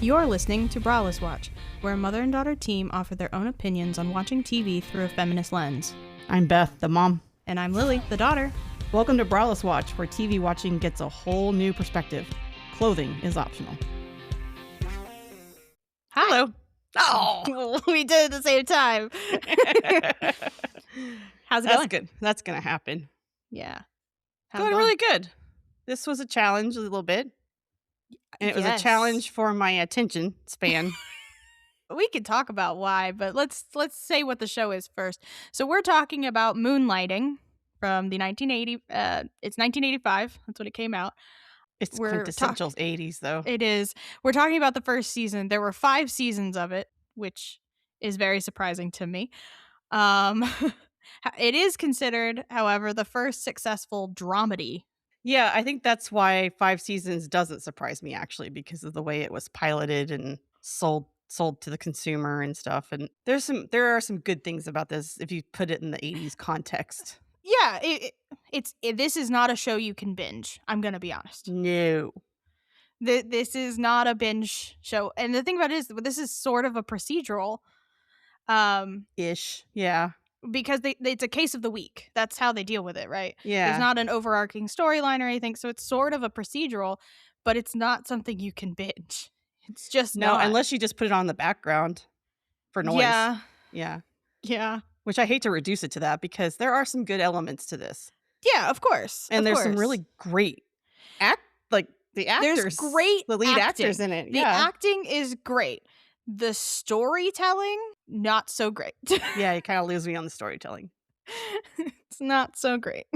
You're listening to Braless Watch, where a mother and daughter team offer their own opinions on watching TV through a feminist lens. I'm Beth, the mom. And I'm Lily, the daughter. Welcome to Braless Watch, where TV watching gets a whole new perspective. Clothing is optional. Hi. Hello. Oh, We did it at the same time. How's it that's going? good. That's going to happen. Yeah. How's it Going going? really good. This was a challenge a little bit. And it was a Yes. challenge for my attention span. We could talk about why, but let's say what the show is first. So we're talking about Moonlighting from the 1980. It's 1985. That's when it came out. It's We're quintessential 80s, though. It is. We're talking about the first season. There were 5 seasons of it, which is very surprising to me. It is considered, however, the first successful dramedy. Yeah, I think that's why 5 seasons doesn't surprise me, actually, because of the way it was piloted and sold to the consumer and stuff. And there are some good things about this if you put it in the 80s context. Yeah, this is not a show you can binge. I'm gonna be honest. No. This is not a binge show, and the thing about it is, this is sort of a procedural, Ish. Yeah. because it's a case of the week. That's how they deal with it, right? Yeah. There's not an overarching storyline or anything, so it's sort of a procedural, but it's not something you can binge. It's just No, not. unless you just put it on the background for noise. Yeah, Yeah. Which I hate to reduce it to that because there are some good elements to this. yeah, of course. And of there's course. some really great the actors. There's great the lead acting. actors in it. The Yeah. acting is great. The storytelling, not so great. Yeah, you kind of lose me on the storytelling. It's not so great.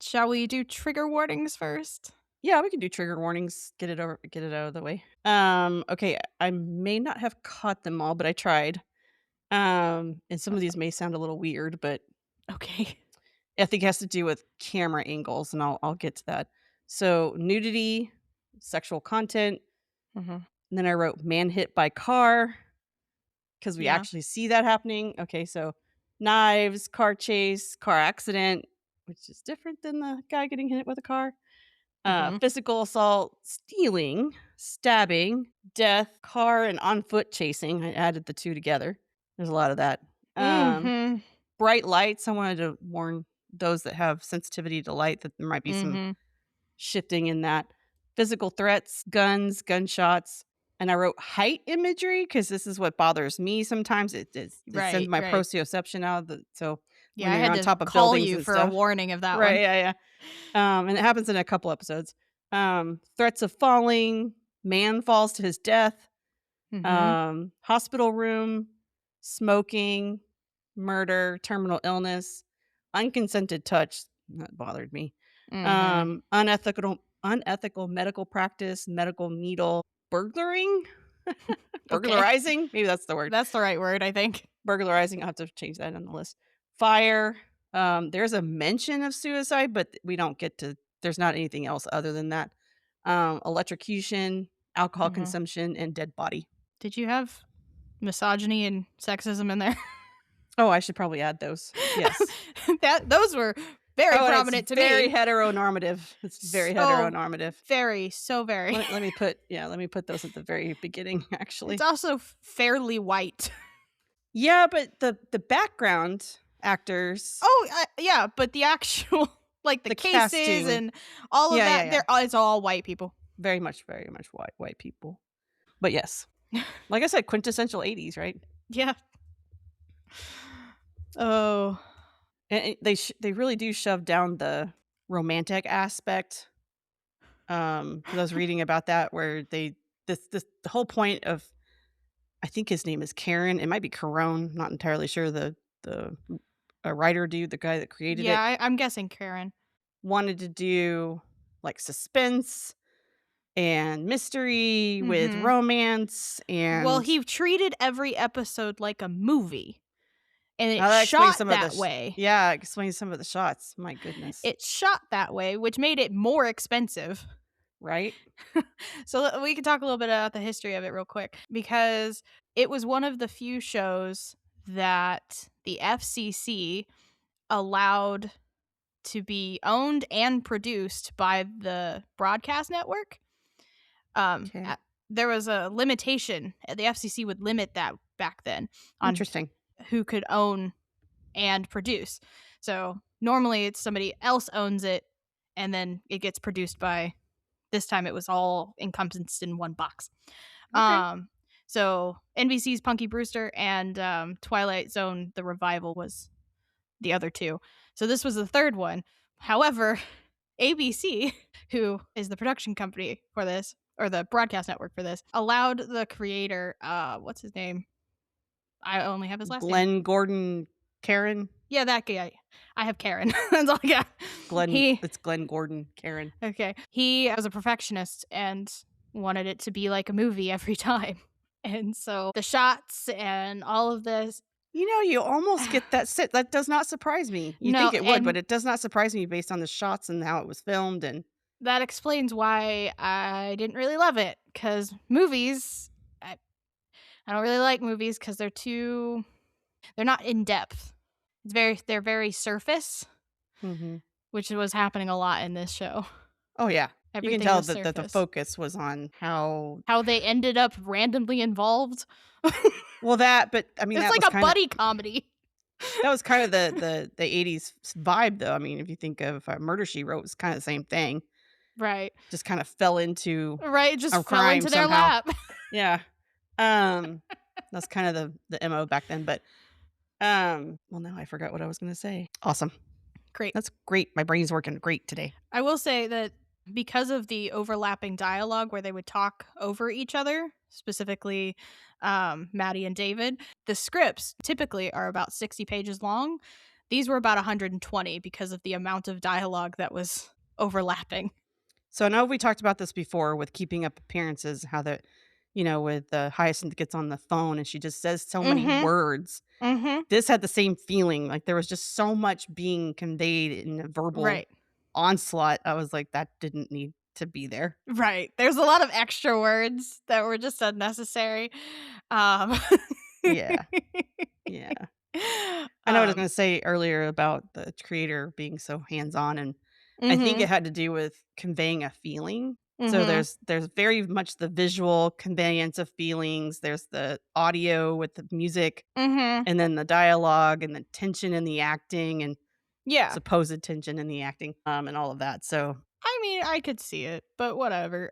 Shall we do trigger warnings first? Yeah, we can do trigger warnings. Get it out of the way. Okay, I may not have caught them all, but I tried. And some of these may sound a little weird, but Okay. I think it has to do with camera angles, and I'll get to that. So nudity, sexual content, Mm-hmm. and then I wrote man hit by car because we Yeah. actually see that happening. Okay, so knives, car chase, car accident, which is different than the guy getting hit with a car. Mhm. Physical assault, stealing, stabbing, death, car and on foot chasing. I added the two together. There's a lot of that. Mhm. Bright lights. I wanted to warn those that have sensitivity to light that there might be some Mhm. shifting in that. Physical threats, guns, gunshots. And I wrote height imagery because this is what bothers me sometimes. It sends Right, my right. proprioception out. So Yeah, when I you're had on to top of call buildings you and for stuff. a warning of that Right, one. yeah. And it happens in a couple episodes. Threats of falling, man falls to his death, Mhm. hospital room, smoking, murder, terminal illness, unconsented touch. That bothered me. Mhm. Unethical medical practice, medical needle, burglaring, burglarizing. Maybe that's the word. That's the right word, I think. Burglarizing. I'll have to change that on the list. Fire. There's a mention of suicide, but we don't get to. There's not anything else other than that. Electrocution, alcohol Mhm. consumption, and dead body. Did you have misogyny and sexism in there? Oh, I should probably add those. Yes. Those were very and prominent it's to very me. heteronormative. It's very So heteronormative. very. Let me put those at the very beginning, actually. It's also fairly white. Yeah, but the background actors. Oh, yeah, but the actual, like the cases casting. and all of Yeah, that, it's all white people. Very much white people. But yes, like I said, quintessential 80s, right? Yeah. Oh. And they really do shove down the romantic aspect. 'Cause I was reading about that where the whole point of, I think his name is Karen. It might be Carone. Not entirely sure. The writer dude, the guy that created it, Yeah, I'm guessing Karen. wanted to do like suspense and mystery with Mhm. romance, and Well, he treated every episode like a movie, and Now that it explains shot some of that the way. yeah, it explains some of the shots. My goodness. It shot that way, which made it more expensive. Right? So we can talk a little bit about the history of it real quick, because it was one of the few shows that the FCC allowed to be owned and produced by the broadcast network. Okay. there was a limitation. The FCC would limit that back then on Interesting. who could own and produce. So normally it's somebody else owns it and then it gets produced by, this time it was all encompassed in one box. Okay. Um so NBC's Punky Brewster and Twilight Zone the revival was the other two. So this was the third one. However, ABC, who is the production company for this, or the broadcast network for this, allowed the creator, what's his name? I only have his last name. Glenn Gordon Karen? Yeah, that guy. I have Karen. That's all I got. He It's Glenn Gordon Karen. Okay. He was a perfectionist and wanted it to be like a movie every time. And so the shots and all of this. You know, you almost get that does not surprise me. You No, think it would, but and it does not surprise me based on the shots and how it was filmed and that explains why I didn't really love it. Because movies, I don't really like movies because they're not in depth. They're very surface, Mhm. which was happening a lot in this show. Oh, yeah. You can Everything tell was that the surface. focus was on how How they ended up randomly involved. well, that but, I mean, It's like a buddy comedy. that was kind of the '80s vibe, though. I mean, if you think of, Murder, She Wrote, was kinda the same thing. Right. Just kinda fell into Right, it just a fell crime into their somehow. lap. Yeah. That's kinda the MO back then, but, well, now I forgot what I was gonna say. Awesome. Great. That's great. My brain's working great today. I will say that because of the overlapping dialogue where they would talk over each other, specifically Maddie and David, the scripts typically are about 60 pages long. These were about 120 because of the amount of dialogue that was overlapping. So I know we talked about this before with keeping up appearances, how that, with Hyacinth gets on the phone and she just says so many Mhm. words. Mhm. This had the same feeling. Like there was just so much being conveyed in a verbal Right. onslaught. I was like, that didn't need to be there. Right. There's a lot of extra words that were just unnecessary. Um Yeah. Yeah. I know what I was um going to say earlier about the creator being so hands on, and I think Mhm. it had to do with conveying a feeling. So Mhm. there's very much the visual conveyance of feelings. There's the audio with the music, Mhm. and then the dialogue and the tension in the acting and Yeah. supposed tension in the acting, and all of that. So I mean, I could see it, but whatever.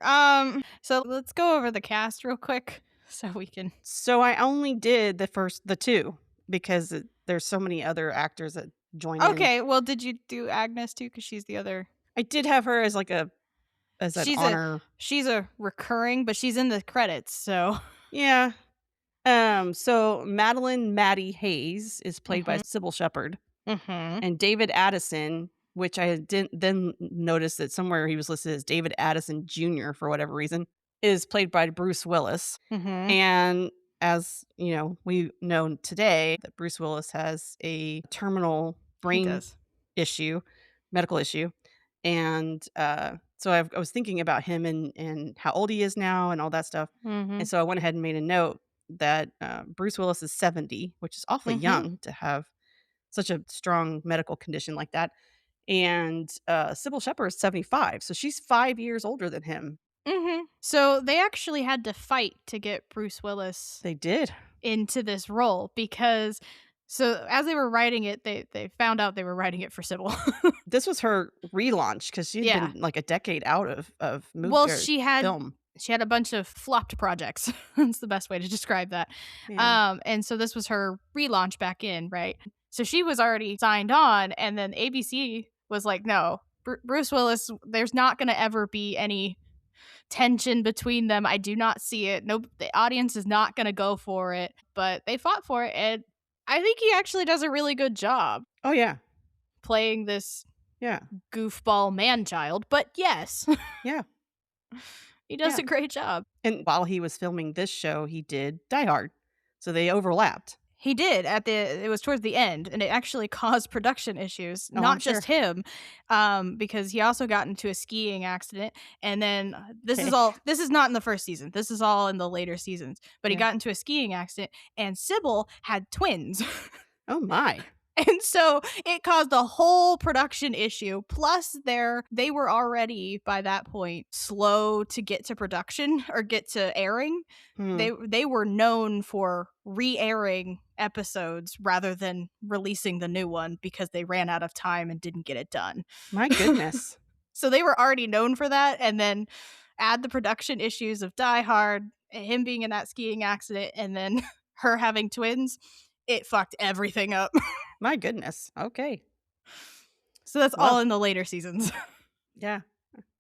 So let's go over the cast real quick so we can. so I only did the two because there's so many other actors that join in. Okay, well, did you do Agnes too? Because she's the other. I did have her as like a as an She's a honor. she's a recurring, but she's in the credits. So. Yeah. So Maddie Hayes is played by Mhm. Sybil Shepherd, Mhm. and David Addison, which I didn't then notice that somewhere he was listed as David Addison Jr. for whatever reason, is played by Bruce Willis. Mhm. And as we know today that Bruce Willis has a terminal He brain does. issue, medical issue, and so I was thinking about him and how old he is now and all that stuff, and Mhm. so I went ahead and made a note that Bruce Willis is 70, which is awfully Mhm. young to have such a strong medical condition like that, and Sybil Shepherd is 75, so she's 5 years older than him. Mhm. So they actually had to fight to get Bruce Willis They did. into this role because, so as they were writing it, they found out they were writing it for Sybil. This was her relaunch because she had Yeah. been like a decade out of movie Well, or film. she had a bunch of flopped projects. That's the best way to describe that. Yeah. And so this was her relaunch back in, right? So she was already signed on, and then ABC was like, "No, Bruce Willis. There's not going to ever be any tension between them. I do not see it. No, the audience is not going to go for it." But they fought for it, and I think he actually does a really good job Oh yeah. playing this Yeah. goofball man child. But yes, Yeah. he does Yeah. a great job. And while he was filming this show, he did Die Hard. So they overlapped. He did it was towards the end, and it actually caused production issues, Oh, I'm not just sure. him, because he also got into a skiing accident, and then Okay. this is not in the first season, this is all in the later seasons, but he Yeah. got into a skiing accident, and Sybil had twins. Oh my. And so it caused a whole production issue. Plus, they were already by that point slow to get to production or get to airing. Hmm. They were known for re-airing episodes rather than releasing the new one because they ran out of time and didn't get it done. My goodness. So they were already known for that, and then add the production issues of Die Hard, him being in that skiing accident, and then her having twins. It fucked everything up. My goodness. Okay. So that's all Well, in the later seasons. yeah.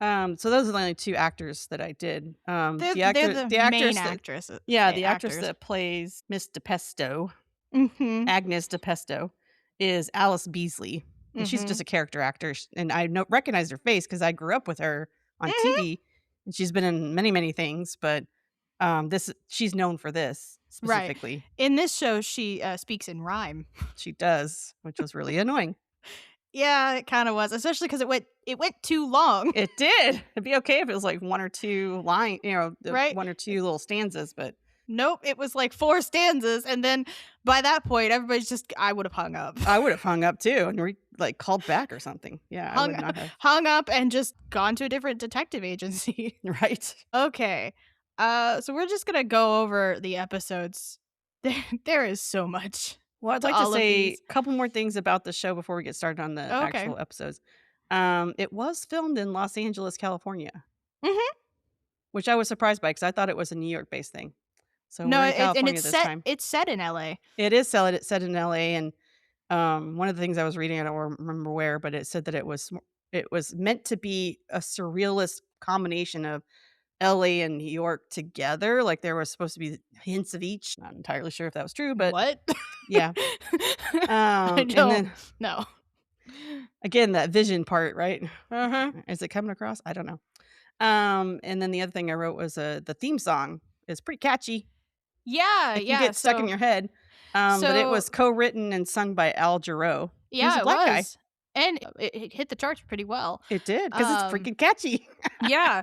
So those are the only 2 actors that I did. They're the The main actress that actresses, yeah, the actress actors. that plays Miss DePesto, Mhm. Agnes DePesto, is Alice Beasley, and she's just Mhm. a character actor, and I recognized her face because I grew up with her on Mhm. TV, and she's been in many, many things, but, this she's known for this Right. specifically. In this show, she speaks in rhyme. She does, which was really annoying. Yeah, it kind of was, especially because it went too long. It did. It'd be okay if it was, like, 1 or 2 Right? 1 or 2 little stanzas, but Nope, it was like 4 stanzas, and then by that point, everybody's just I would have hung up. I would have hung up too and called back or something. Yeah, I hung would not have. hung up and just gone to a different detective agency. Right? Okay. So we're just gonna go over the episodes. There is so much Well, I'd to like to all of say these. a couple more things about the show before we get started on the Okay. actual episodes. It was filmed in Los Angeles, California, Mhm. which I was surprised by because I thought it was a New York-based thing. So No, we're in and California this time. it's set in LA. It is set in LA, and one of the things I was reading, I don't remember where, but it said that it was meant to be a surrealist combination of LA and New York together. Like there was supposed to be hints of each. Not entirely sure if that was true, but What? yeah. I And don't then know. again, that vision part, right? Uh-huh. Is it coming across? I don't know. And then the other thing I wrote was the theme song is pretty catchy. Yeah, It can yeah. get stuck in So your head. But it so was co-written and sung by Al Jarreau, who's a yeah, it black guy. was. And it hit the charts pretty well. It did because it's Um freaking catchy. yeah.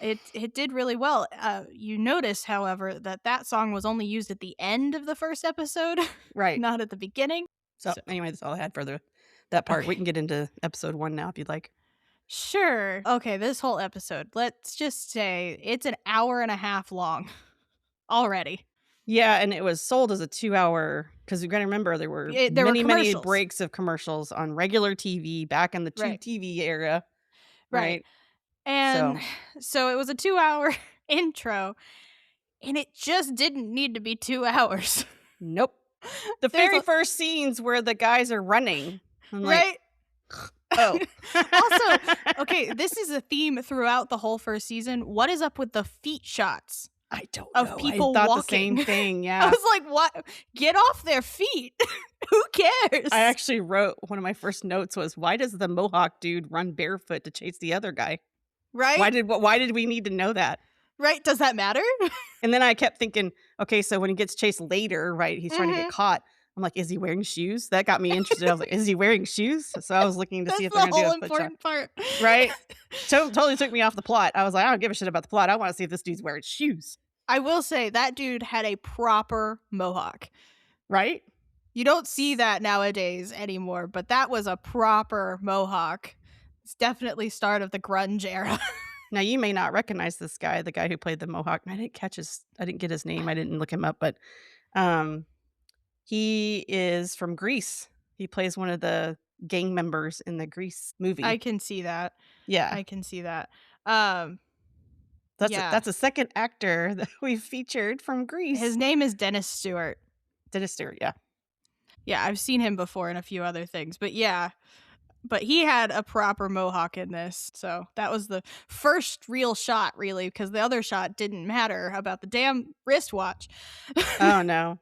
It did really well. You notice, however, that song was only used at the end of the first episode, Right. not at the beginning. So So anyway, that's all I had for that part. We okay. can get into episode 1 now if you'd like. Sure. Okay, this whole episode, let's just say it's an hour and a half long already. Yeah, and it was sold as a 2-hour because you gotta remember there were There were many, many commercials. breaks of commercials on regular TV back in the tube Right. TV era, Right. right? And So, so it was a 2-hour intro, and it just didn't need to be 2 hours. nope. The There's very a first scenes where the guys are running, I'm like, right? "Oh." Also, okay, this is a theme throughout the whole first season. What is up with the feet shots I don't of know. I people thought the walking? same thing, I yeah. was like, "What? Get off their feet. Who I cares?" actually wrote one of my first notes was, "Why does the Mohawk dude run barefoot to chase the other guy? Right? Why did we need to know that?" Right? Does that matter? And then I kept thinking, okay, so when he gets chased later, right, he's trying to get Mhm. caught. I'm like, is he wearing shoes? That got me interested. I was like, is he wearing shoes? So I was looking to see That's if they're the going to do whole a foot shot, important part. right? Totally took me off the plot. I was like, I don't give a shit about the plot. I want to see if this dude's wearing shoes, I will say that dude had a proper mohawk. right? You don't see that nowadays anymore, but that was a proper mohawk. It's definitely start of the grunge era. Now you may not recognize this guy, the guy who played the Mohawk. I didn't get his name. I didn't look him up, but um, he is from Greece. He plays one of the gang members in the Grease I movie. can see that. Yeah, I can see that. Um, yeah. that's a second actor that we featured from His Greece. name is Dennis Stewart. Dennis Stewart, yeah. Yeah, I've seen him before in a few other things, but yeah. But he had a proper mohawk in this. So that was the first real shot, really, because the other shot didn't matter about the damn wristwatch. Oh, no.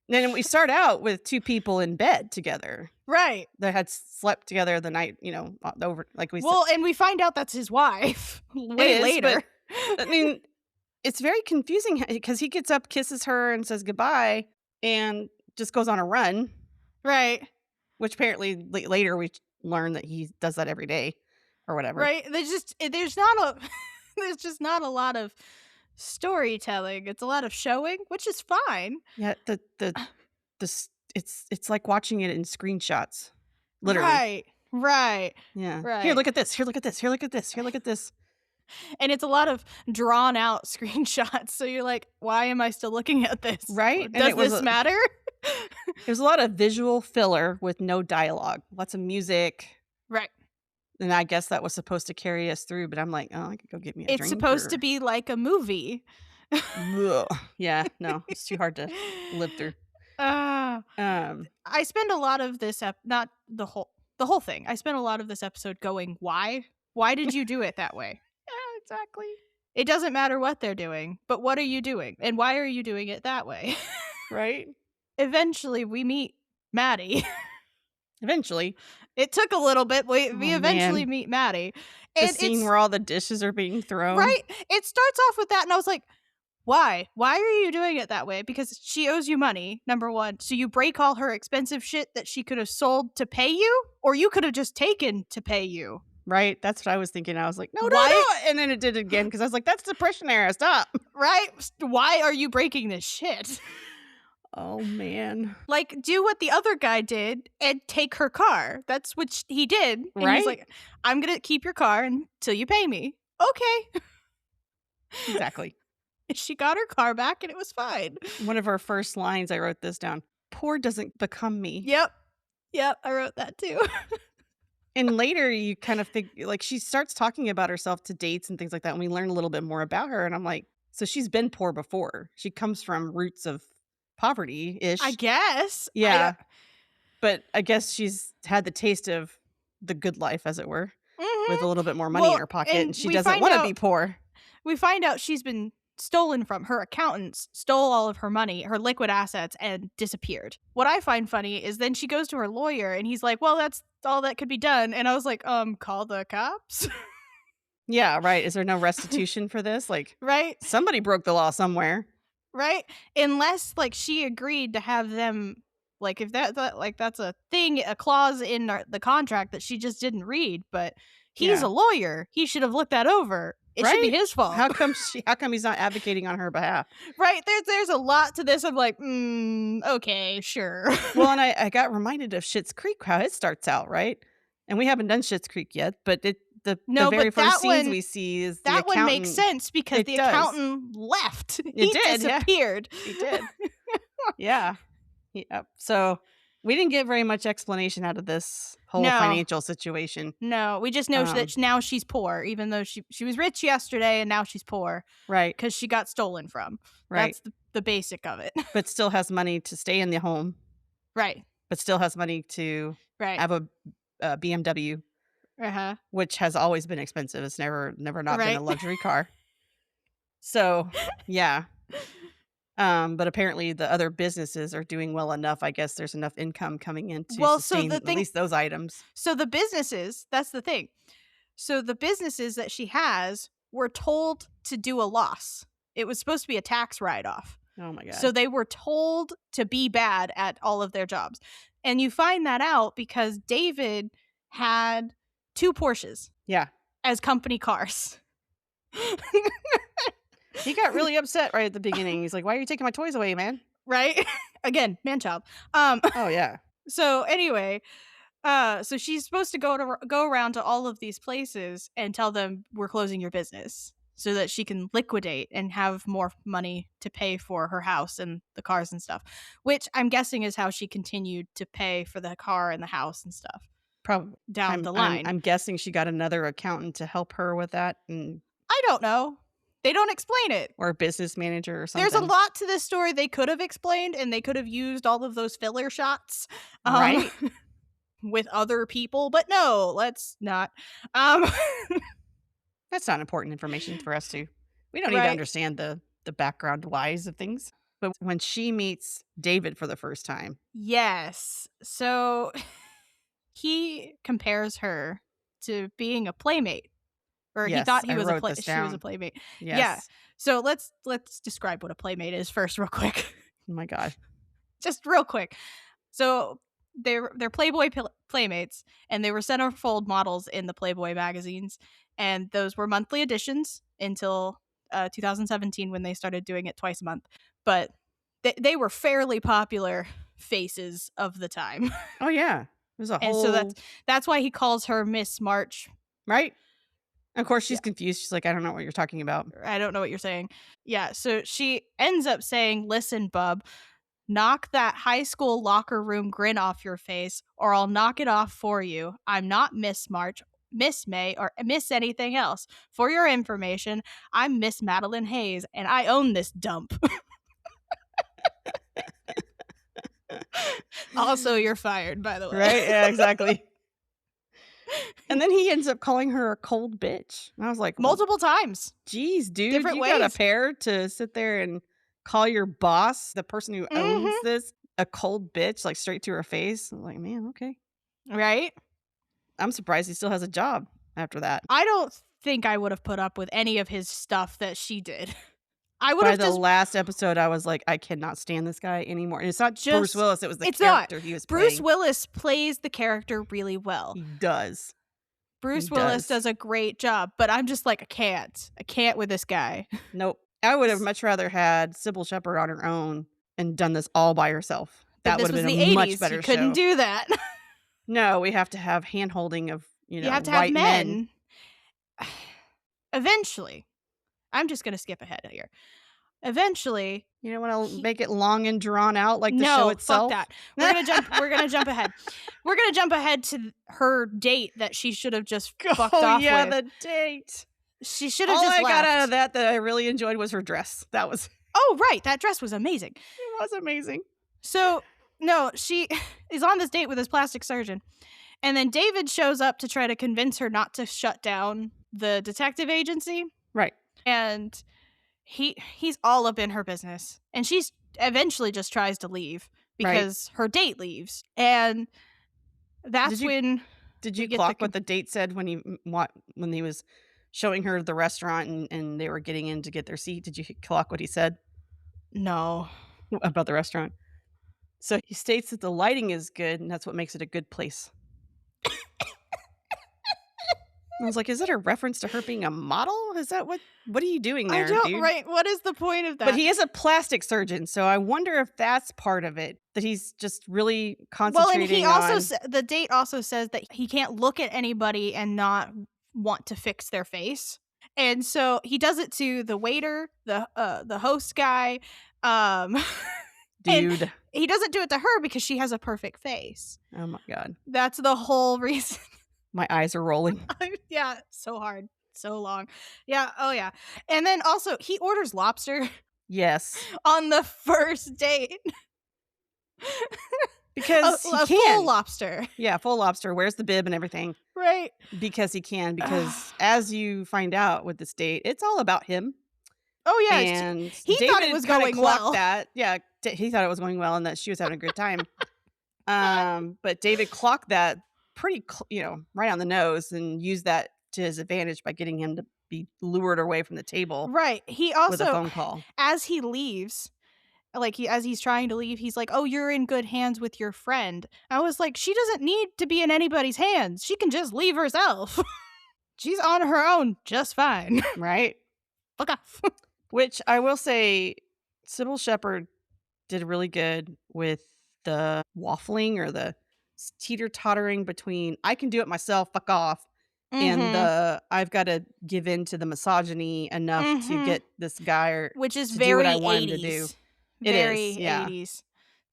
Then we start out with 2 people in bed together Right. that had slept together the night, over like we said. Well, and we find out that's his wife It way is, later. but, I mean, it's very confusing because he gets up, kisses her, and says goodbye, and just goes on a run, Right. which apparently later we learn that he does that every day or whatever. Right. There's not a there's just not a lot of storytelling. It's a lot of showing, which is fine. Yeah, the it's like watching it in screenshots, literally. Right. Right. Yeah. Here, Right. look at this. Here, look at this. Here, look at this. Here, look at this. And it's a lot of drawn out screenshots, so you're like, "Why am I still looking at this? Right? And Does this matter?" it was a lot of visual filler with no dialogue, lots of music, Right. and I guess that was supposed to carry us through, but I'm like, "Oh, I could go get me a It's drink supposed to or" be like a movie. Ugh. Yeah, no, it's too hard to live through. Ah. Um, I spend a lot of this not the whole thing. I spent a lot of this episode going, "Why? Why did you do it that way?" yeah, exactly. It doesn't matter what they're doing, but what are you doing? And why are you doing it that way? Right? Eventually, we meet Maddie. Eventually. It took a little bit. We Oh, eventually man. meet Maddie. The And scene it's where all the dishes are being thrown. right? It starts off with that, and I was like, why? Why are you doing it that way? Because she owes you money, number one. So you break all her expensive shit that she could have sold to pay you, or you could have just taken to pay you. Right? That's what I was thinking. I was like, "No, no, Why? no," and then it did it again because I was like, "That's Depression era, stop." Right? Why are you breaking this shit? Oh, man. Like, do what the other guy did and take her car. That's what he did. And he's Right? like, I'm going to keep your car until you pay me. Okay. Exactly. She got her car back and it was fine. One of our first lines, I wrote this down. "Poor doesn't become me." Yep. Yep. I wrote that too. And later you kind of think like she starts talking about herself to dates and things like that, and we learn a little bit more about her, and I'm like, so she's been poor before. She comes from roots of I poverty-ish. guess. Yeah, but I guess she's had the taste of the good life, as it were, with a Mhm. little bit more money in Well, her pocket, and and she doesn't wanna be poor. we find out she's been stolen from. Her accountants stole all of her money, her liquid assets, and disappeared. What I find funny is then she goes to her lawyer and he's like, well, that's all that could be done. And I was like, call the cops. Yeah, right, is there no restitution for this? Like, Right? somebody broke the law somewhere. Right? Unless like she agreed to have them like if like that's a thing, a clause in the contract that she just didn't read, but he's Yeah. a lawyer. He should have looked that over. It should be Right? his fault. How come he's not advocating on her behalf? Right? There's a lot to this. I'm like, okay, sure. Well, and I got reminded of Schitt's Creek, how it starts out, right? And we haven't done Schitt's Creek yet, but the No, very but first scenes we see is the that one makes accountant. sense because It the does. accountant left. It He did, yeah. disappeared. He did. Yeah. Yep. So, we didn't get very much explanation out of this whole No. financial situation. No, we just know that now she's poor, even though she was rich yesterday and now she's poor Right, because she got stolen from. right. That's the basic of it. But still has money to stay in the home, Right. but still has money to Right. have a BMW, Uh-huh. which has always been expensive. It's never not been Right. a luxury car. So, yeah. But apparently the other businesses are doing well enough. I guess there's enough income coming in to Well, so sustain the at thing least those items. so the businesses, that's the thing. So the businesses that she has were told to do a loss. It was supposed to be a tax write-off. Oh my god. So they were told to be bad at all of their jobs. And you find that out because David had 2 Porsches Yeah. as company cars. He got really upset right at the beginning. He's like, "Why are you taking my toys away, man?" Right? Again, man-child. Oh yeah. So anyway, so she's supposed to go around to all of these places and tell them we're closing your business so that she can liquidate and have more money to pay for her house and the cars and stuff, which I'm guessing is how she continued to pay for the car and the house and stuff Probably. down the line. I'm guessing she got another accountant to help her with that, I don't know. They don't explain it. or a business manager or something. There's a lot to this story they could have explained, and they could have used all of those filler shots, Right? with other people. But no, let's not. Um, That's not important information for us to. We don't need to Right. understand the background whys of things. But when she meets David for the first time, yes. So he compares her to being a playmate, or he yes, thought he I was wrote this she was a down. playmate. Yes. Yeah. So let's describe what a playmate is first, real quick. Oh my god. Just real quick. So they're Playboy playmates, and they were centerfold models in the Playboy magazines, and those were monthly editions until 2017 when they started doing it twice a month. But they were fairly popular faces of the time. Oh, yeah. There's a And so whole that's why he calls her Miss March. right? Of course, Yeah, she's confused. She's like, "I don't know what you're talking about." I don't know what you're saying. Yeah, so she ends up saying, "Listen, bub, knock that high school locker room grin off your face, or I'll knock it off for you. I'm not Miss March, Miss May, or Miss anything else. For your information, I'm Miss Madeline Hayes, and I own this dump." Also, you're fired, by the way. Right? Yeah, exactly. And then he ends up calling her a cold bitch. And I was like, "Well, Multiple times, geez, dude, different you got a ways. pair to sit there and call your boss, the person who owns Mhm. this, a cold bitch, like, straight to her face." I'm like, "Man, okay." Right? I'm surprised he still has a job after that. I don't think I would have put up with any of his stuff that she did. I would By have the last episode, I was like, "I cannot stand this guy anymore." And it's not Bruce just Willis, it was the it's not. character he was Bruce playing. Willis plays the character really well. He does. He Bruce Willis does. does a great job, but I'm just like, I can't. I can't with this guy. Nope. I would have much rather had Sybil Shepherd on her own and done this all by herself. But That would this have was been the a much 80s. You better couldn't show. do that. No, we have to have hand-holding of, You have to have white men. men. Eventually, I'm just going to skip ahead here. Eventually, You don't wanna he make it long and drawn out like the show no, fuck itself? that. We're gonna jump ahead. We're gonna jump ahead to her date that she should have just fucked Oh, off yeah, with. the date. She should have All just I got out of left. that I really enjoyed was her dress. That was Oh, right, that dress was amazing. it was amazing. So, no, she is on this date with this plastic surgeon. And then David shows up to try to convince her not to shut down the detective agency. Right. And he's all up in her business. And she's eventually just tries to leave Right. because her date leaves. And that's you- when Did we you get clock the what the date said when when he was showing her the restaurant and they were getting in to get their seat? Did you clock what he said no. about the restaurant? So he states that the lighting is good and that's what makes it a good place. I was like, is it a reference to her being a model? Is that what are you doing I there, don't dude? right. What is the point of that? But he is a plastic surgeon, so I wonder if that's part of it, that he's just really well, and concentrating he also on the date also says that he can't look at anybody and not want to fix their face. And so he does it to the waiter, the host guy, um and dude. he doesn't do it to her because she has a perfect face. Oh my god. That's the whole reason. My eyes are rolling. Yeah, so hard, so long. Yeah, oh yeah. And then also he orders lobster Yes. on the first date. Because he a can. full lobster. Yeah, full lobster, wears the bib and everything Right. because he can, because as you find out with this date, it's all about him. Oh yeah, And he thought it David was kinda going clocked well. that. Yeah, he thought it was going well and that she was having a good time. But David clocked that pretty right on the nose and used that to his advantage by getting him to be lured away from the table Right. He with a also, phone call. as he leaves, like as he's trying to leave, he's like, "Oh, you're in good hands with your friend." I was like, she doesn't need to be in anybody's hands. She can just leave herself. She's on her own just fine. Right? Fuck off. Which I will say, Sybil Shepherd did really good with the waffling or the teeter-tottering between, I can do it myself, fuck off, and Mhm. the I've got to give in to the misogyny enough to Mhm. get this guy Which is to do what very I want him to do. 80s. It Very is, yeah. 80s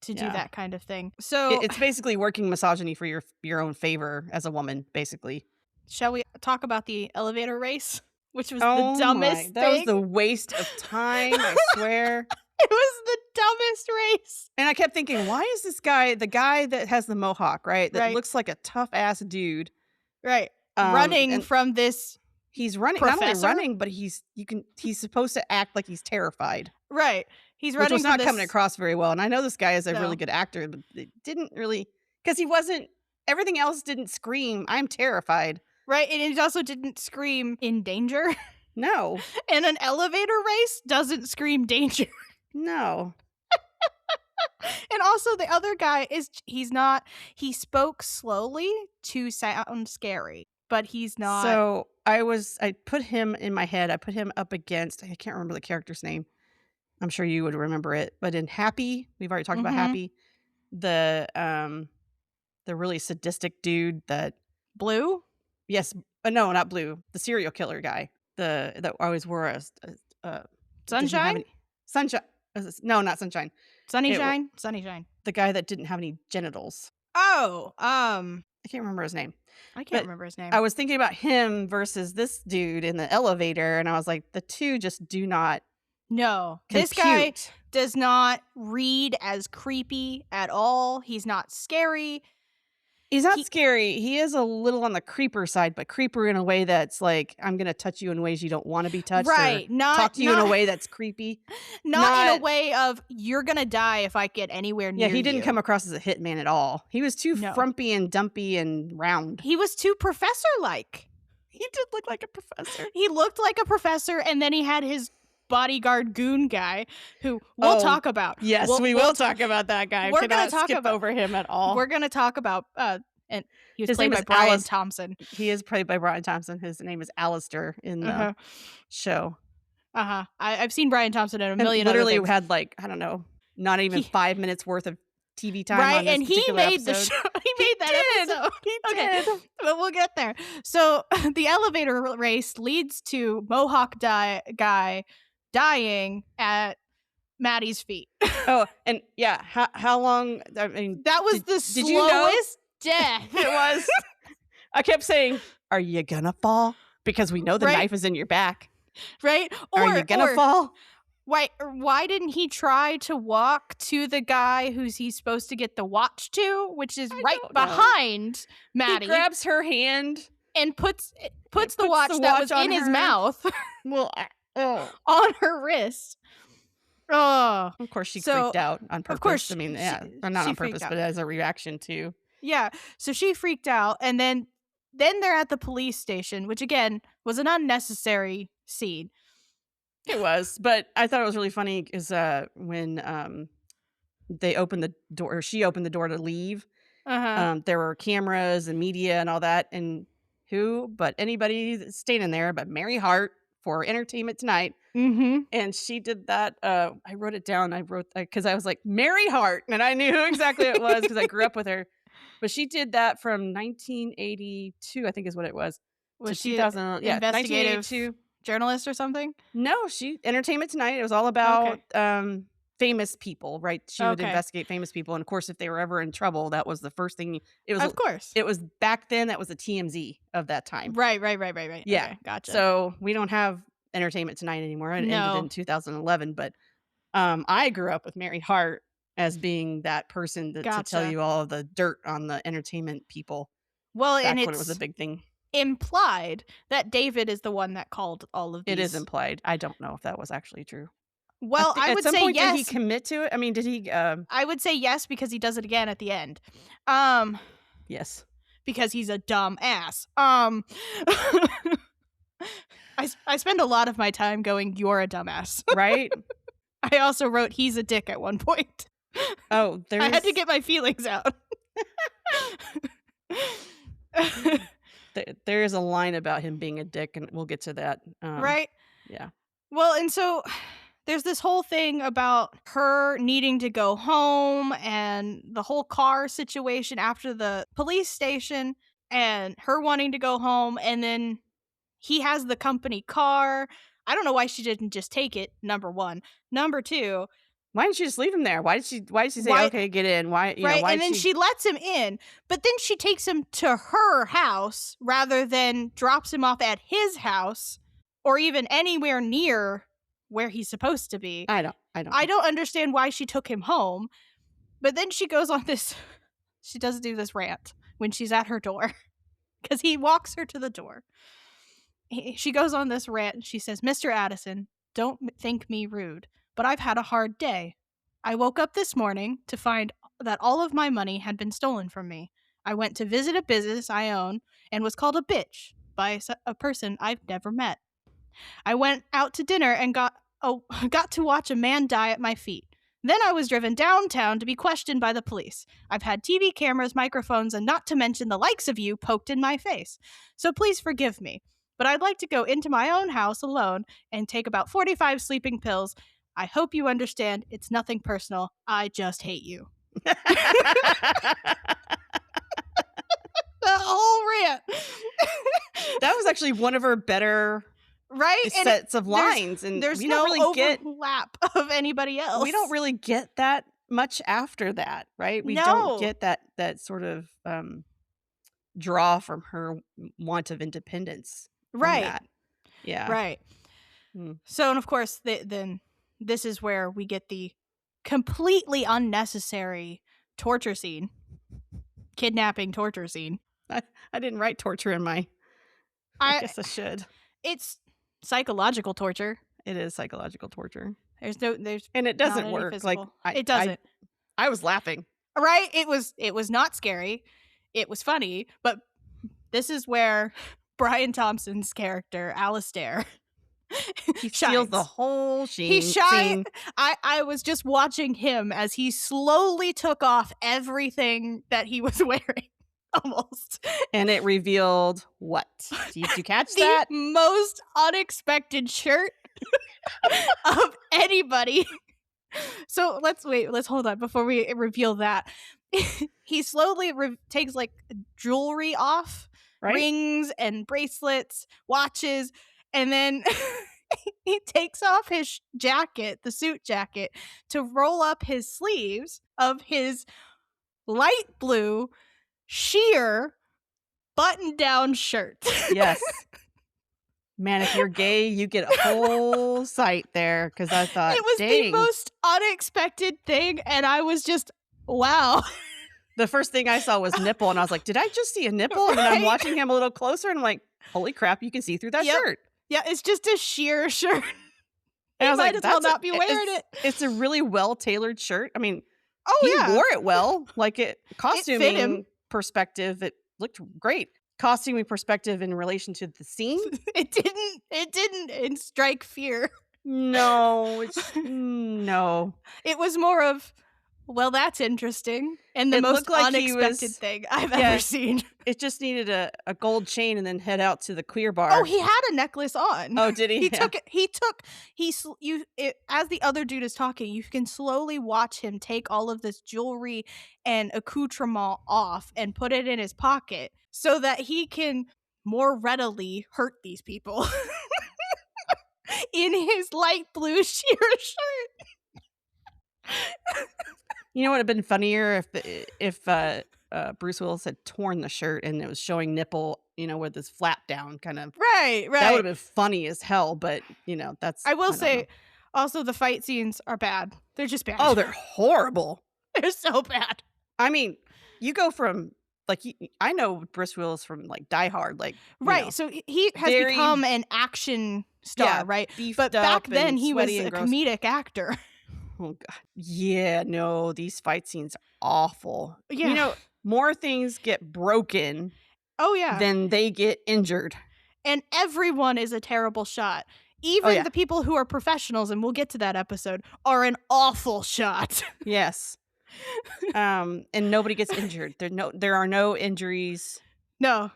to do Yeah. that kind of thing. So, It's basically working misogyny for your own favor as a woman, basically. shall we talk about the elevator race, which was the Oh my, dumbest that was thing? the waste of time, I swear. It was the dumbest race. And I kept thinking, why is this guy, the guy that has the mohawk, right? That Right. looks like a tough ass dude. Right. Running And from this. he's running, not only Professor? running, but he's supposed to act like he's terrified, Right. He's which running was from not this. coming across very well. And I know this guy is a No. really good actor, but it didn't really, because he wasn't, everything else didn't scream, I'm terrified. Right. And it also didn't scream in danger. No, And an elevator race doesn't scream danger. no. And also the other guy he spoke slowly to sound scary, but he's not. So I put him in my head, I put him up against, I can't remember the character's name. I'm sure you would remember it. But in Happy, we've already talked about Mhm. Happy. the really sadistic dude that Blue? yes, no, not Blue, the serial killer guy, that always wore a didn't have Sunshine? any sunshine no, not sunshine. It w Sunnyshine? Sunnyshine. the guy that didn't have any genitals. Oh, I can't remember his name, I can't but remember his I name. was thinking about him versus this dude in the elevator, and I was like, the 2 just do not No, this guy compute. does not read as creepy at all. He's not scary. He's not He scary. He is a little on the creeper side, but creeper in a way that's like, I'm gonna touch you in ways you don't wanna be touched or right, not talk to you in a not way that's creepy. not in a Not way of you're gonna die if I get anywhere yeah, near he didn't come you. across as a hitman at all. He was too No. frumpy and dumpy and round. He was too professor-like. He did look like a professor. He looked like a professor, and then he had his bodyguard goon guy who we'll Oh, talk about. yes, We'll we we'll will talk about that guy. we're gonna Cannot talk skip about over him at all. we're gonna talk about, and he was His played name by is Brian Alice Thompson. he is played by Brian Thompson. His name is Alistair in the Uh-huh, show. uh-huh. I've seen Brian Thompson in a And million other literally things. had, like, I don't know, not even He 5 minutes worth of TV time right, on this and he particular made the episode. show he made that did. episode. He Okay, did. but we'll get there. So, the elevator race leads to Mohawk guy dying at Maddie's feet. Oh, and yeah, how long I mean, That was did the did you know slowest death. it was? I kept saying, "Are you gonna fall?" Because we know the Right? knife is in your back. Right? Are you gonna fall? Why didn't he try to walk to the guy who's he's supposed to get the watch to, which is I right don't know. behind Maddie, He grabs her hand. and puts the puts watch the that watch was on in his her. mouth Well, oh. on her wrist. Oh, Of course, she So, freaked out on purpose. course I mean, she- yeah, she- or not she on freaked purpose, out. but as a reaction to. yeah. So she freaked out, and then they're at the police station, which again was an unnecessary scene. It was, but I thought it was really funny because when they opened the door, or she opened the door to leave. There were cameras and media and all that, and who but anybody that's standing there but Mary Hart for Entertainment Tonight, Mm-hmm. and she did that. I wrote it down. I wrote because I was like Mary Hart, and I knew who exactly it was because I grew up with her. But she did that from 1982, I think is what it was, Was to she 2000. Yeah, investigative 1982. journalist or something? No, she Entertainment Tonight. It was all about famous people, right? She would Okay. investigate famous people, and of course, if they were ever in trouble, that was the first thing. It was. Of course. It was back then. That was the TMZ of that time. Right. Yeah. Okay, gotcha. So we don't have Entertainment Tonight anymore. It No. ended in 2011. But I grew up with Mary Hart as being that person to tell Gotcha. you all of the dirt on the entertainment people well, back and when it's it was a big thing. implied that David is the one that called all of these. It is implied. I don't know if that was actually true. Well, I At would some say point, yes. did he commit to it? I mean, did he? I would say yes because he does it again at the end. Yes. Because he's a dumb ass. I spend a lot of my time going, "You're a dumbass." Right? I also wrote, "He's a dick" at one point. Oh, I had to get my feelings out. There is a line about him being a dick, and we'll get to that. Right? Yeah. Well, and so there's this whole thing about her needing to go home and the whole car situation after the police station and her wanting to go home, and then he has the company car. I don't know why she didn't just take it, number one. Number two, Why didn't she just leave him there? Why did she say, Why- okay, get in? Why, you know, right? why And did then she lets him in, but then she takes him to her house rather than drops him off at his house or even anywhere near where he's supposed to be. I don't I don't understand why she took him home. But then she goes on this, she does do this rant when she's at her door because he walks her to the door. She goes on this rant and she says, "Mr. Addison, don't think me rude, but I've had a hard day. I woke up this morning to find that all of my money had been stolen from me. I went to visit a business I own and was called a bitch by a person I've never met. I went out to dinner and got to watch a man die at my feet. Then I was driven downtown to be questioned by the police. I've had TV cameras, microphones, and not to mention the likes of you poked in my face. So please forgive me. But I'd like to go into my own house alone and take about 45 sleeping pills. I hope you understand it's nothing personal. I just hate you." The whole rant. That was actually one of her better Right? And sets of lines, and there's no overlap of anybody else. we don't really get that much after that, right? We don't No. get that sort of draw from her want of independence from Right. that. Yeah. Right. Mm. So, and of course, then this is where we get the completely unnecessary torture scene. Kidnapping torture scene. I didn't write torture in my I guess I should. It's psychological torture. It is psychological torture. There's And it doesn't work. physical. Like It doesn't. I was laughing. Right? It was not scary. It was funny, but this is where Brian Thompson's character, Alistair, He steals the shines. whole He scene. I was just watching him as he slowly took off everything that he was wearing. Almost. And it revealed what? Did you catch The that? most unexpected shirt of anybody. So let's hold on before we reveal that. He slowly takes like jewelry off, Right? rings and bracelets, watches, and then he takes off his jacket, the suit jacket, to roll up his sleeves of his light blue sheer button-down shirt. Yes. Man, if you're gay, you get a whole sight there, because I thought, It was dang. the most unexpected thing, and I was just, wow. The first thing I saw was nipple, and I was like, did I just see a nipple? And then I'm Right? watching him a little closer, and I'm like, holy crap, you can see through that Yep. shirt. Yeah, it's just a sheer shirt. And I was might like, as well that's not be wearing it. It's a really well-tailored shirt. I mean, Oh, he yeah. wore it well. Like fit costuming him. perspective, it looked great. Costuming perspective in relation to the scene? It didn't strike fear. No. No. It was more of, well, that's interesting. And the It most looked like he unexpected was- thing I've Yeah. ever seen. It just needed a gold chain and then head out to the queer bar. Oh, he had a necklace on. Oh, did he? He Yeah. took it. As the other dude is talking, you can slowly watch him take all of this jewelry and accoutrement off and put it in his pocket so that he can more readily hurt these people in his light blue sheer shirt. You know what would have been funnier if Bruce Willis had torn the shirt and it was showing nipple, with this flap down kind of. Right. That would have been funny as hell, but that's. I will don't say, know. also the fight scenes are bad. They're just bad. Oh, they're horrible. they're so bad. I mean, you go from I know Bruce Willis from Die Hard, Right. So he has very- become an action star, Yeah, right? beefed But back up then and he was sweaty and a gross. comedic actor. Oh god. Yeah, no, these fight scenes are awful. Yeah. More things get broken Oh yeah. than they get injured. And everyone is a terrible shot. Even yeah. the people who are professionals, and we'll get to that episode, are an awful shot. Yes. And nobody gets injured. There are no injuries. No.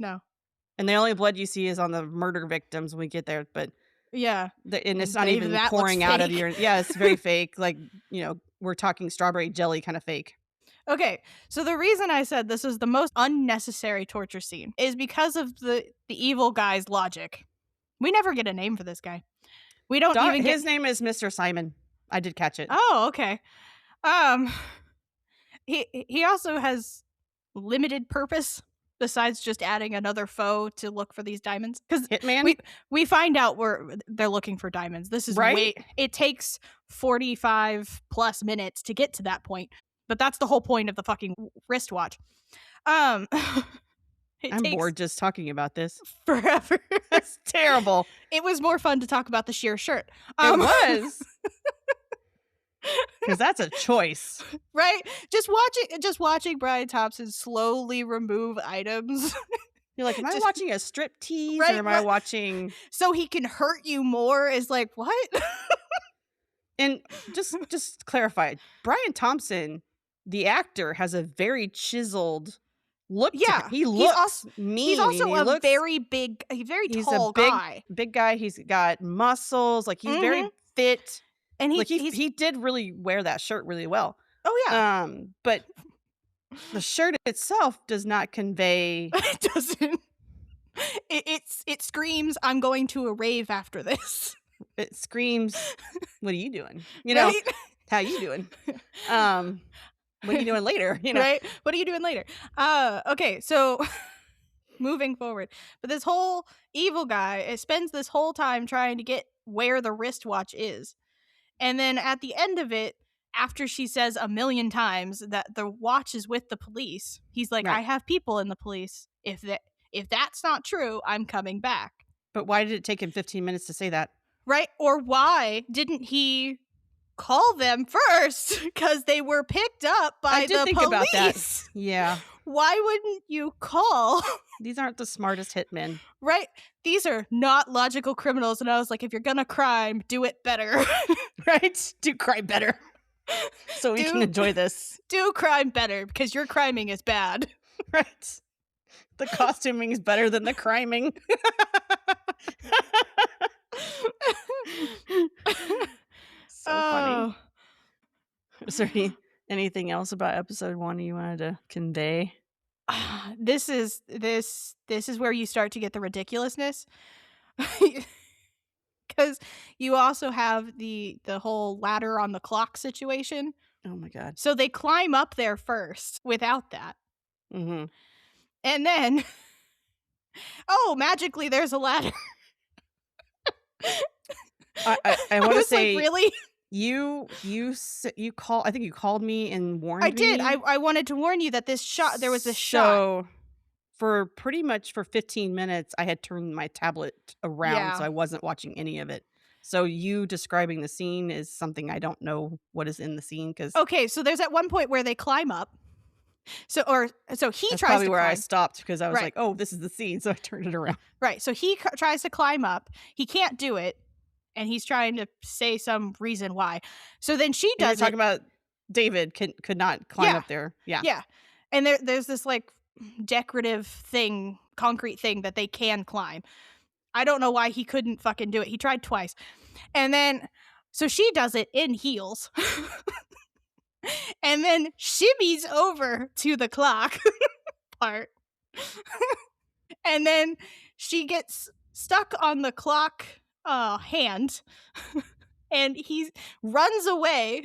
And the only blood you see is on the murder victims when we get there, but Yeah. and it's not Even even that looks pouring out of fake. your. Yeah, it's very fake. We're talking strawberry jelly kind of fake. Okay, so the reason I said this is the most unnecessary torture scene is because of the evil guy's logic. We never get a name for this guy. We don't even get His name is Mr. Simon. I did catch it. Oh, okay. He also has limited purpose besides just adding another foe to look for these diamonds. Because Hitman. we find out they're looking for diamonds. This is Right? It takes 45 plus minutes to get to that point, but that's the whole point of the fucking wristwatch. I'm takes bored just talking about this. forever. That's terrible. It was more fun to talk about the sheer shirt. It was. Because that's a choice. Right? Just watching Brian Thompson slowly remove items You're like, am I Just- watching a strip tease Right, or am I right. watching? so he can hurt you more is like, what? And just clarify, Brian Thompson, the actor, has a very chiseled look. to Yeah, him. He he's looks mean. He's also He a looks- very he's tall a big guy. big guy. He's got muscles. Like he's very fit. And Like he did really wear that shirt really well. Oh, yeah. But the shirt itself does not convey. It doesn't. It screams, "I'm going to a rave after this." It screams, "What are you doing?" Right? "How you doing?" Um, "What are you doing later?" Right? What are you doing later? Okay, so moving forward. But this whole evil guy spends this whole time trying to get where the wristwatch is. And then at the end of it, after she says a million times that the watch is with the police, he's like, "I Right. have people in the police. If that's not true, I'm coming back." But why did it take him 15 minutes to say that? Right? Or why didn't he call them first? Because they were picked up I by did the think about that. police. Yeah. Why wouldn't you call? These aren't the smartest hitmen. Right? These are not logical criminals. And I was like, if you're gonna crime, do it better. Right? Do crime better. So we can enjoy this. Do crime better, because your criming is bad. Right. The costuming is better than the criming. So funny. Is there anything else about episode 1 you wanted to convey? This is where you start to get the ridiculousness. Because you also have the whole ladder on the clock situation. Oh my god. So they climb up there first without that. Mhm. And then, oh, magically there's a ladder. I want to was say, like, really? you call. I think you called me and warned I me. did. I wanted to warn you that there was this shot. So for pretty much 15 minutes, I had turned my tablet around, so Yeah. I wasn't watching any of it. So you describing the scene is something I don't know what is in the scene, because Okay, so there's at one point where they climb up. So he that's tries probably to where I climb. stopped, because I was Right. like, "Oh, this is the scene," so I turned it around. Right. So he tries to climb up. He can't do it, and he's trying to say some reason why. So then she You're does talking it. about David could not climb Yeah. up there. Yeah. Yeah. And there's this like decorative thing, concrete thing that they can climb. I don't know why he couldn't fucking do it. He tried twice. And then so she does it in heels. And then shimmies over to the clock part. And then she gets stuck on the clock hand. And he runs away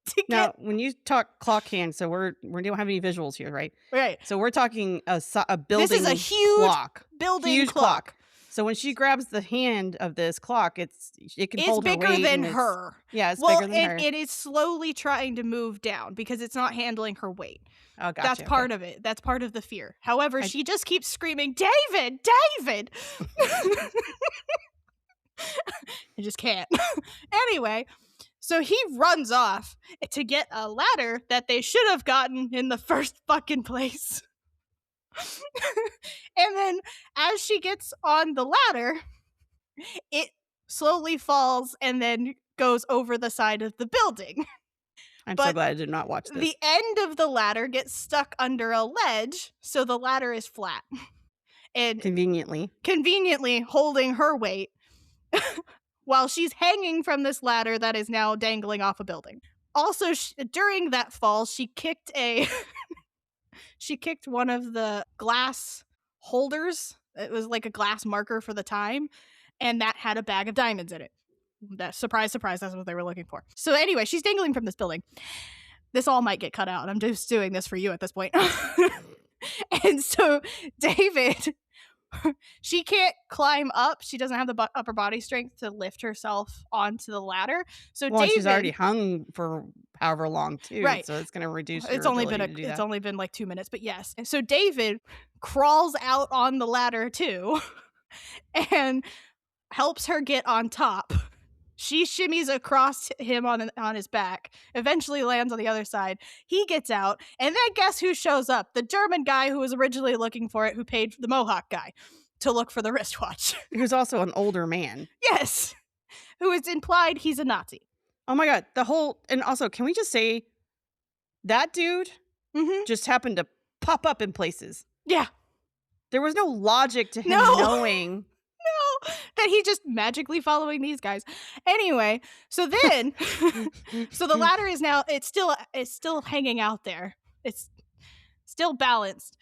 to Now, get when you talk clock hand, so we don't have any visuals here, right? right. So we're talking a building. This is a huge clock, building huge clock. So when she grabs the hand of this clock, it can It's hold her bigger weight, than and her. Yeah, it's Well, bigger than her. it is slowly trying to move down because it's not handling her weight. Oh, gotcha. That's part of it. That's part of the fear. However, she just keeps screaming, "David! David!" I just can't. Anyway, so he runs off to get a ladder that they should have gotten in the first fucking place. And then as she gets on the ladder, it slowly falls and then goes over the side of the building. I'm so But glad I did not watch this. the end of the ladder gets stuck under a ledge, so the ladder is flat. And conveniently holding her weight while she's hanging from this ladder that is now dangling off a building. Also, during that fall, she kicked one of the glass holders. It was like a glass marker for the time, and that had a bag of diamonds in it. That surprise, surprise, that's what they were looking for. So anyway, she's dangling from this building. This all might get cut out. I'm just doing this for you at this point. And so David, she can't climb up. She doesn't have the upper body strength to lift herself onto the ladder. So Well, David, she's already hung for however long too, right? So it's going to reduce. It's only been like 2 minutes, but yes. And so David crawls out on the ladder too, and helps her get on top. She shimmies across him on his back, eventually lands on the other side. He gets out, and then guess who shows up? The German guy who was originally looking for it, who paid the Mohawk guy to look for the wristwatch. Who's also an older man. Yes. Who is implied he's a Nazi. Oh my god, and also, can we just say that dude just happened to pop up in places? Yeah. There was no logic to him knowing. that he's just magically following these guys. Anyway, so then so the ladder is now it's still hanging out there. It's still balanced.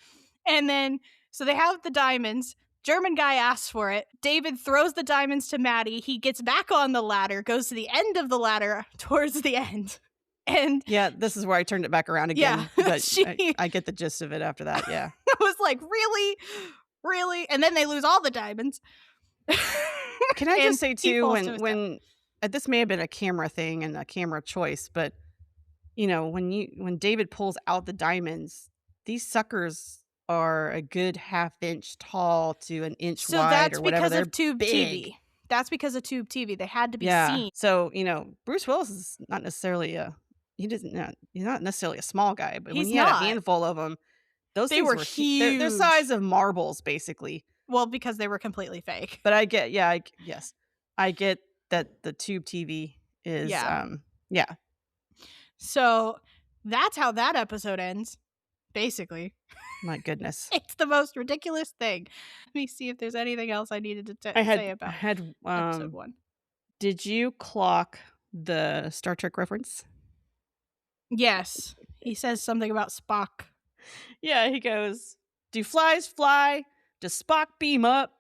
And then so they have the diamonds. German guy asks for it. David throws the diamonds to Maddie. He gets back on the ladder, goes to the end of the ladder towards the end. And Yeah, this is where I turned it back around yeah, again, but she I get the gist of it after that, yeah. was like, really? Really? And then they lose all the diamonds. Can I And just say he too, falls to his death. when this may have been a camera thing and a camera choice, but, you know, when David pulls out the diamonds, these suckers are a good half-inch tall to an inch So wide that's or whatever, because they're of tube big. TV. That's because of tube TV. They had to be Yeah, seen. so, you know, Bruce Willis is not necessarily he's not necessarily a small guy, but when He's he had a not. handful of them, those They things were were they're huge. size of marbles, basically. Well, because they were completely fake. But I get yeah, yes. I get that the tube TV is, Yeah. yeah. So that's how that episode ends, basically. My goodness. It's the most ridiculous thing. Let me see if there's anything else I needed to say I about had, episode 1. did you clock the Star Trek reference? Yes. He says something about Spock. Yeah, he goes, "Do flies fly? Does Spock beam up?"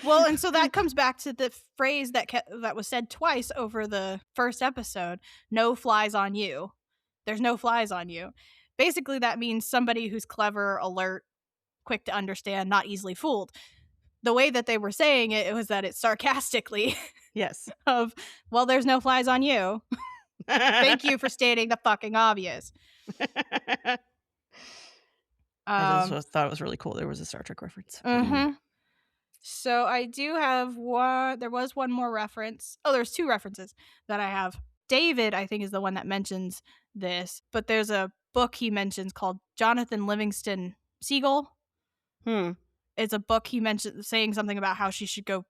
Well, and so that comes back to the phrase that was said twice over the first episode, no flies on you. There's no flies on you. Basically, that means somebody who's clever, alert, quick to understand, not easily fooled. The way that they were saying it, it was that it's sarcastically Yes. of, well, there's no flies on you. Thank you for stating the fucking obvious. I just thought it was really cool there was a Star Trek reference. Mm-hmm. So I do have one. There was one more reference. Oh, there's 2 references that I have. David, I think, is the one that mentions this, but there's a book he mentions called Jonathan Livingston Seagull. It's a book he mentioned saying something about how she should go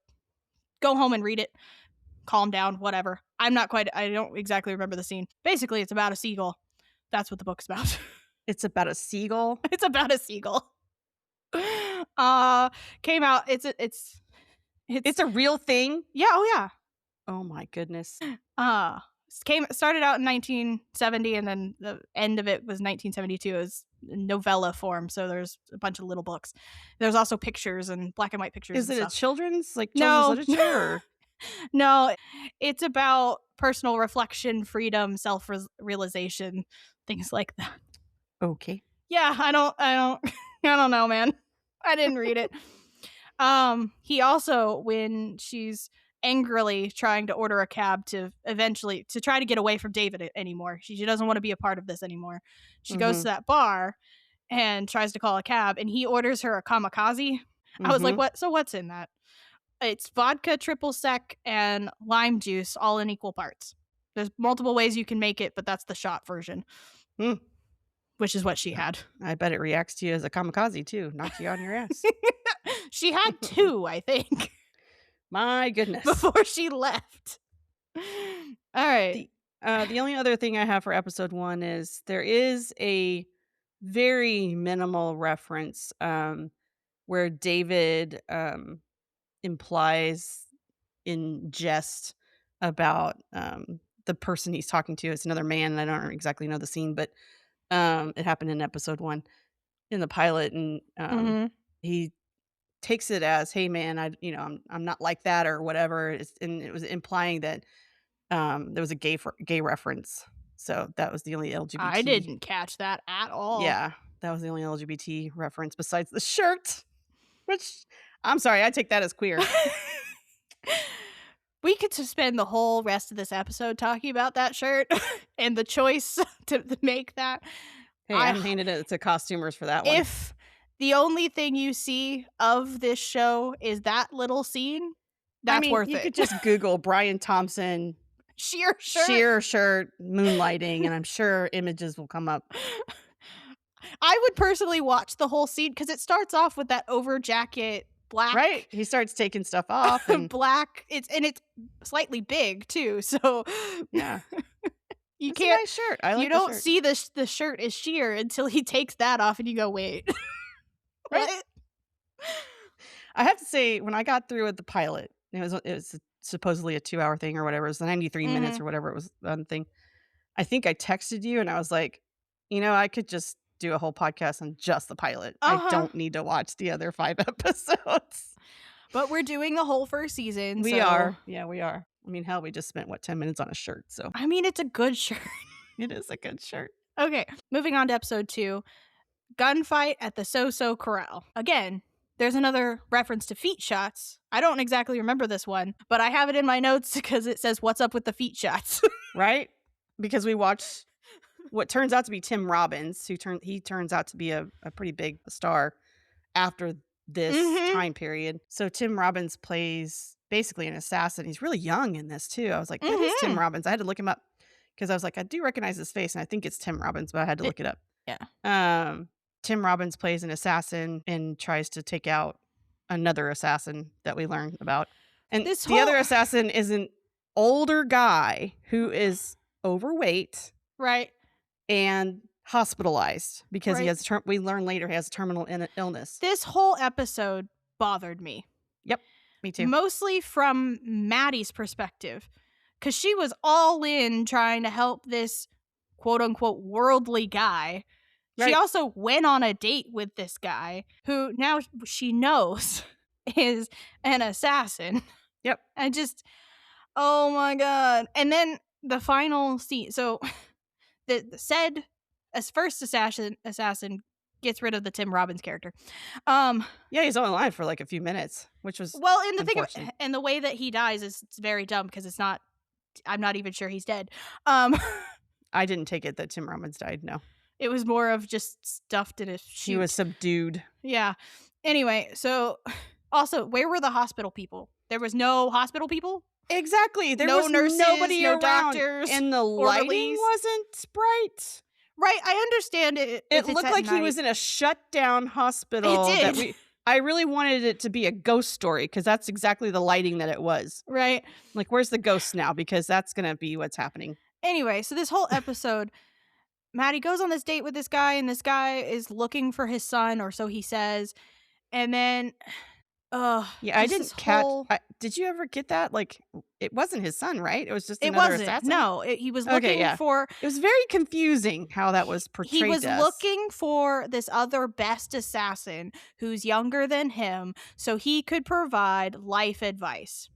home and read it, calm down, whatever. I don't exactly remember the scene. Basically, it's about a seagull. That's what the book's about. It's about a seagull? It's about a seagull. Came out. It's a real thing? Yeah. Oh yeah. Oh my goodness. Started out in 1970, and then the end of it was 1972. It was novella form, so there's a bunch of little books. There's also pictures and black and white pictures. Is and it stuff. a children's No. literature? No, it's about personal reflection, freedom, self-realization, things like that. Okay. Yeah, I don't know, man. I didn't read it. He also, when she's angrily trying to order a cab to try to get away from David anymore, she doesn't want to be a part of this anymore. She goes to that bar and tries to call a cab, and he orders her a kamikaze. I was like, what? So what's in that? It's vodka, triple sec, and lime juice, all in equal parts. There's multiple ways you can make it, but that's the shot version. Which is what she had. I bet it reacts to you as a kamikaze too. Knocks you on your ass. She had 2, I think. My goodness. Before she left. All right. The only other thing I have for episode 1 is there is a very minimal reference where David implies in jest about the person he's talking to. It's another man, and I don't exactly know the scene, but it happened in episode 1 in the pilot, and he takes it as, "Hey man, I'm not like that," or whatever. And it was implying that there was a gay reference. So that was the only LGBT. I didn't catch that at all. Yeah, that was the only LGBT reference besides the shirt, which I'm sorry, I take that as queer. We could just spend the whole rest of this episode talking about that shirt and the choice to make that. Hey, I'm handing it to costumers for that one. If the only thing you see of this show is that little scene, that's worth it. You could just Google Brian Thompson sheer shirt moonlighting, and I'm sure images will come up. I would personally watch the whole scene because it starts off with that over jacket. Black. Right. He starts taking stuff off and black. It's slightly big too. So yeah. You It's can't a nice shirt. I like you don't the shirt. see the shirt is sheer until he takes that off and you go, wait. Right. What? I have to say, when I got through with the pilot, it was supposedly a 2-hour thing or whatever. It was 93 minutes Mhm. or whatever it was on thing. I think I texted you and I was like, I could just do a whole podcast on just the pilot. I Uh-huh. don't need to watch the other 5 episodes. But we're doing the whole first season, We so are. Yeah, we are. I mean, hell, we just spent, what, 10 minutes on a shirt, so I mean, it's a good shirt. it is a good shirt. Okay, moving on to episode 2, gunfight at the So-So Corral. Again, there's another reference to feet shots. I don't exactly remember this one, but I have it in my notes because it says, "What's up with the feet shots?" Right? Because we watched what turns out to be Tim Robbins, he turns out to be a pretty big star after this Mhm. time period. So Tim Robbins plays basically an assassin. He's really young in this too. I was like, that is Tim Mhm. Robbins. I had to look him up because I was like, I do recognize his face, and I think it's Tim Robbins, but I had to It look it up. yeah. Um, Tim Robbins plays an assassin and tries to take out another assassin that we learn about. And This the whole other assassin is an older guy who is overweight right, and hospitalized because he right. has we learn later he has a terminal illness. This whole episode bothered me, Yep, me too. mostly from Maddie's perspective, because she was all in trying to help this quote unquote worldly guy. She Right. also went on a date with this guy who now she knows is an assassin. Yep. I just, oh my God. And then the final scene. So the said as first assassin gets rid of the Tim Robbins character. Um, Yeah, he's only alive for like a few minutes, which was well, and the thing of, unfortunate. and the way that he dies is it's very dumb because it's not. I'm not even sure he's dead. Um, I didn't take it that Tim Robbins died. No, it was more of just stuffed in a he was chute. subdued. Yeah. Anyway, so also, where were the hospital people? There was no hospital people? Exactly. There No was nurses, nobody no around, doctors, and the lighting orderlies. wasn't bright. Right, I understand it It if it's looked at like he night. was in a shut down It hospital that did. we I really wanted it to be a ghost story because that's exactly the lighting that it was. Right. Like, where's the ghost now? Because that's gonna be what's happening. Anyway, so this whole episode, Maddie goes on this date with this guy, and this guy is looking for his son, or so he says. And then, Yeah, I just this didn't catch whole. did you ever get that? Like, it wasn't his son, right? It was just It another wasn't. assassin? No, he was Okay, looking yeah. for. It was very confusing how that was He portrayed was to us. looking for this other best assassin who's younger than him so he could provide life advice,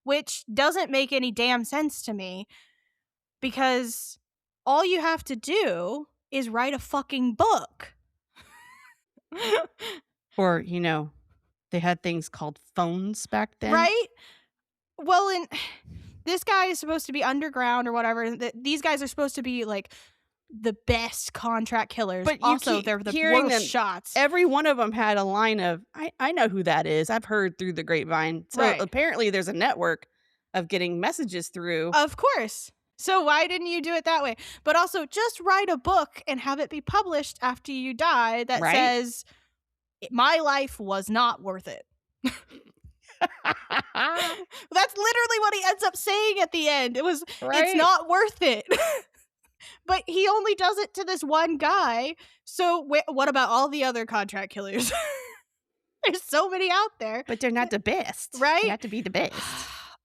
which doesn't make any damn sense to me because all you have to do is write a fucking book. Or, they had things called phones back then. Right? Well, and this guy is supposed to be underground or whatever. These guys are supposed to be like the best contract killers. But you Also, keep they're the hearing worst them shots. every one of them had a line of, I know who that is. I've heard through the grapevine. So Right. apparently there's a network of getting messages through. Of course. So why didn't you do it that way? But also, just write a book and have it be published after you die that Right? says, my life was not worth it. That's literally what he ends up saying at the end. It's Right? not worth it. But he only does it to this one guy. So what about all the other contract killers? There's so many out there. But they're not the best. Right? You have to be the best.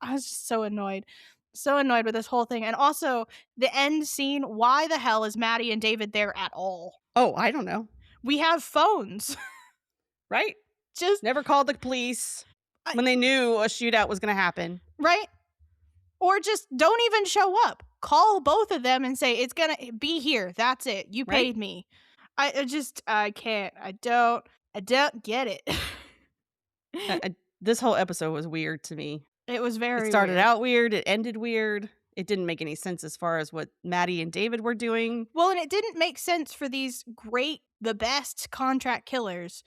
I was just so annoyed. So annoyed with this whole thing. And also, the end scene, why the hell is Maddie and David there at all? Oh, I don't know. We have phones. Right? Just, Never called the police when they knew a shootout was going to happen. right? Or just don't even show up. Call both of them and say, it's going to be here. That's it. You Right? paid me. I can't. I don't get it. This whole episode was weird to me. It was very It started weird. out weird. It ended weird. It didn't make any sense as far as what Maddie and David were doing. Well, and it didn't make sense for these the best contract killers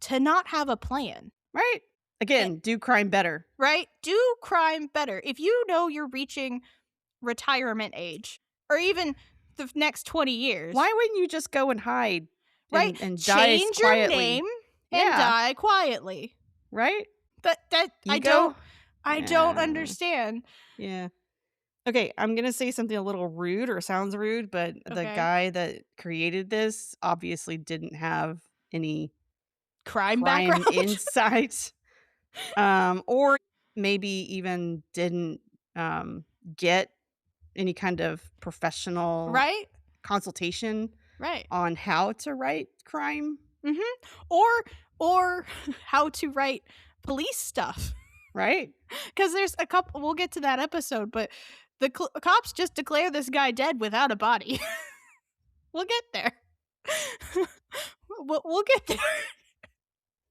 to not have a plan. Right? Again, do crime better. Right? Do crime better. If you know you're reaching retirement age or even the next 20 years. Why wouldn't you just go and hide right? and die Change quietly? your name and die quietly. Right? But Ego? I don't understand. Yeah. Okay, I'm going to say something a little rude or sounds rude, but the Okay. guy that created this obviously didn't have any Crime crime background. insight. Or maybe even didn't, um, get any kind of professional Right? consultation Right. on how to write crime, Mhm. Or or how to write police stuff. right? Because there's a couple we'll get to that episode, but the cops just declare this guy dead without a body. We'll get there. We'll get there.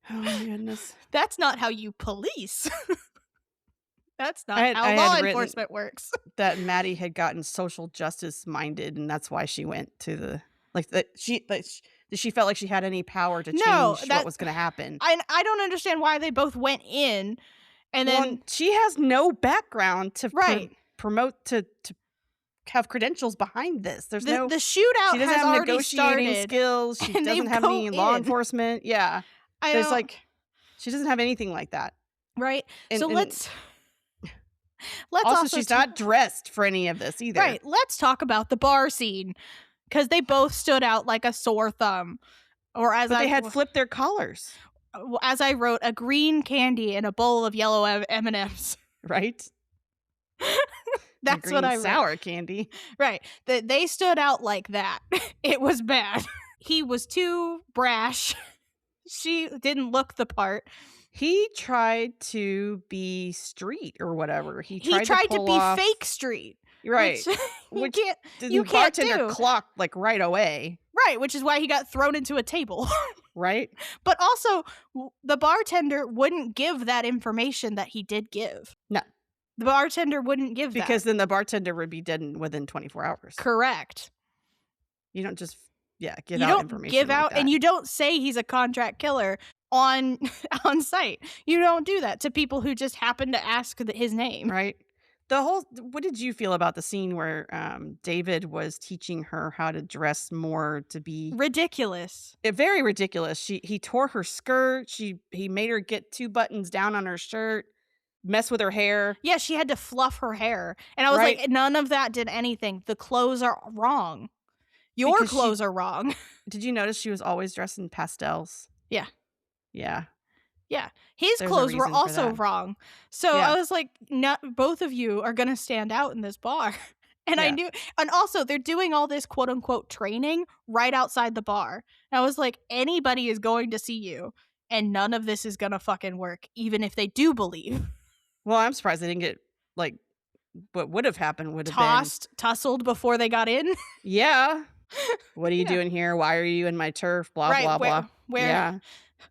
Oh my goodness. That's not how you police. That's I not had how I had law written enforcement works. that Maddie had gotten social justice minded, and that's why she went to the like, that she felt like she had any power to No, change what that was gonna happen. I don't understand why they both went in and Well, and then she has no background to right. promote to have credentials behind this. There's no The She shootout doesn't has have already negotiating started skills, she and they doesn't have go any law in. enforcement, yeah. I There's, don't like she doesn't have anything like that, right. So and let's also also she's not dressed for any of this either, right, let's talk about the bar scene because they both stood out like a sore thumb, or but they had flipped their collars, as I wrote, a green candy in a bowl of yellow M&Ms. right? And That's what green I wrote. sour candy. Right, that they stood out like that. It was bad. He was too brash. She didn't look the part. He tried to be street or whatever, he He tried to tried to pull be off fake street, which right, you which can't you the can't bartender do. clocked, like, right away, Right, which is why he got thrown into a table. right? But also, the bartender wouldn't give that information that he did give. No, The bartender wouldn't give that. because then the bartender would be dead within 24 hours. Correct. You don't just yeah, give You out don't give information like out and that. you don't say he's a contract killer on on site. You don't do that to people who just happen to ask his name. Right? The whole what did you feel about the scene where, David was teaching her how to dress more to be Ridiculous. very ridiculous. He tore her skirt, he made her get 2 buttons down on her shirt, mess with her hair, Yeah, she had to fluff her hair. And I was right? like, none of that did anything. The clothes are wrong. Your Because she clothes are wrong. did you notice she was always dressed in pastels? Yeah. Yeah, Yeah. His there's a clothes were reason for also that. wrong. So I Yeah, was like, not both of you are going to stand out in this bar. And I yeah. knew, and also they're doing all this quote unquote training right outside the bar. And I was like, anybody is going to see you, and none of this is going to fucking work, even if they do believe. Well, I'm surprised they didn't get like, what would have happened would have been, Tossed, tussled before they got in. "Yeah, what are you Yeah. doing here? Why are you in my turf? Blah, Right. blah, blah." Where, Yeah.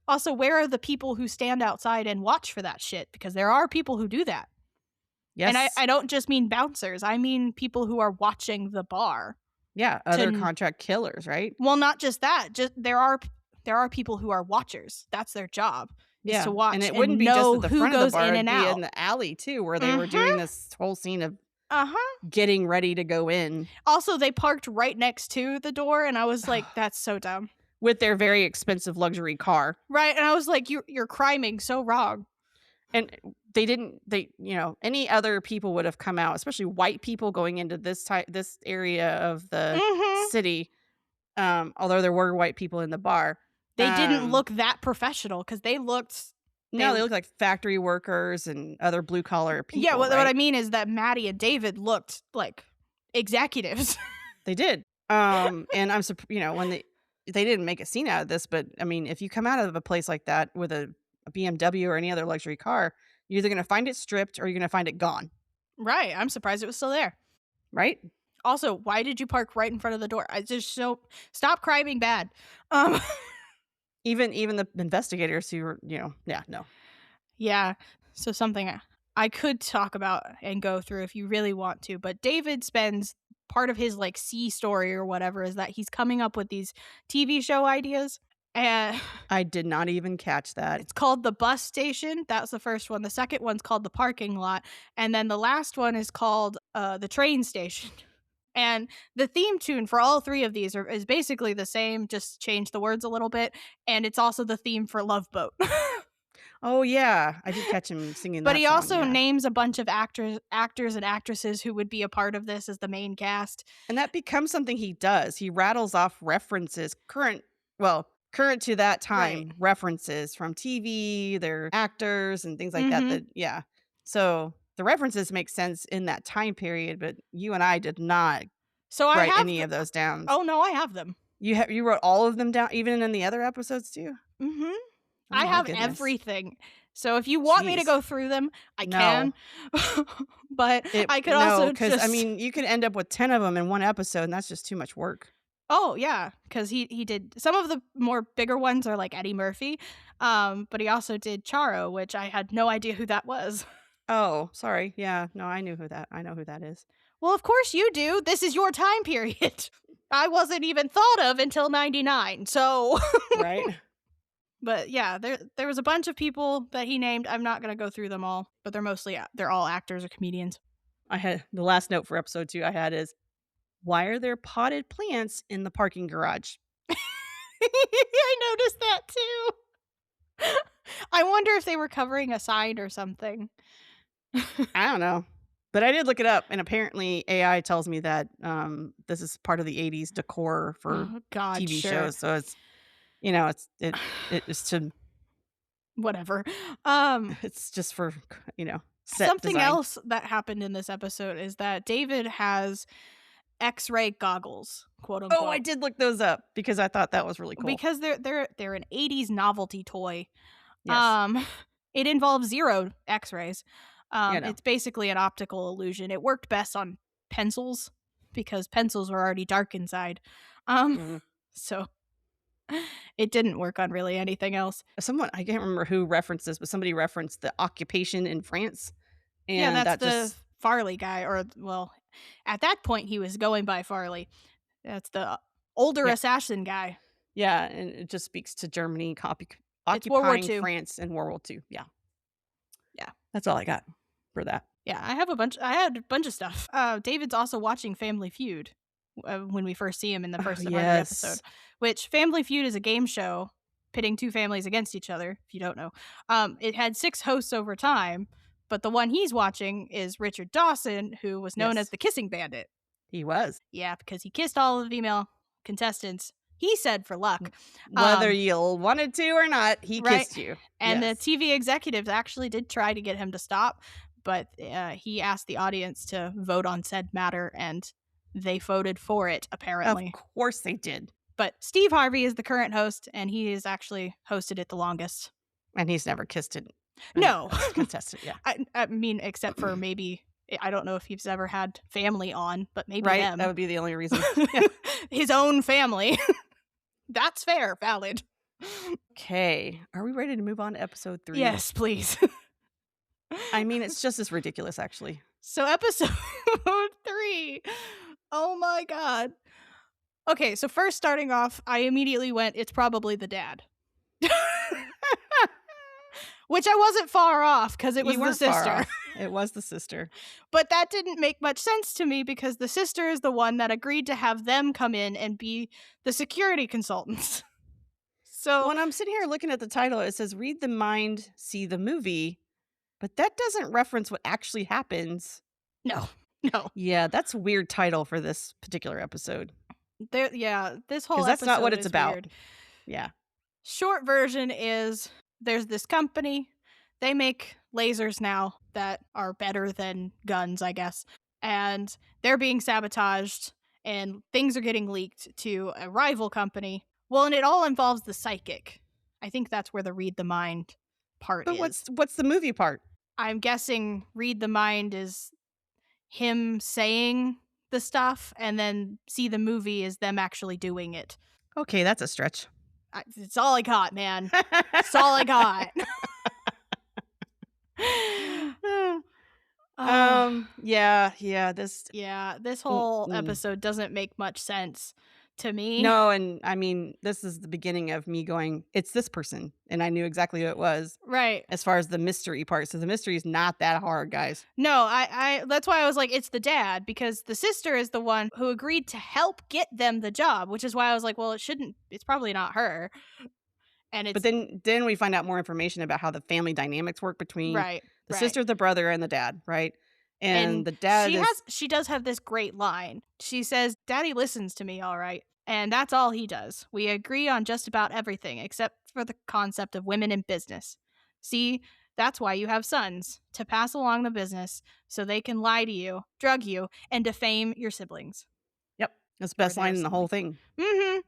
also, where are the people who stand outside and watch for that shit? Because there are people who do that. And Yes. I don't just mean bouncers, I mean people who are watching the bar. Yeah, other To contract killers, right? well, not just that, just there are people who are watchers. That's their job, is to Yeah, and watch it wouldn't and be just at know the who front of the goes bar, in it'd and be in out. the alley too, where they were doing Mhm. this whole scene of Uh-huh. getting ready to go in Also, they parked right next to the door, and I was like, "That's so dumb." with their very expensive luxury car. Right, and I was like, You're criming so wrong." And they didn't any other people would have come out, especially white people going into this area of the Mhm. city, although there were white people in the bar. They didn't look that professional because they No, they look like factory workers and other blue collar yeah, people, what I right? mean is that Maddie and David looked like executives. They did. And I'm when they didn't make a scene out of this, but I mean, if you come out of a place like that with a BMW or any other luxury car, you're either going to find it stripped or you're going to find it gone, Right, I'm surprised it was still there. right? Also, why did you park right in front of the door? I just so stop criming bad. Um, Even the investigators who were, yeah, no. yeah. So something I could talk about and go through if you really want to, but David spends part of his like C story or whatever is that he's coming up with these TV show ideas, and I did not even catch that. it's called The Bus Station. That's the first one. The second one's called The Parking Lot, and then the last one is called The Train Station. And the theme tune for all three of these is basically the same, just change the words a little bit. And it's also the theme for Love Boat. Oh yeah, I did catch him singing But that he song, also yeah. names a bunch of actors and actresses who would be a part of this as the main cast. And that becomes something he does. He rattles off references, current to that Right. time references from TV, their actors and things like that Mhm. that yeah. So, the references make sense in that time period, but you and I did not So I write have any the of those down. oh, no, I have them. You wrote all of them down even in the other episodes too? Mhm. Oh I my have goodness. everything. So if you want me to Jeez. go through them, I No. can. But I could No, also because I just mean, you could end up with 10 of them in one episode, and that's just too much work. Oh, yeah, because he did some of the more bigger ones are like Eddie Murphy, but he also did Charo, which I had no idea who that was. Oh, sorry. Yeah, no, I know who that is. Well, of course you do. This is your time period. I wasn't even thought of until '99, so Right? but yeah, there was a bunch of people that he named. I'm not gonna go through them all, but they're all actors or comedians. I had the last note for episode 2 I had is, "Why are there potted plants in the parking garage?" I noticed that too. I wonder if they were covering a sign or something. I don't know. But I did look it up, and apparently AI tells me that, this is part of the '80s decor for Oh god, TV sure. shows, so it is to Whatever. Um, it's just for, set Something design. else that happened in this episode is that David has X-ray goggles, quote Oh, I unquote, did look those up because I thought that was really cool. because they're an '80s novelty toy. Yes. Um, it involves zero X-rays. You know. It's basically an optical illusion. It worked best on pencils because pencils were already dark inside. Um, Mhm. so it didn't work on really anything else. Someone I can't remember who referenced this, but somebody referenced the occupation in France, Yeah, and that's that the just Farley guy, or well, at that point he was going by Farley. That's the older yeah, assassin guy. yeah, and it just speaks to Germany It's World War occupying II. France in World War II. Yeah, Yeah. that's all I got for that. Yeah, I had a bunch of stuff. David's also watching Family Feud when we first see him in the Oh, first part of the episode, yes. which Family Feud is a game show pitting two families against each other, if you don't know. It had 6 hosts over time, but the one he's watching is Richard Dawson, who was known as Yes, the kissing bandit. he was. Yeah, because he kissed all of the female contestants. He said for luck. Whether Um, you wanted to or not, he right? kissed you. And the Yes. TV executives actually did try to get him to stop, but he asked the audience to vote on said matter, and they voted for it, Of apparently. course they did, But Steve Harvey is the current host, and he has actually hosted it the longest. and he's never kissed it No, a contestant, yeah. I mean, except for maybe I don't know if he's ever had family on, but maybe Right? That them, would be the only reason. Yeah. his own family. That's fair, valid. Okay. Are we ready to move on to episode 3? Yes, please. I mean, it's just as ridiculous, actually. So episode 3. Oh my god. Okay, so first starting off, I immediately went, it's probably the dad. Which I wasn't far off because it was You the weren't far sister. off. It was the sister. But that didn't make much sense to me because the sister is the one that agreed to have them come in and be the security consultants. So, When I'm sitting here looking at the title, it says "Read the mind, see the movie," but that doesn't reference what actually happens. no, no. Yeah, that's a weird title for this particular episode Yeah, this whole because that's not what episode it's is about. weird. Yeah. Short version is there's this company. They make lasers now that are better than guns, I guess. And they're being sabotaged and things are getting leaked to a rival company. Well, and it all involves the psychic. I think that's where the read the mind part But is. what's the movie part? I'm guessing read the mind is him saying the stuff, and then see the movie is them actually doing it. Okay, that's a stretch. It's all I got, man. It's all I got. Yeah, this Yeah, this mm, whole mm. episode doesn't make much sense to me. No, and I mean, this is the beginning of me going, "It's this person," and I knew exactly who it was Right. as far as the mystery part, so the mystery is not that hard, guys. No, I that's why I was like, it's the dad, because the sister is the one who agreed to help get them the job, which is why I was like, well, it's probably not her. And But it's then we find out more information about how the family dynamics work between right, the right. sister, the brother, and the dad, right? And And the dad is she does have this great line. She says, "Daddy listens to me, all right." And that's all he does. We agree on just about everything except for the concept of women in business. See, that's why you have sons, to pass along the business so they can lie to you, drug you, and defame your siblings Yep. That's the or best their line in the whole siblings. thing. Mhm.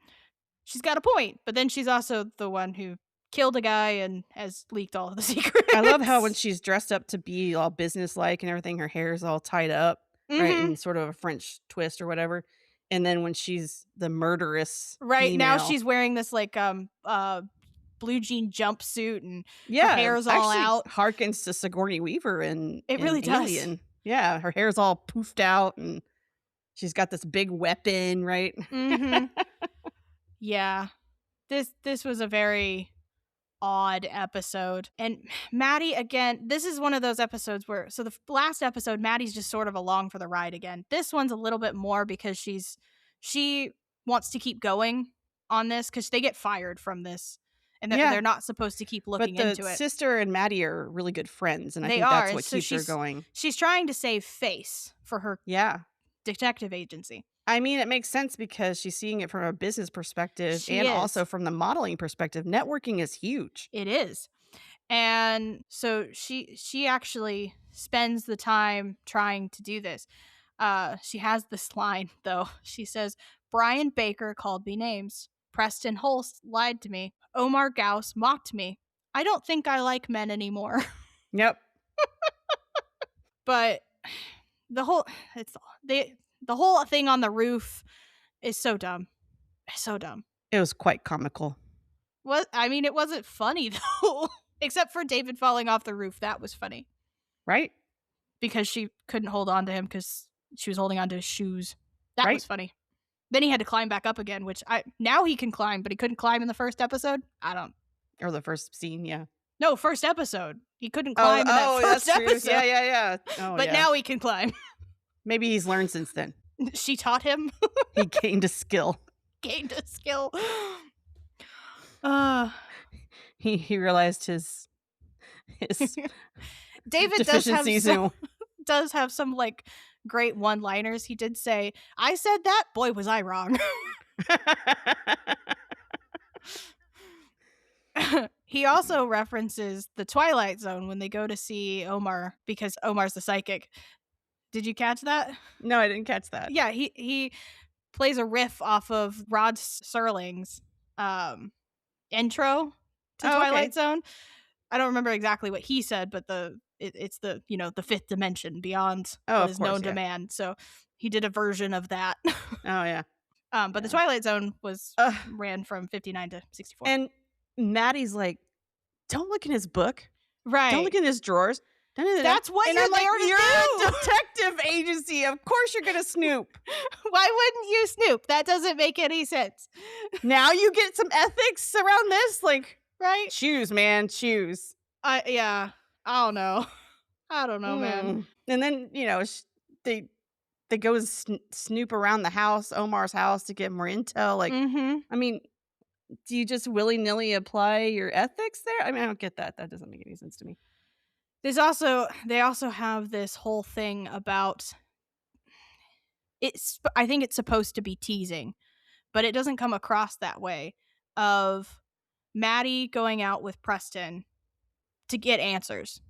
She's got a point, but then she's also the one who killed a guy and has leaked all of the I love how when secrets. she's dressed up to be all businesslike and everything, her hair is all tied up, right, Mhm. in sort of a French twist or whatever, and then when she's the murderous Right, now female. she's wearing this, like, blue jean jumpsuit and her Yeah, hair's all actually out. harkens to Sigourney Weaver It in really does. Alien. Yeah, her hair's all poofed out, and she's got this big weapon, right? Mhm. Yeah. This was a very odd episode. And Maddie, again, this is one of those episodes where so the last episode, Maddie's just sort of along for the ride again. This one's a little bit more because she wants to keep going on this because they get fired from this and Yeah, they're not supposed to keep but looking the into it. sister and Maddie are really good friends, and I They think are. that's And what so keeps her going. she's trying to save face for her Yeah. detective agency. I mean, it makes sense because she's seeing it from a business perspective She and also is. from the modeling perspective. Networking is huge. It is. And so she actually spends the time trying to do this. She has this line though. She says, "Brian Baker called me names. Preston Holst lied to me. Omar Gauss mocked me. I don't think I like men anymore." Yep. But the whole it's the whole thing on the roof is so dumb. So dumb. It was quite comical, What I mean, it wasn't funny though. Except for David falling off the roof. That was funny. right? Because she couldn't hold on to him because she was holding on to his shoes. That Right? was funny. Then he had to climb back up again, which I now he can climb, but he couldn't climb in the first episode. I don't. Or the first scene, yeah. No, first episode. He couldn't Oh, climb in that oh, first that's true. episode. Yeah, yeah, yeah. Oh, But yeah. now he can climb. Maybe he's learned since then. She taught him, He gained a skill. gained a skill. Uh He realized his David deficiencies and does have some like great one-liners. He did say, "I said that, boy was I wrong." He also references the Twilight Zone when they go to see Omar because Omar's the psychic. Did you catch that? No, I didn't catch that. Yeah, he plays a riff off of Rod Serling's intro to Oh, okay. Twilight Zone. I don't remember exactly what he said, but it's the the fifth dimension beyond Oh, what of is course, known to yeah. man. So he did a version of that. Oh, yeah. But the Yeah. Twilight Zone Ugh, ran from 59 to 64. and Maddie's like, "Don't look in his book. Don't Right. look in his drawers. Da-da-da-da." That's what And you're I'm like, there to "You're do. a detective agency. Of course you're gonna snoop. Why wouldn't you snoop? That doesn't make any sense. Now you get some ethics around this? Like, Right? choose, man, choose." Yeah. I don't know. I don't know, man. And then, they go snoop around the house, Omar's house, to get more intel. Like, Mhm. I mean, do you just willy-nilly apply your ethics there? I mean, I don't get that. That doesn't make any sense to me. They also have this whole thing about I think it's supposed to be teasing, but it doesn't come across that way of Maddie going out with Preston to get answers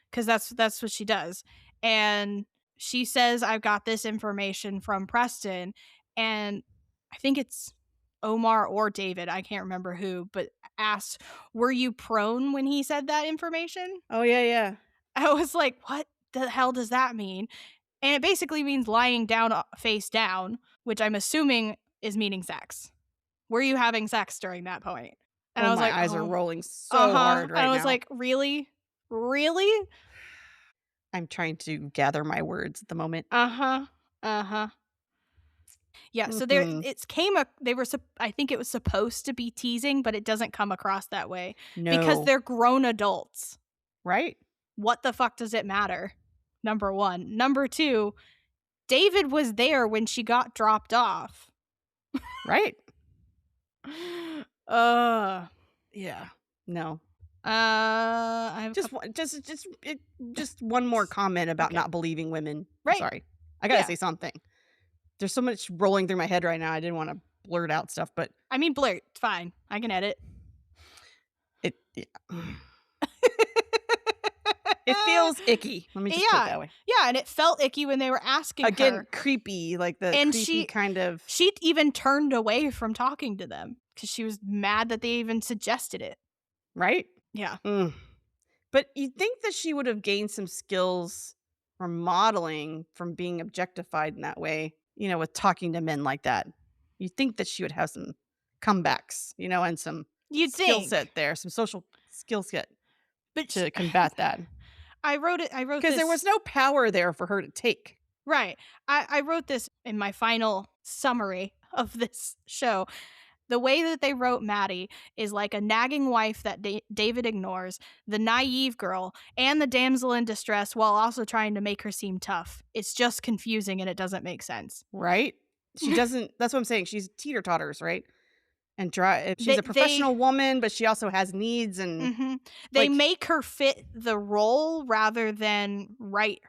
because that's what she does. And she says, "I've got this information from Preston," and I think it's Omar or David, I can't remember who, but asked, "Were you prone when he said that information?" Oh, yeah, yeah. I was like, "What the hell does that mean?" And it basically means lying down face down, which I'm assuming is meaning sex. Were you having sex during that point? And Oh, I was my like, eyes are "Oh, rolling so uh-huh." hard And right I was now. like, "Really? Really?" I'm trying to gather my words at the moment. Uh-huh. Uh-huh. Yeah, so there Mhm. it's came a they were I think it was supposed to be teasing, but it doesn't come across that way because No. they're grown adults. Right? What the fuck does it matter? Number 1. Number 2, David was there when she got dropped off. Right? Uh, Yeah. No. I have a Just couple. one just one more comment about Okay. not believing women. I'm Right. sorry. I gotta Yeah. say something. There's so much rolling through my head right now, I didn't wanna blurt out stuff, but I mean, blurt. It's fine. I can edit. yeah. It feels icky. Let me just put it Yeah. that way. Yeah, and it felt icky when they were asking Again, her. creepy, like the And creepy kind of she even turned away from talking to them because she was mad that they even suggested it. right? Yeah. Mm. But you'd think that she would have gained some skills from modeling from being objectified in that way, with talking to men like that. You'd think that she would have some comebacks, and some You'd skill think. set there, some social skill set But to combat that. I wrote Because there was this. no power there for her to take. Right. I wrote this in my final summary of this show. The way that they wrote Maddie is like a nagging wife that David ignores, the naive girl, and the damsel in distress while also trying to make her seem tough. It's just confusing and it doesn't make sense. Right? She doesn't that's what I'm saying. She's teeter-totters, right? And she's They a professional woman, but she also has needs and mhm. They like make her fit the role rather than write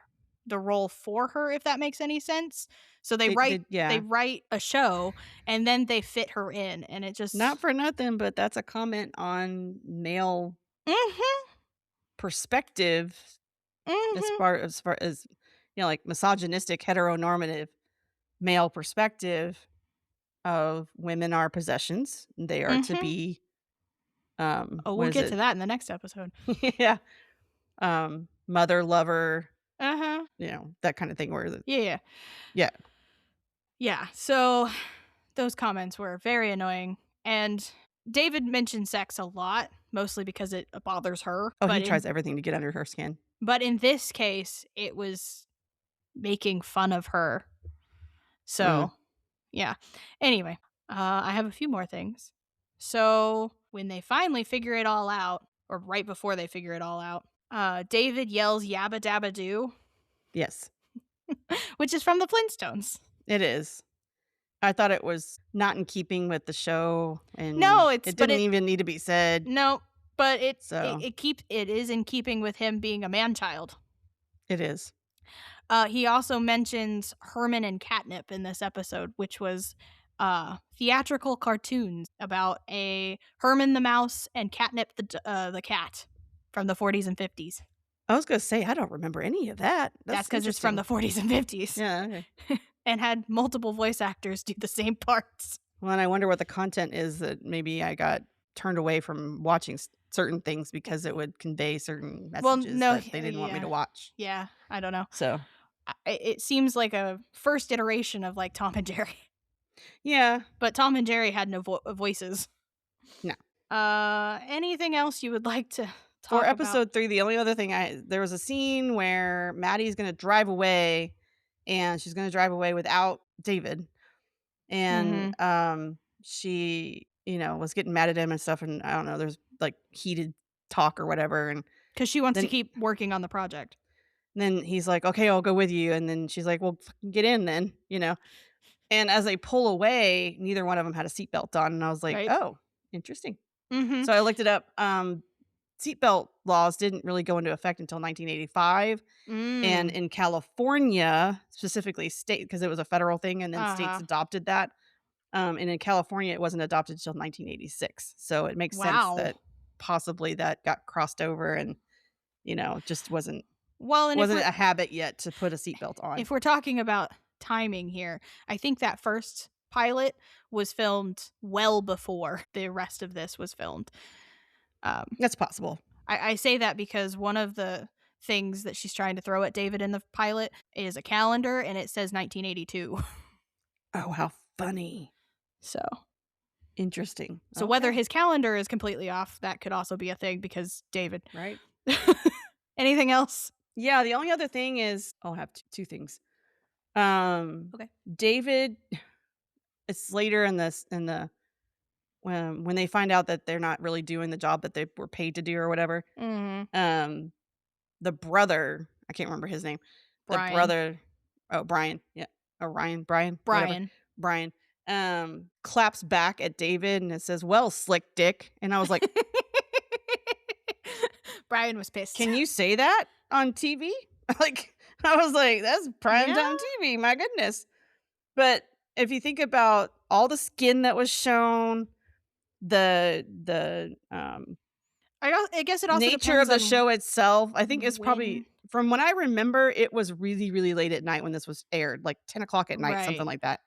the role for her, if that makes any sense. So they yeah. write a show and then they fit her in, and it Not just for nothing, but that's a comment on male mhm, perspective mhm, as far as like misogynistic heteronormative male perspective of women are possessions. They are to mhm. be Oh, what we'll is get to it? that in the next episode. Yeah. Mother, lover, Uh-huh. that kind of thing where Yeah, yeah. yeah. Yeah, so those comments were very annoying, and David mentioned sex a lot, mostly because it bothers her, Oh, he tries everything to get under her skin. but in this case, it was making fun of her. Mm, So, yeah. Anyway, I have a few more things. So, when they finally figure it all out, or right before they figure it all out, David yells "Yabba Dabba Doo," yes, which is from the Flintstones. it is. I thought it was not in keeping with the show, and No, it didn't even need to be said. no, but So it is in keeping with him being a man child. it is. He also mentions Herman and Catnip in this episode, which was theatrical cartoons about a Herman the mouse and Catnip the cat from the 40s and 50s. I was gonna say I don't remember any of that. That's That's because it's from interesting. the 40s and 50s Yeah. Okay. and had multiple voice actors do the same parts. Well, and I wonder what the content is that maybe I got turned away from watching certain things because it would convey certain Well, messages no, that they didn't want me yeah, to watch. yeah, I don't know. So It seems like a first iteration of like Tom and Jerry, yeah, but Tom and Jerry had no voices. no. Anything else you would like to For talk about? episode 3, the only other thing there was a scene where Maddie's gonna drive away, and she's gonna drive away without David, and Mhm. she was getting mad at him and stuff, and I don't know, there's like heated talk or whatever, and 'Cause she wants to then keep working on the project, he's like, okay, I'll go with you, and then she's like, well, fucking get in then. And as they pull away, neither one of them had a seatbelt on, and I was like, right? oh, interesting. Mhm. So I looked it up. Seatbelt laws didn't really go into effect until 1985. And Mm. in California, specifically state, because it was a federal thing, and then states Uh-huh. adopted that. And in California, it wasn't adopted until 1986. So it makes sense Wow. that possibly that got crossed over and, just Well, and wasn't a habit yet to put a seatbelt on. if we're talking about timing here, I think that first pilot was filmed well before the rest of this was filmed. Um, That's possible. I say that because one of the things that she's trying to throw at David in the pilot is a calendar, and it says 1982. Oh, how funny. So Interesting. whether Okay. his calendar is completely off, that could also be a thing because David. Right. Anything else? Yeah, the only other thing is I'll have two things. Um, Okay. David, it's later in the when they find out that they're not really doing the job that they were paid to do or whatever. Mhm. Um, the brother, I can't remember his name. The Brian. brother, oh Brian, yeah, or Ryan, Brian, whatever, Brian. Brian, claps back at David and it says, "Well, slick dick," and I was like, Brian was pissed. "Can you say that on TV?" Like, I was like, "That's prime Yeah. time TV, my goodness." But if you think about all the skin that was shown, the I guess it also nature of depends the on show itself, I think it's probably when. from what I remember, it was really, really late at night when this was aired, like 10 o'clock at night, something Right. like that.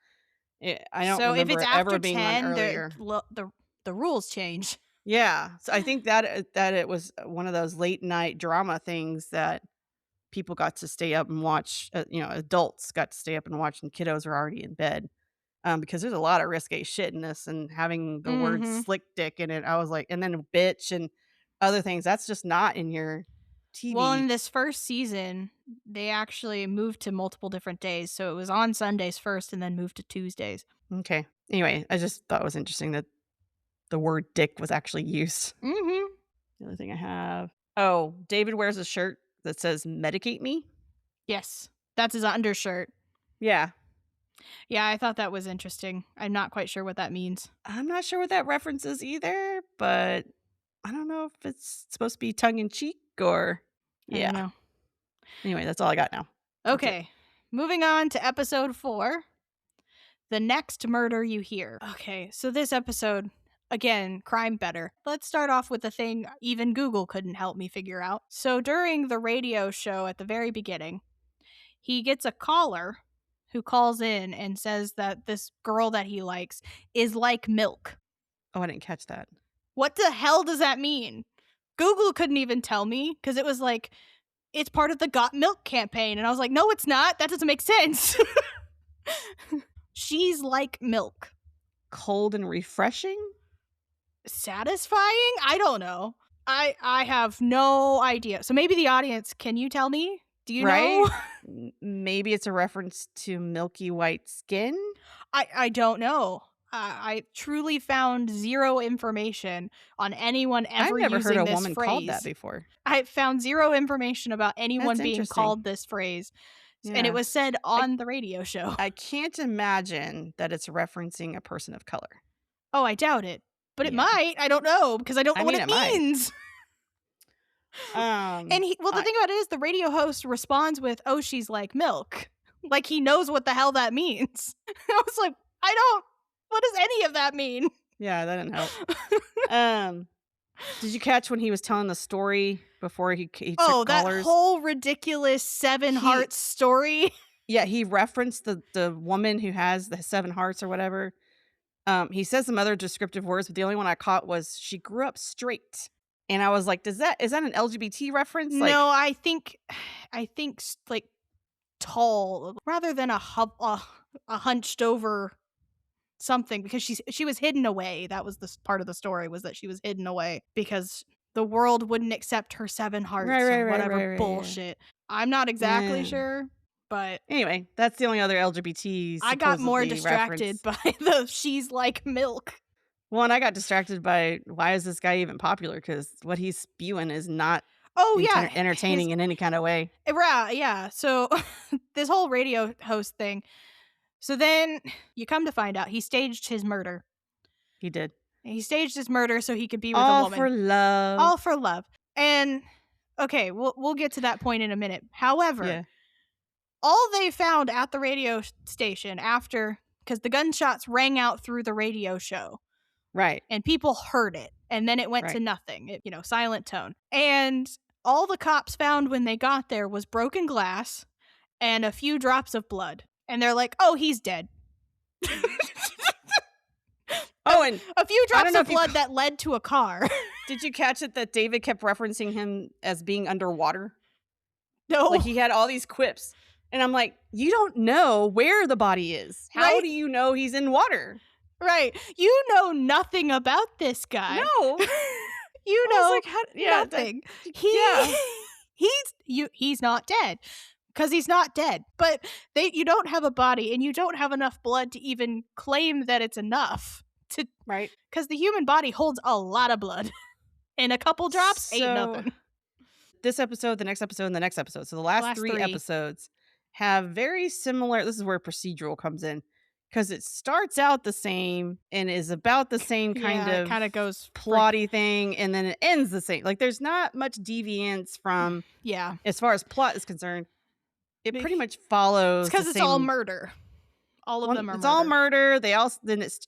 I don't So if remember it's it ever after being on 10, earlier. the rules change. Yeah, so I think that it was one of those late night drama things that people got to stay up and watch, adults got to stay up and watch and kiddos were already in bed, because there's a lot of risque shit in this and having the word Mhm. "slick dick" in it, I was like and then "bitch" and other things, that's just not in your Well, in TV. this first season, they actually moved to multiple different days, so it was on Sundays first and then moved to Tuesdays. Okay. Anyway, I just thought it was interesting that the word "dick" was actually used. Mhm. The other thing I have oh, David wears a shirt that says "Medicate me." Yes. That's his undershirt. Yeah. Yeah, I thought that was interesting. I'm not quite sure what that means. I'm not sure what that reference is either, but I don't know if it's supposed to be tongue in cheek or I don't yeah. know. Anyway, that's all I got now. That's it. Okay. Moving on to episode 4. The next murder you hear. Okay, so this episode, again, crime better. Let's start off with the thing even Google couldn't help me figure out. So during the radio show at the very beginning, he gets a caller who calls in and says that this girl that he likes is like milk. Oh, I didn't catch that. What the hell does that mean? Google couldn't even tell me because it was like, it's part of the Got Milk campaign. And I was like, no, it's not. That doesn't make sense. She's like milk. Cold and refreshing? Satisfying? I don't know. I have no idea. So maybe the audience, can you tell me? Do you Right? know? Maybe it's a reference to milky white skin? I don't know. I truly found zero information on anyone I've ever never heard using a this woman called that phrase. before. I found zero information about anyone That's being interesting. called this phrase. And it Yeah. was said I on the radio show. I can't imagine that it's referencing a person of color. Oh, I doubt it. But it Yeah. might. I don't know because I don't I know what mean, it it might. means. And the I thing about it is the radio host responds with, "Oh, she's like milk." Like he knows what the hell that means. I was like, what does any of that mean? yeah, that didn't help. Did you catch when he was telling the story before he took Oh, that callers? whole ridiculous 7 He hearts story. Yeah, he referenced the woman who has the 7 hearts or whatever. He says some other descriptive words, but the only one I caught was she grew up straight. And I was like, is that an LGBT reference? Like, No, like tall rather than a hunched over something because she was hidden away. That was the part of the story was that she was hidden away because the world wouldn't accept her 7 right, hearts right, or right, whatever right, right. bullshit. I'm not exactly Yeah. sure, but Anyway, that's the only other LGBT I got more supposedly distracted reference. by the she's like milk. Well, and I got distracted by why is this guy even popular? Because what he's spewing is not Oh yeah, entertaining in any kind of way. yeah. So this whole radio host thing. So then you come to find out he staged his murder. He did. He staged his murder so he could be with a All woman. for love. All for love. And okay, we'll get to that point in a minute. However, Yeah. all they found at the radio station after because the gunshots rang out through the radio show Right. and people heard it and then it went to Right. nothing. Silent tone. And all the cops found when they got there was broken glass and a few drops of blood. And they're like, "Oh, he's dead." Oh, and A few I don't drops know of if you blood that led to a car. did you catch it that David kept referencing him as being underwater? No. Like he had all these quips. And I'm like, you don't know where the body is. How Right? do you know he's in water? Right. You know nothing about this guy. No. You I was know like, how, nothing. yeah. He's not dead. Because he's not dead. But you don't have a body and you don't have enough blood to even claim that it's enough. Right. Because the human body holds a lot of blood. And a couple drops ain't nothing. This episode, the next episode, and the next episode. So the last three 3. episodes have very similar. This is where procedural comes in. Because it starts out the same and is about the same kind of goes plotty thing, and then it ends the same. Like there's not much deviance from Yeah. as far as plot is concerned. It pretty much follows It's because the it's all same- murder. All of them are It's all murder. murder. They all then it's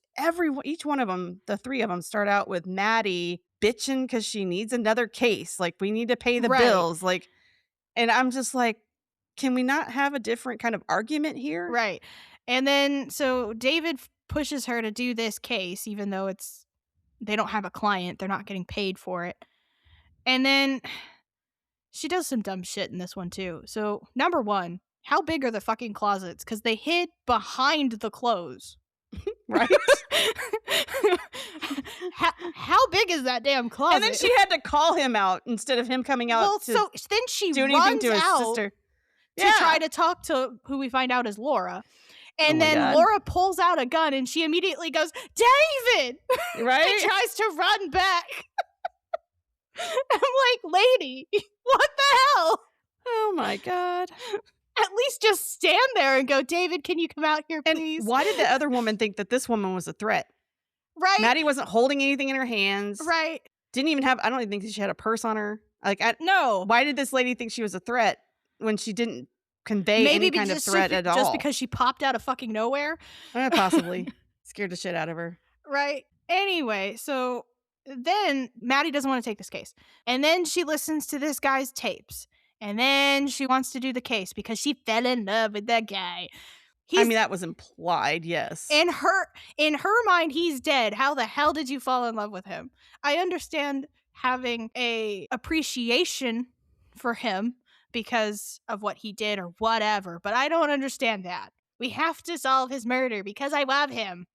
each one of them, the 3 of them start out with Maddie bitching because she needs another case. Like, we need to pay the Right. bills. Like, and I'm just like, can we not have a different kind of argument here? Right. And then so David pushes her to do this case, even though they don't have a client, they're not getting paid for it. And then she does some dumb shit in this one too. So, number 1, how big are the fucking closets? Because they hid behind the clothes. Right? how big is that damn closet? And then she had to call him out instead of him coming out well, to so then she do anything runs to his out sister. to try to talk to who we find out is Laura. And Oh my then God. Laura pulls out a gun and she immediately goes, David! Right? And tries to run back. I'm like, lady, what the hell? Oh my God. At least just stand there and go, David, can you come out here, please? And why did the other woman think that this woman was a threat? Right? Maddie wasn't holding anything in her hands. Right. Didn't even have, I don't even think she had a purse on her. Like, No. why did this lady think she was a threat when she didn't convey Maybe any kind of just threat at all? Just because she popped out of fucking nowhere? Possibly. Scared the shit out of her. Right. Anyway, so then Maddie doesn't want to take this case. And then she listens to this guy's tapes. And then she wants to do the case because she fell in love with that guy. I mean, that was implied, yes. In her mind, he's dead. How the hell did you fall in love with him? I understand having a appreciation for him because of what he did or whatever, but I don't understand that. We have to solve his murder because I love him.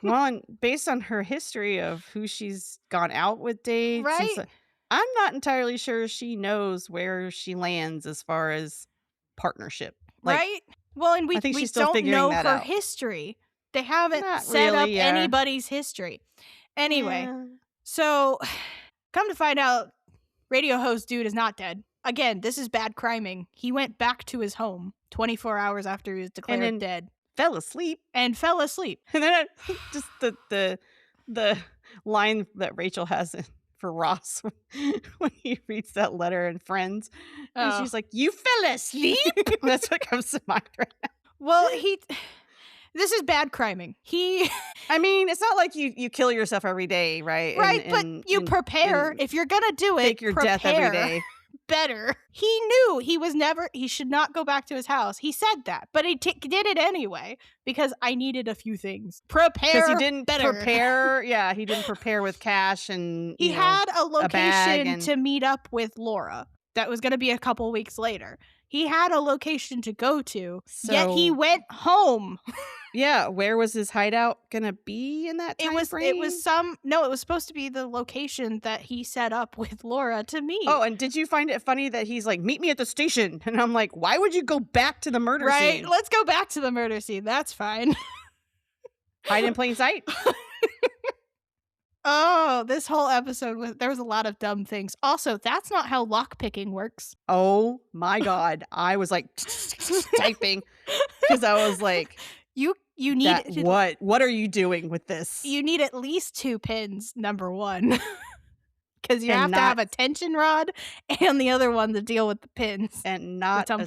Well, and based on her history of who she's gone out with dates, right? I'm not entirely sure she knows where she lands as far as partnership. Like, right? Well, and we she's still don't figuring know that her out. history. They haven't Not set really, up yeah. anybody's history. Anyway, Yeah. so come to find out, radio host dude is not dead. Again, this is bad criming. He went back to his home 24 hours after he was declared dead. Fell asleep. And fell asleep. And then just the line that Rachel has for Ross when he reads that letter in Friends. And she's like, you fell asleep? That's what comes to mind right now. Well, this is bad criming. I mean, it's not like you kill yourself every day, right? Right, but you prepare. If you're going to do it, fake your death every day. Better. He knew he should not go back to his house. He said that, but he did it anyway because I needed a few things. Prepare because he didn't better. prepare. Yeah, he didn't prepare with cash and he had a location a to meet up with Laura. That was going to be a couple weeks later. He had a location to go to, yet he went home. Yeah, where was his hideout gonna be in that time frame? It was supposed to be the location that he set up with Laura to meet. Oh, and did you find it funny that he's like, meet me at the station? And I'm like, why would you go back to the murder scene? Right, let's go back to the murder scene. That's fine. Hide in plain sight. Oh, this whole episode there was a lot of dumb things. Also, that's not how lockpicking works. Oh my God. I was like typing because I was like, you need what are you doing with this? You need at least 2 pins, number 1. Because you have to have a tension rod and the other one to deal with the pins. And not a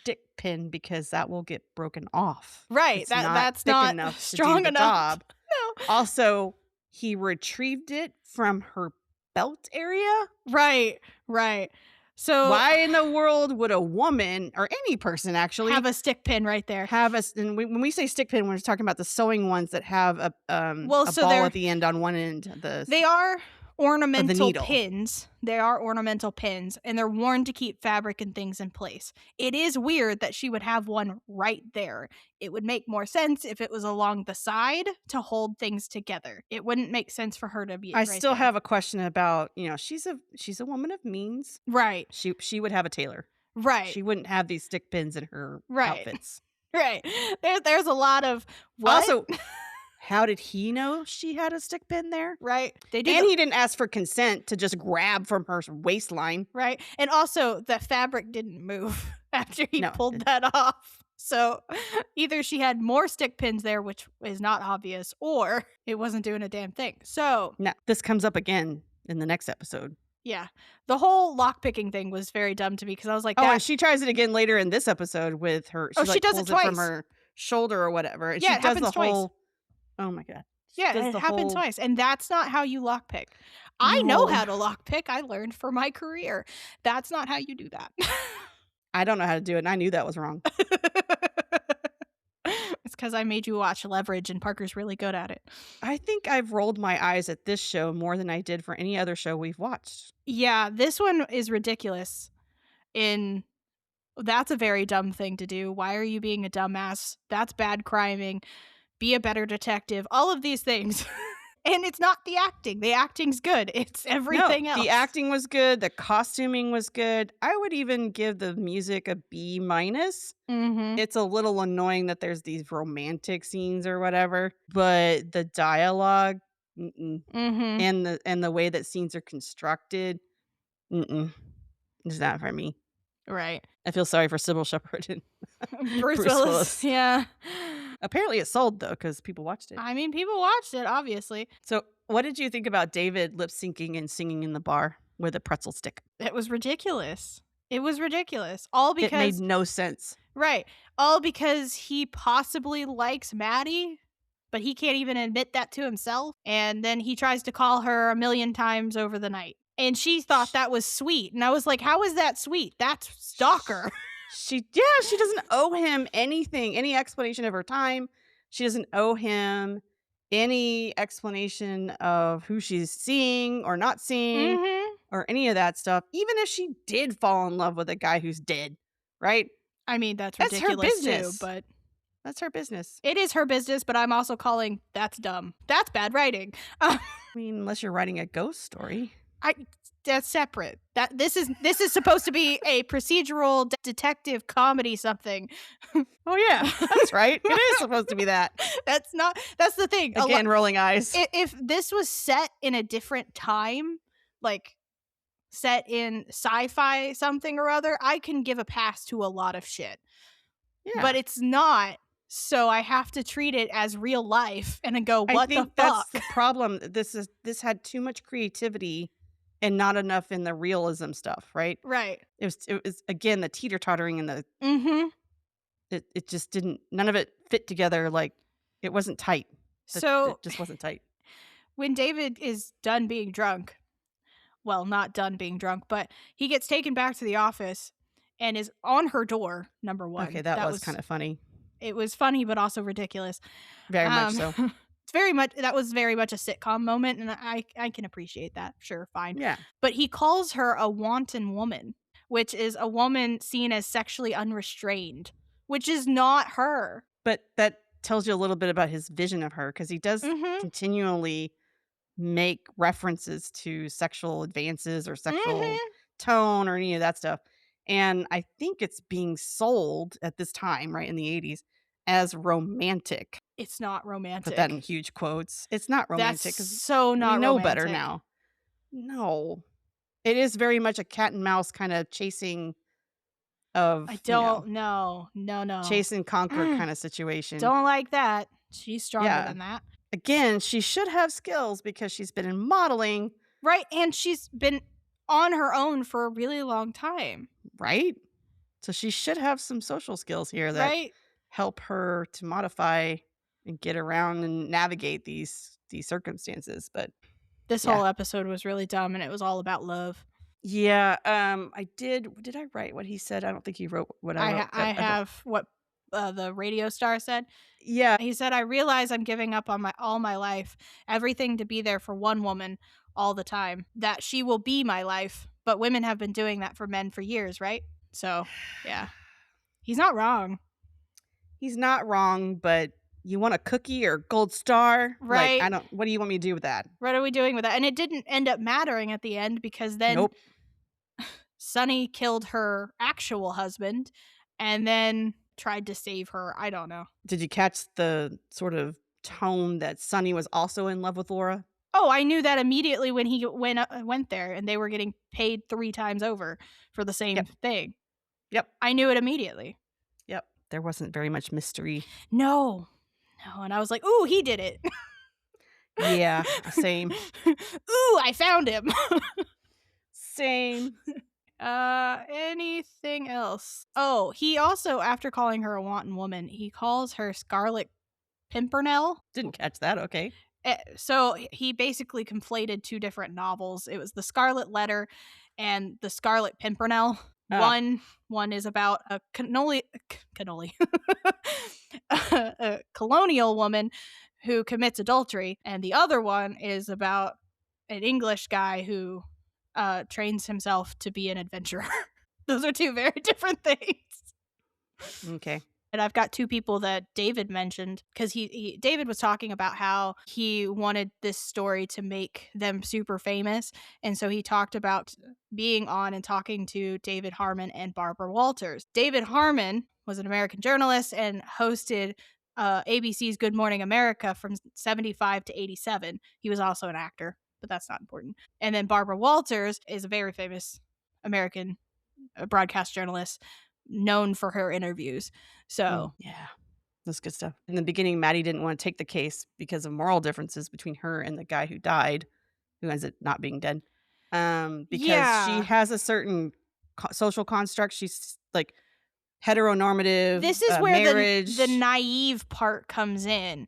stick pin because that will get broken off. Right. That's not enough strong to do the enough. job. No. Also, he retrieved it from her belt area. Right. So why in the world would a woman or any person actually have a stick pin right there? And when we say stick pin, we're talking about the sewing ones that have a ball at the end on one end. They are ornamental pins. They are ornamental pins, and they're worn to keep fabric and things in place. It is weird that she would have one right there. It would make more sense if it was along the side to hold things together. It wouldn't make sense for her to be. I still have a question about, she's a woman of means, right? She would have a tailor, right? She wouldn't have these stick pins in her outfits, right? There's a lot of what? Also. How did he know she had a stick pin there? Right. He didn't ask for consent to just grab from her waistline. Right. And also, the fabric didn't move after he pulled that off. So either she had more stick pins there, which is not obvious, or it wasn't doing a damn thing. So now, this comes up again in the next episode. Yeah. The whole lockpicking thing was very dumb to me because I was like, and she tries it again later in this episode with her. She does it twice. shoulder or whatever, and she Yeah, it does the happens twice. whole oh my god. She Yeah, does it the happened whole twice, and that's not how you lockpick. I know no. how to lockpick, I learned for my career. That's not how you do that. I don't know how to do it, and I knew that was wrong. It's because I made you watch Leverage, and Parker's really good at it. I think I've rolled my eyes at this show more than I did for any other show we've watched. Yeah, this one is ridiculous in that's a very dumb thing to do. Why are you being a dumbass? That's bad criming. Be a better detective. All of these things. And it's not the acting. The acting's good. It's No, everything the else. acting was good, the costuming was good. I would even give the music a B minus. Mhm. It's a little annoying that there's these romantic scenes or whatever, but the dialogue, mm-mm, Mhm. and the way that scenes are constructed, mm-mm, it's not for me. Right. I feel sorry for Sybil Shepherd and Bruce Bruce Willis. Willis. Yeah. Apparently, it sold though because people watched it. I mean, people watched it, obviously. So, what did you think about David lip syncing and singing in the bar with a pretzel stick? It was ridiculous. It was ridiculous. All It made because no sense. right. All because he possibly likes Maddie, but he can't even admit that to himself. And then he tries to call her a million times over the night. And she thought that was sweet. And I was like, how is that sweet? That's stalker. She doesn't owe him anything, any explanation of her time. She doesn't owe him any explanation of who she's seeing or not seeing Mhm. or any of that stuff. Even if she did fall in love with a guy who's dead, right? I mean, that's That's her ridiculous too, business. but That's her business. it is her business, but I'm also calling that's dumb. That's bad writing. I mean, unless you're writing a ghost story. I that's separate. That this is supposed to be a procedural detective comedy something. Oh, yeah, that's right. It is supposed to be that. That's the thing. Again, rolling eyes. If this was set in a different time, like set in sci-fi something or other, I can give a pass to a lot of shit. Yeah. But it's not. So I have to treat it as real life and then go, I what the think that's fuck? the problem. This had too much creativity and not enough in the realism stuff, right? Right. It was again the teeter-tottering and the Mm-hmm. it just didn't none of it fit together, like, it wasn't tight. So It just wasn't tight. when David is done being drunk, well, not done being drunk, but he gets taken back to the office and is on her door, number one. Okay, that was kinda funny. It was funny, but also ridiculous. Very much so. It's very much that was very much a sitcom moment, and I can appreciate that. Sure, fine. Yeah. But he calls her a wanton woman, which is a woman seen as sexually unrestrained, which is not her. But that tells you a little bit about his vision of her because he does Mhm. continually make references to sexual advances or sexual Mhm. tone or any of that stuff. And I think it's being sold at this time, right, in the 80s as romantic. It's not Put romantic. that in huge quotes. It's not That's romantic because so we not know better romantic. now. No. It is very much a cat and mouse kind of chasing of, I don't know. No. chase and conquer kind of situation. Don't like that. She's stronger Yeah. than that. Again, she should have skills because she's been in modeling, Right, and she's been on her own for a really long time, right? So she should have some social skills here that right? help her to modify and get around and navigate these circumstances. But This yeah. whole episode was really dumb, and it was all about love. Yeah, I did I write what he said? I don't think he wrote what I wrote. I don't- have what the radio star said. Yeah, He said, "I realize I'm giving up on all my life, everything to be there for one woman all the time. That she will be my life, but women have been doing that for men for years, right? So, yeah, he's not wrong, he's not wrong, but you want a cookie or gold star? right? Like, I don't what do you want me to do with that? What are we doing with that?" And it didn't end up mattering at the end because then Nope. Sonny killed her actual husband, and then tried to save her. I don't know. Did you catch the sort of tone that Sonny was also in love with Laura? Oh, I knew that immediately when he went there, and they were getting paid 3 times over for the same Yep. thing. Yep. I knew it immediately. Yep. There wasn't very much mystery. No, and I was like, "Ooh, he did it." Yeah, same. Ooh, I found him. Same. Anything else? Oh, he also, after calling her a wanton woman, he calls her Scarlet Pimpernel. Didn't catch that, okay. So he basically conflated two different novels. It was The Scarlet Letter and The Scarlet Pimpernel. Ah, One is about a cannoli a colonial woman who commits adultery, and the other one is about an English guy who trains himself to be an adventurer. Those are two very different things. okay. And I've got two people that David mentioned because David was talking about how he wanted this story to make them super famous, and so he talked about being on and talking to David Harmon and Barbara Walters. David Harmon was an American journalist and hosted ABC's Good Morning America from 75 to 87. He was also an actor, but that's not important. And then Barbara Walters is a very famous American broadcast journalist known for her interviews. So, Yeah. That's good stuff. In the beginning, Maddie didn't want to take the case because of moral differences between her and the guy who died, who ends up not being dead. Because she yeah. has a certain social construct. She's like heteronormative, This is where the marriage. naive part comes in.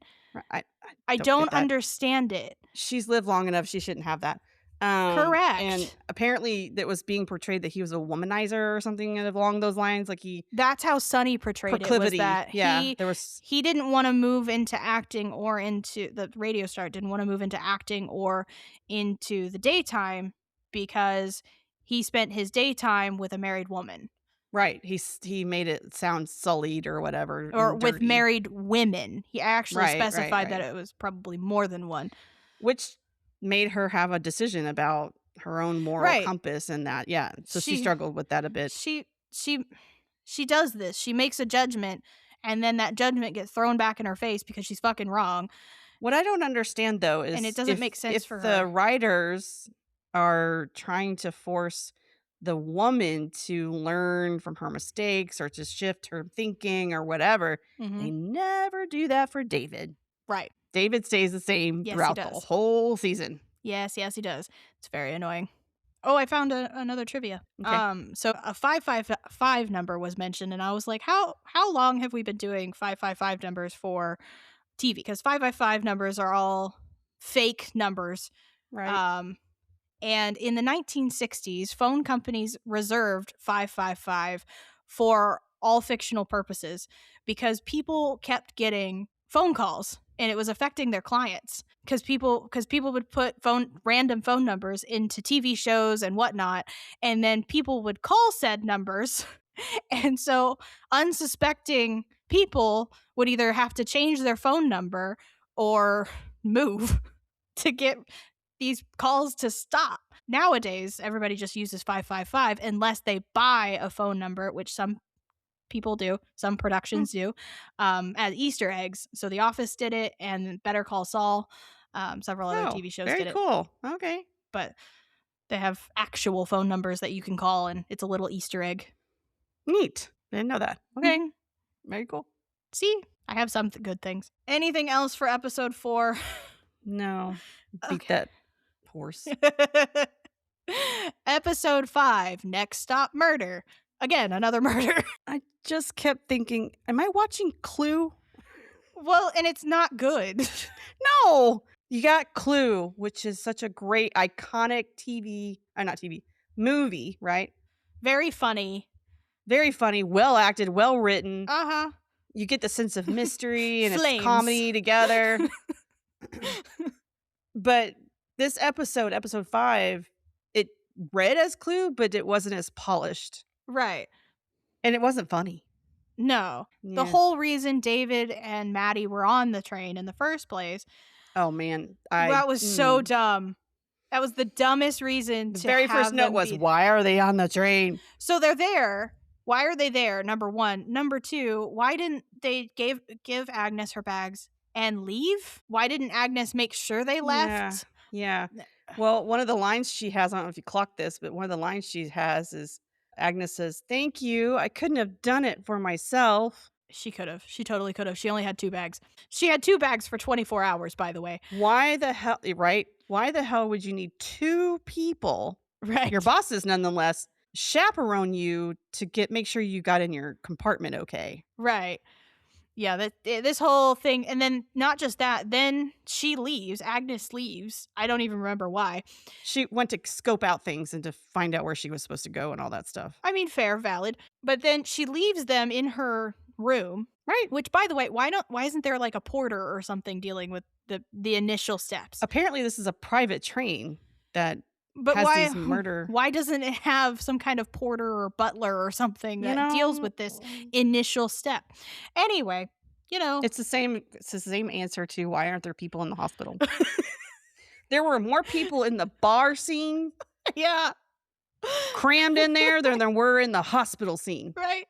I I don't get don't that. understand it. She's lived long enough. She shouldn't have that. And Correct. apparently that was being portrayed that he was a womanizer or something along those lines. Like he That's how Sonny portrayed it, was proclivity. that Yeah, there was he didn't wanna move into acting or into the radio star didn't wanna move into acting or into the daytime because he spent his daytime with a married woman right. He made it sound sullied or whatever or and with dirty. married women. He actually Right, right, specified that right. it was probably more than one. Which made her have a decision about her own moral Right. compass and that. Yeah. So she She struggled with that a bit. she she she does this. She makes a judgment and then that judgment gets thrown back in her face because she's fucking wrong What I don't understand though and it is doesn't make sense if for the her. writers are trying to force the woman to learn from her mistakes or to shift her thinking or whatever, they Mhm. never do that for David. Right. David stays the same Yes, he throughout the does. whole season. Yes, he does. It's very annoying. Oh, I found another trivia. Okay. So a 555 number was mentioned, and I was like, how long have we been doing 555 numbers for TV? Because 555 numbers are all fake numbers. Right. Um, and in the 1960s, phone companies reserved 555 for all fictional purposes because people kept getting phone calls and it was affecting their clients because people would put random phone numbers into TV shows and whatnot, and then people would call said numbers, and so unsuspecting people would either have to change their phone number or move to get these calls to stop. Nowadays, everybody just uses 555 unless they buy a phone number, which some people do, some Hmm. productions do, as Easter eggs. So The Office did it, and Better Call Saul, several other Oh, TV shows very did it, cool. Okay. but they have actual phone numbers that you can call, and it's a little Easter egg. Neat. Didn't know that. Okay. Mhm. Very cool. See, I have some good things. Anything else for episode 4? No. Beat Okay. that horse. Episode 5, Next Stop Murder. Again, another murder. I just kept thinking, am I watching Clue? Well, and it's not good. No. You got Clue, which is such a great iconic not TV, movie, right? Very funny. Very funny, well acted, well written. Uh-huh. You get the sense of mystery and it's Flames. comedy together. But this episode 5, it read as Clue, but it wasn't as polished. Right. And it wasn't funny. No. The Yeah. whole reason David and Maddie were on the train in the first place, Oh, man. that was so dumb. That was the dumbest reason The to very first have note them was, be. "Why are they on the train?" So they're there. Why are they there? Number 1. Number 2, why didn't they give Agnes her bags and leave? Why didn't Agnes make sure they Yeah. left? Yeah. Well, one of the lines she has, I don't know if you clocked this, but one of the lines she has is Agnes says, "Thank you. I couldn't have done it for myself." She could have. She totally could have. She only had 2 bags. She had 2 bags for 24 hours, by the way. Why the hell, right? Why the hell would you need 2 people, Right. your bosses nonetheless, chaperone you to make sure you got in your compartment okay. Right. Yeah, this whole thing, and then not just that, then she leaves, Agnes leaves, I don't even remember why. She went to scope out things and to find out where she was supposed to go and all that stuff. I mean, fair, valid, but then she leaves them in her room, Right. which, by the way, why isn't there, like, a porter or something dealing with the initial steps? Apparently, this is a private train that But has why these murder why doesn't it have some kind of porter or butler or something you that deals know, with this initial step? Anyway, it's the same answer to why aren't there people in the hospital? There were more people in the bar scene yeah. crammed in there than there were in the hospital scene. Right?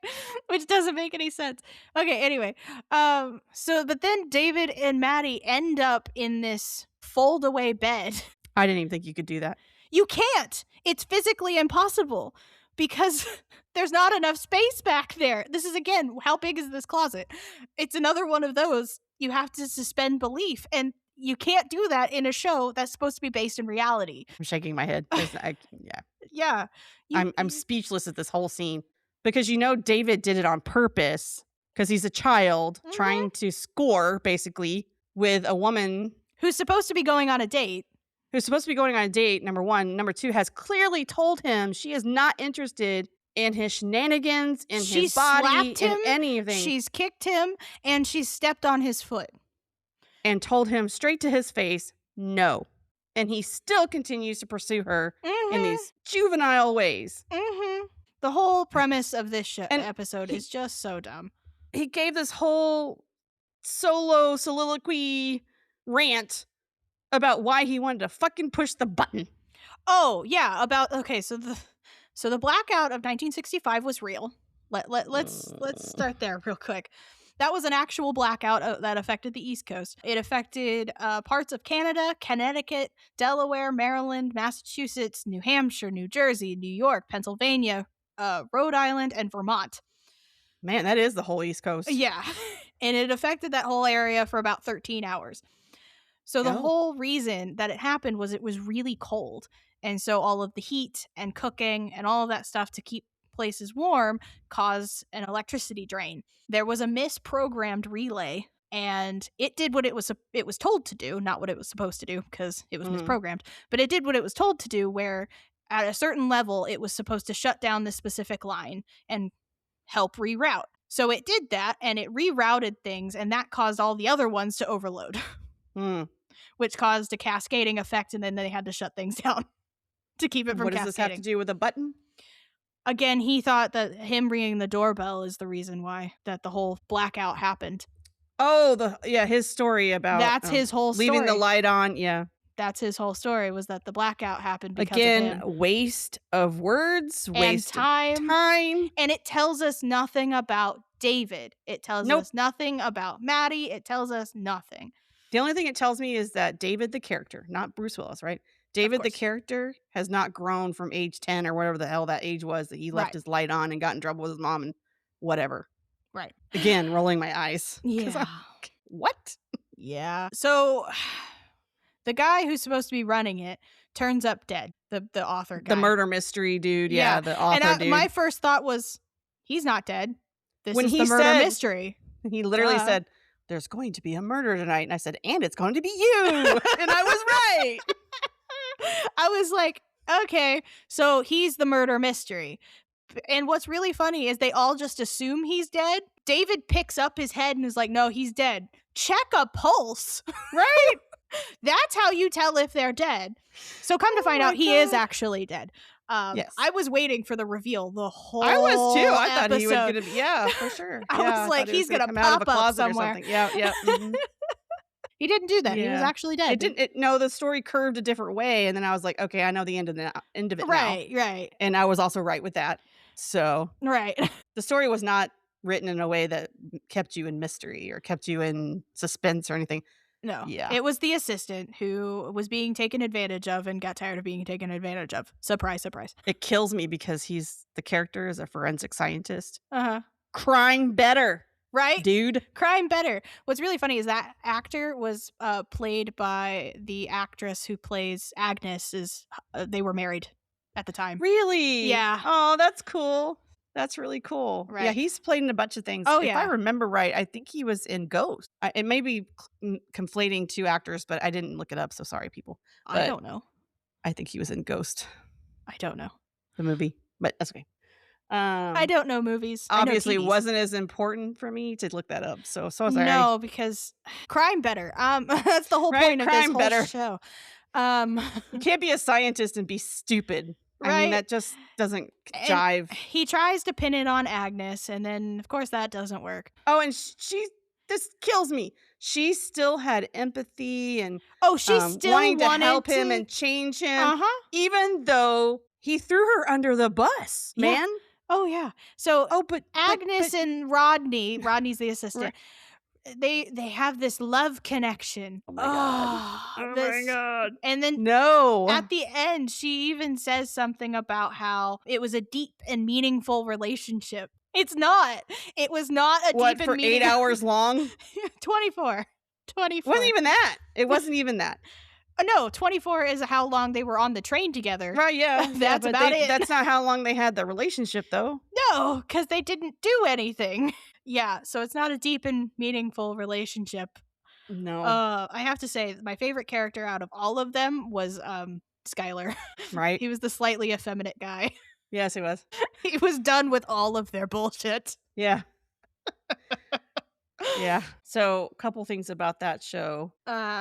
Which doesn't make any sense. Okay, anyway. So but then David and Maddie end up in this fold away bed. I didn't even think you could do that. You can't. It's physically impossible because there's not enough space back there. This is, again, how big is this closet? It's another one of those you have to suspend belief, and you can't do that in a show that's supposed to be based in reality. I'm shaking my head. Yeah. Yeah. I'm speechless at this whole scene because David did it on purpose because he's a child Mhm. trying to score basically with a woman Who's supposed to be going on a date. who's supposed to be going on a date, number one. Number two, has clearly told him she is not interested in his shenanigans, in She his body, slapped him, in anything. she's kicked him, and she's stepped on his foot. And told him straight to his face, no. And he still continues to pursue her in Mhm. these juvenile ways. Mhm. The whole premise of this And episode he- is just so dumb. He gave this whole solo soliloquy rant about why he wanted to fucking push the button. Oh, yeah, so the blackout of 1965 was real. Let's start there real quick. That was an actual blackout that affected the East Coast. It affected parts of Canada, Connecticut, Delaware, Maryland, Massachusetts, New Hampshire, New Jersey, New York, Pennsylvania, Rhode Island, and Vermont. Man, that is the whole East Coast. Yeah. And it affected that whole area for about 13 hours. So the whole reason that it happened was it was really cold. And so all of the heat and cooking and all of that stuff to keep places warm caused an electricity drain. There was a misprogrammed relay, and it did what it was told to do, not what it was supposed to do because it was misprogrammed, but it did what it was told to do, where at a certain level it was supposed to shut down this specific line and help reroute. So it did that, and it rerouted things, and that caused all the other ones to overload. Which caused a cascading effect, and then they had to shut things down to keep it from What does cascading. this have to do with a button? Again, he thought that him ringing the doorbell is the reason why that the whole blackout happened. Oh, his story about That's his whole story. leaving the light on. Yeah. That's his whole story, was that the blackout happened because Again, of him. waste of words, waste time. of time. And it tells us nothing about David. It tells us nothing about Maddie. It tells us nothing. The only thing it tells me is that David, the character, not Bruce Willis, right? David, the character, has not grown from age 10 or whatever the hell that age was that he left his light on and got in trouble with his mom and whatever. Right. Again, rolling my eyes. Yeah. What? Yeah. So the guy who's supposed to be running it turns up dead. The author guy. The murder mystery dude. Yeah, the author and dude. My first thought was, he's not dead. This When is he the murder said- mystery. He literally said, there's going to be a murder tonight. And I said, and it's going to be you. And I was right. I was like, okay, so he's the murder mystery. And what's really funny is they all just assume he's dead. David picks up his head and is like, no, he's dead. Check a pulse. Right? That's how you tell if they're dead. So come to find out, he is actually dead. Yes. I was waiting for the reveal the whole I was too. I thought episode. he was going to be, yeah, for sure. I Yeah, was like, thought he he's going to come out of a pop up closet or somewhere. something. Yeah, yeah. Mhm. He didn't do that. He was Yeah. actually dead. It didn't. No, the story curved a different way, and then I was like, okay, I know the end of it now. Right. And I was also right with that. So Right. the story was not written in a way that kept you in mystery or kept you in suspense or anything. No. Yeah. It was the assistant who was being taken advantage of and got tired of being taken advantage of. Surprise, surprise. It kills me because the character is a forensic scientist. Uh-huh. Crime better, Right? dude. Crime better. What's really funny is that actor was played by the actress who plays Agnes. They were married. at the time. Really? Yeah. Oh, that's cool. That's really cool. Yeah, Right. he's played in a bunch of things. Oh, If I yeah. remember right, I think he was in Ghost. It may be conflating two actors, but I didn't look it up, so sorry, people. I But don't know. I think he was in Ghost, I don't know. the movie. But that's okay. I don't know movies. I know Obviously, it TVs. wasn't as important for me to look that up. So sorry. No, because crime better. That's the whole Right? point of this Crime whole better. show. Um, You can't be a scientist and be stupid. I mean, right? that just doesn't And jive. he tries to pin it on Agnes, and then, of course, that doesn't work. Oh, and this kills me. She still had empathy and Oh, she still wanting to wanted help him to. and change him, Uh-huh. even though he threw her under the bus, Yeah. man. Oh, yeah. So Oh, but Agnes and Rodney's the assistant. Right. They have this love connection. Oh my god. Oh my god. And then No. at the end, she even says something about how it was a deep and meaningful relationship. It's not. It was not a What, deep for and 8 hours long? 24. 24. Wasn't even that. It wasn't even that. No, 24 is how long they were on the train together. Right, yeah. That's but about it. That's not how long they had the relationship, though. No, because they didn't do anything. Yeah, so it's not a deep and meaningful relationship. No. I have to say, my favorite character out of all of them was Skylar. Right? He was the slightly effeminate guy. Yes, it was. He was done with all of their bullshit. Yeah. Yeah. So, a couple things about that show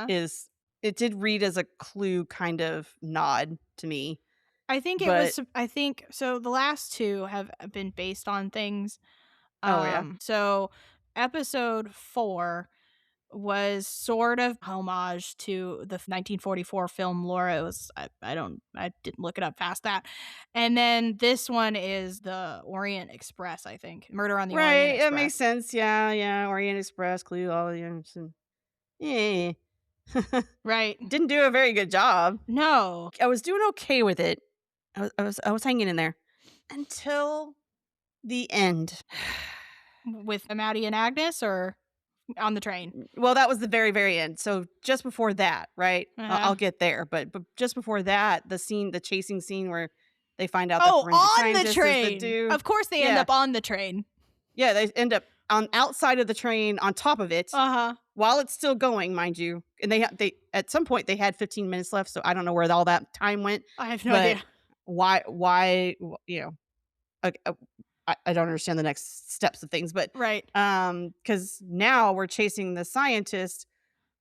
is it did read as a Clue kind of nod to me. I think it was. I think so. The last two have been based on things. Oh, yeah. So, episode 4 was sort of homage to the 1944 film Laura. It was I didn't look it up past that. And then this one is the Orient Express, I think. Murder on the Orient Right. Express. That makes sense. Yeah. Orient Express, Clue, all the yeah. Right. Didn't do a very good job. No. I was doing okay with it. I was hanging in there until the end. With Maddie and Agnes or on the train? Well, that was the very, very end. So just before that, right? I'll get there. But just before that, the chasing scene where they find out Oh, that forensic on scientist the is train. dude. Of course they end up on the train. Yeah, they end up on outside of the train on top of it while it's still going, mind you. And they at some point they had 15 minutes left, so I don't know where all that time went. I have no idea. Why, you know, I don't understand the next steps of things, but right. Because now we're chasing the scientist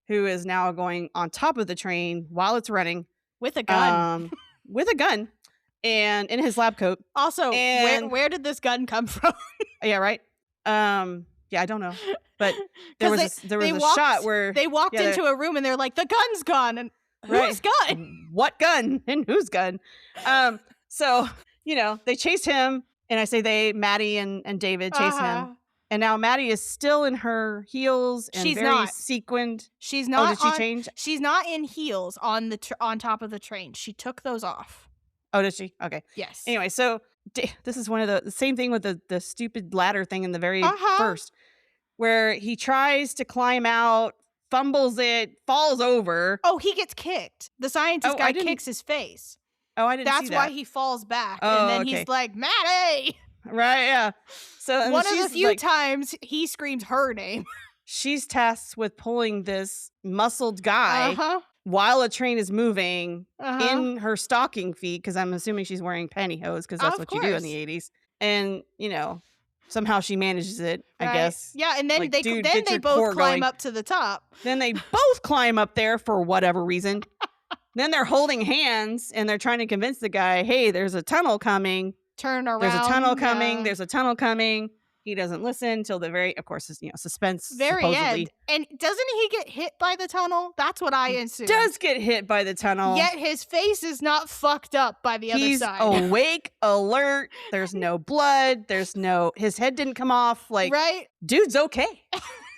who is now going on top of the train while it's running with a gun. With a gun, and in his lab coat. Also, where did this gun come from? Yeah, right. Yeah, I don't know, but there was a shot where they walked into a room and they're like, the gun's gone, and whose gun? What gun and whose gun? So they chase him. And I say Maddie and David chase him. And now Maddie is still in her heels and sequined. She's not. Did she change? She's not in heels on top of the train. She took those off. Oh, did she? Okay. Yes. Anyway, so this is one of the same thing with the stupid ladder thing in the very first, where he tries to climb out, fumbles it, falls over. Oh, he gets kicked. The scientist guy kicks his face. Oh, I didn't see that. That's why he falls back. And then he's like, Maddie! Right, yeah. So one of the few times he screams her name. She's tasked with pulling this muscled guy while a train is moving in her stocking feet, because I'm assuming she's wearing pantyhose, because that's what you do in the 80s. And, somehow she manages it, I guess. Yeah, and then they both climb up to the top. Then they both climb up there for whatever reason. Then they're holding hands and they're trying to convince the guy, hey, there's a tunnel coming. Turn around. There's a tunnel coming. There's a tunnel coming. He doesn't listen till the very, of course, suspense. Very supposedly. end. And doesn't he get hit by the tunnel? That's what I assume. Does get hit by the tunnel. Yet his face is not fucked up by the other side. He's awake, alert. There's no blood. His head didn't come off. Right? Dude's okay.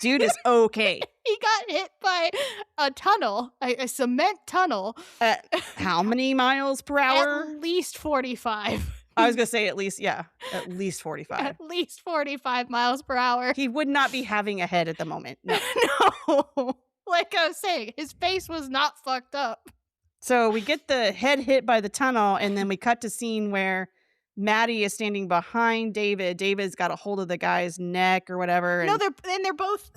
Dude is okay. He got hit by a tunnel, a cement tunnel. How many miles per hour? At least 45. I was going to say at least 45. At least 45 miles per hour. He would not be having a head at the moment. No. No. Like I was saying, his face was not fucked up. So we get the head hit by the tunnel, and then we cut to scene where Maddie is standing behind David. David's got a hold of the guy's neck or whatever, No, and they're both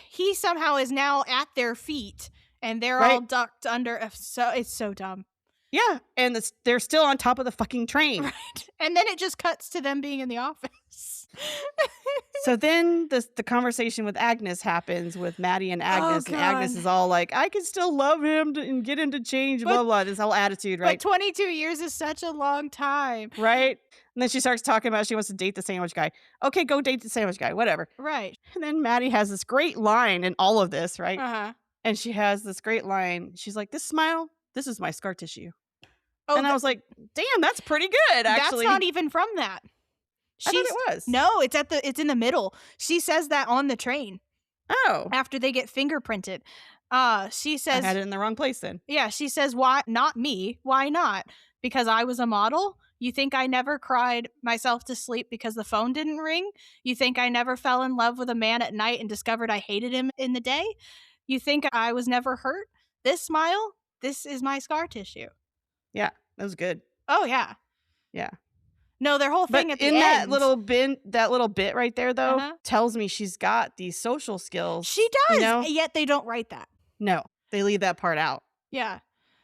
he somehow is now at their feet and they're all right, ducked under. So it's so dumb. yeah, and they're still on top of the fucking train. Right. And then it just cuts to them being in the office. So then the conversation with Agnes happens with Maddie and Agnes, and Agnes God. is all like, "I can still love him and get him to change," But blah blah. This whole attitude, but right? 22 years is such a long time. Right. And then she starts talking about she wants to date the sandwich guy. Okay, go date the sandwich guy, whatever. Right. And then Maddie has this great line in all of this, right? Uh-huh. And she has this great line. She's like, "This smile, this is my scar tissue." Oh, And I was like, "Damn, that's pretty good, actually." that's not even from that. I thought it was. No, it's in the middle. She says that on the train Oh, after they get fingerprinted. She I says, had it in the wrong place then. yeah, she says, "Why not me? Why not? Because I was a model? You think I never cried myself to sleep because the phone didn't ring? You think I never fell in love with a man at night and discovered I hated him in the day? You think I was never hurt? This smile, this is my scar tissue." Yeah, that was good. Oh, yeah. Yeah. No, their whole But thing at the in end. that little bit right there, though, Uh-huh. tells me she's got these social skills. She does, You know? yet they don't write that. No, they leave that part out Yeah.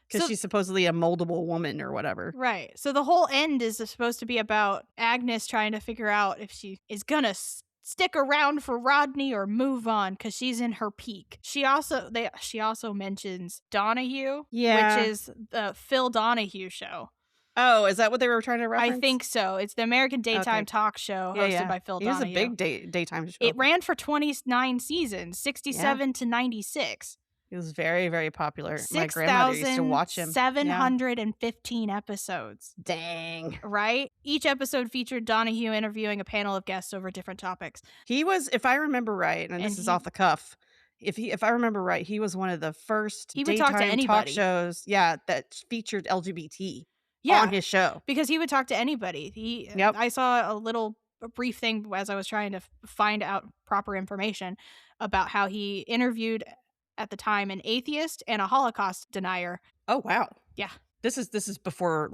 because So she's supposedly a moldable woman or whatever. right. So the whole end is supposed to be about Agnes trying to figure out if she is gonna stick around for Rodney or move on because she's in her peak. She also mentions Donahue, Yeah. which is the Phil Donahue show. Oh, is that what they were trying to reference? I think so. It's the American daytime Okay. talk show Yeah, hosted yeah. by Phil He was Donahue. a big daytime show. It ran for 29 seasons, 67 to 96. He was very, very popular. My grandmother used to watch him. Yeah. 6,715 episodes. Dang. Right? Each episode featured Donahue interviewing a panel of guests over different topics. He was, if I remember right, and And this is he- off the cuff, if I remember right, he was one of the first He would talk to daytime anybody. shows, that featured LGBT Yeah, on his show. because he would talk to anybody. Yep. I saw a brief thing as I was trying to find out proper information about how he interviewed at the time an atheist and a Holocaust denier. Oh wow. Yeah. This is before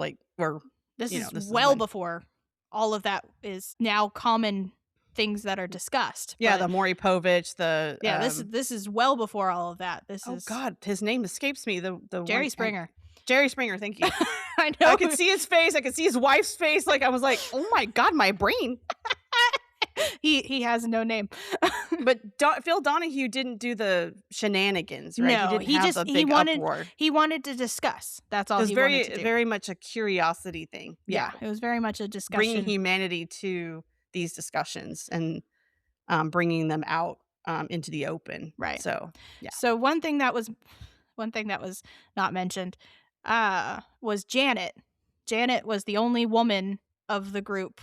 This You is know, this is well when- before all of that is now common things that are discussed. yeah, But the Maury Povich, the yeah, this is well before all of that. This oh is god, his name escapes me. The Jerry one- Springer. Jerry Springer, thank you. I know. I could see his face. I could see his wife's face. Like I was like, oh my god, my brain. he has no name. But Phil Donahue didn't do the shenanigans, right? No, he didn't have the big uproar. He wanted to discuss. That's all It was he very, wanted to do. very much a curiosity thing. Yeah, It was very much a discussion. bringing humanity to these discussions and bringing them out into the open. Right. So yeah. So one thing that was not mentioned was Janet. Janet was the only woman of the group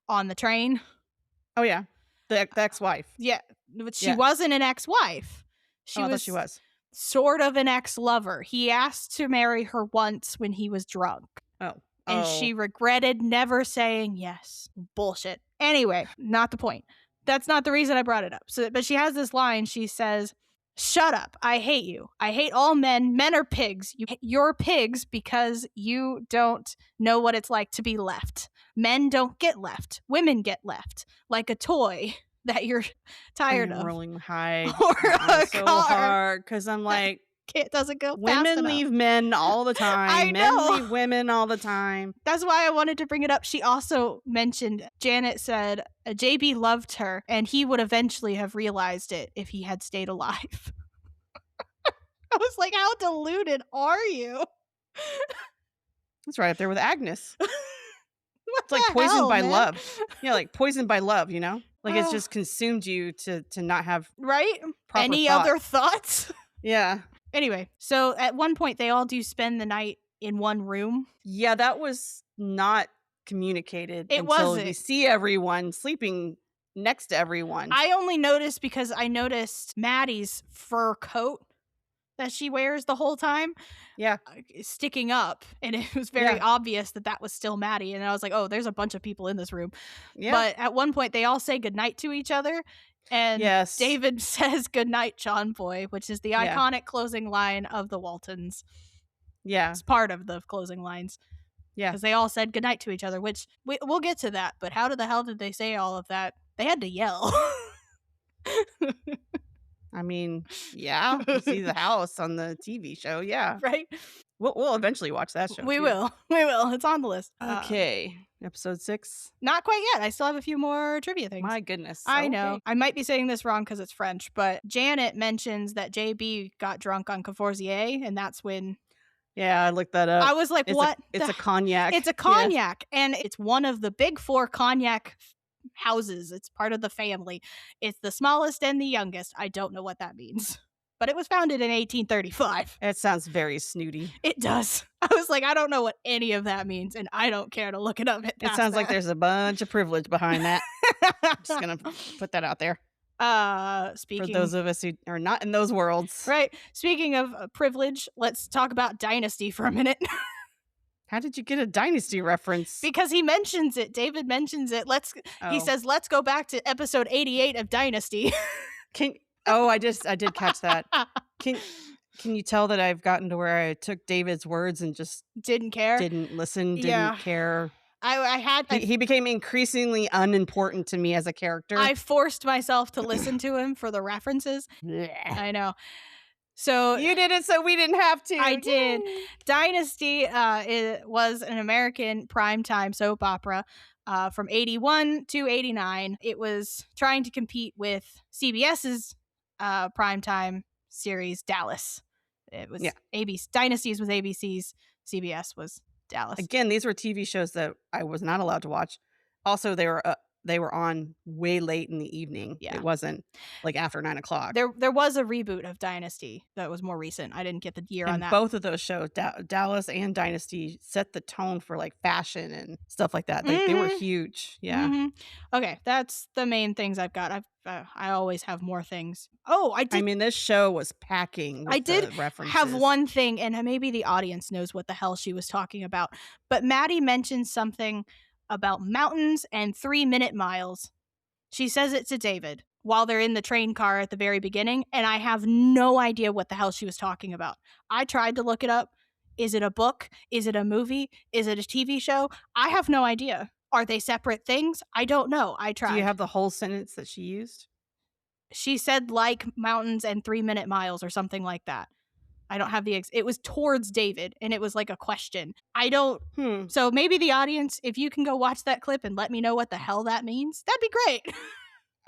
on the train. Oh yeah, the ex-wife. Yeah, but she Yeah. wasn't an ex-wife. She I was thought she was. sort of an ex-lover. He asked to marry her once when he was drunk, Oh, and she regretted never saying yes. Bullshit. Anyway, not the point. That's not the reason I brought it up. So, but she has this line. She says, "Shut up. I hate you. I hate all men. Men are pigs. You're pigs because you don't know what it's like to be left. Men don't get left. Women get left. Like a toy that you're tired I'm of." rolling high Or a so car. hard because I'm like, It doesn't go fast women enough. leave men all the time. I Men know. leave women all the time. That's why I wanted to bring it up. She also mentioned, Janet said, JB loved her and he would eventually have realized it if he had stayed alive. I was like, how deluded are you? It's right up there with Agnes. What It's like the poisoned hell, by man? love. Yeah, like poisoned by love, you know? Like it's Oh. just consumed you to not have Right? proper Any thought. other thoughts? Yeah. Anyway, so at one point they all do spend the night in one room. Yeah, that was not communicated It until we wasn't. see everyone sleeping next to everyone. I only noticed because I noticed Maddie's fur coat that she wears the whole time yeah. sticking up, and it was very Yeah. obvious that was still Maddie, and I was like, oh, there's a bunch of people in this room. Yeah. But at one point they all say goodnight to each other, and yes. David says goodnight, John Boy, which is the Yeah. iconic closing line of the Waltons. Yeah. It's part of the closing lines. Yeah. Because they all said goodnight to each other, which we'll get to that. But how the hell did they say all of that? They had to yell. I mean, yeah. You see the house on the TV show. Yeah. Right? We'll eventually watch that show We too. will. We will. It's on the list. Okay. Episode 6. Not quite yet. I still have a few more trivia things. My goodness. I know. Okay. I might be saying this wrong because it's French, but Janet mentions that JB got drunk on Courvoisier, and that's when... Yeah, I looked that up. I was like, what? It's a cognac. It's a cognac, and it's one of the big 4 cognac houses. It's part of the family. It's the smallest and the youngest. I don't know what that means. But it was founded in 1835. It sounds very snooty. It does. I was like, I don't know what any of that means, and I don't care to look it up. It sounds like there's a bunch of privilege behind that. Just gonna put that out there. Speaking for those of us who are not in those worlds. Right. Speaking of privilege, let's talk about Dynasty for a minute. How did you get a Dynasty reference? Because he mentions it. David mentions it. He says, let's go back to episode 88 of Dynasty. I did catch that. Can you tell that I've gotten to where I took David's words and just didn't care? Didn't listen, didn't care. He became increasingly unimportant to me as a character. I forced myself to listen to him for the references. I know. So you did it so we didn't have to. I did. Dynasty was an American primetime soap opera from 81 to 89. It was trying to compete with CBS's primetime series Dallas. It was ABC. Dynasties was ABC's. CBS was Dallas. Again, these were TV shows that I was not allowed to watch. Also, they were on way late in the evening. Yeah. It wasn't like after 9 o'clock. There was a reboot of Dynasty that was more recent. I didn't get the year on that. Both of those shows, Dallas and Dynasty, set the tone for like fashion and stuff like that. Like, They were huge. Yeah. Mm-hmm. Okay, that's the main things I've got. I always have more things. Oh, I did. I mean, this show was packing with the references. Have one thing, and maybe the audience knows what the hell she was talking about. But Maddie mentioned something about mountains and 3-minute miles. She says it to David while they're in the train car at the very beginning, and I have no idea what the hell she was talking about. I tried to look it up. Is it a book? Is it a movie? Is it a TV show? I have no idea. Are they separate things? I don't know. I tried. Do you have the whole sentence that she used? She said like mountains and 3-minute miles or something like that. I don't have it was towards David, and it was like a question. I don't. So maybe the audience, if you can go watch that clip and let me know what the hell that means, that'd be great.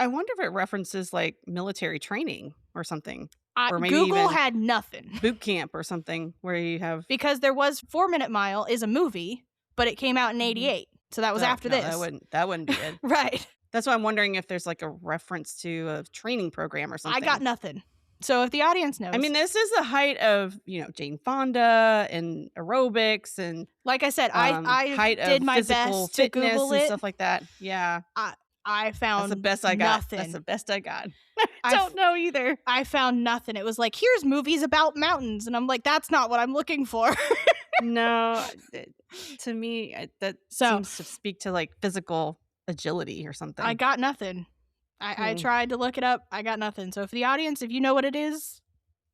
I wonder if it references like military training or something. Or maybe Google even had nothing. Boot camp or something where you have. Because there was 4-Minute Mile is a movie, but it came out in 88. So that was after this. That wouldn't be it. Right. That's why I'm wondering if there's like a reference to a training program or something. I got nothing. So if the audience knows. I mean, this is the height of, Jane Fonda and aerobics and like I said, I did my best to Google and it. Stuff like that. Yeah. I found That's the best I got. nothing. That's the best I got. I don't know either. I found nothing. It was like, here's movies about mountains. And I'm like, that's not what I'm looking for. No. To me, that seems to speak to like physical agility or something. I got nothing. I tried to look it up. I got nothing. So if the audience, if you know what it is,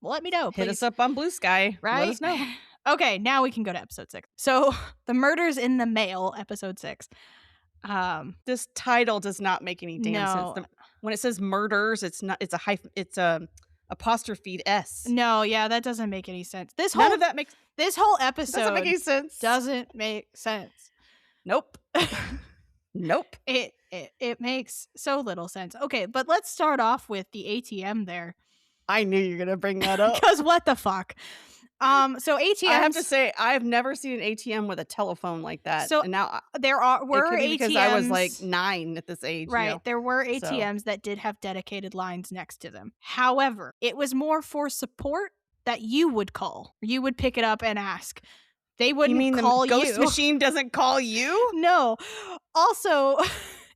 let me know. Please. Hit us up on Blue Sky. Right? Let us know. Okay, now we can go to episode 6. So the murders in the mail, episode 6. This title does not make any damn sense. When it says murders, it's not. It's a hyphen. It's apostrophe S. No, yeah, that doesn't make any sense. This whole episode doesn't make any sense. Doesn't make sense. Nope. Nope. It makes so little sense. Okay, but let's start off with the ATM there. I knew you were gonna bring that up. Because what the fuck? So ATMs. I have to say, I've never seen an ATM with a telephone like that. So and now were ATMs because I was like 9 at this age. Right. There were ATMs that did have dedicated lines next to them. However, it was more for support that you would call. You would pick it up and ask. They wouldn't call you. The ghost machine doesn't call you? No. Also,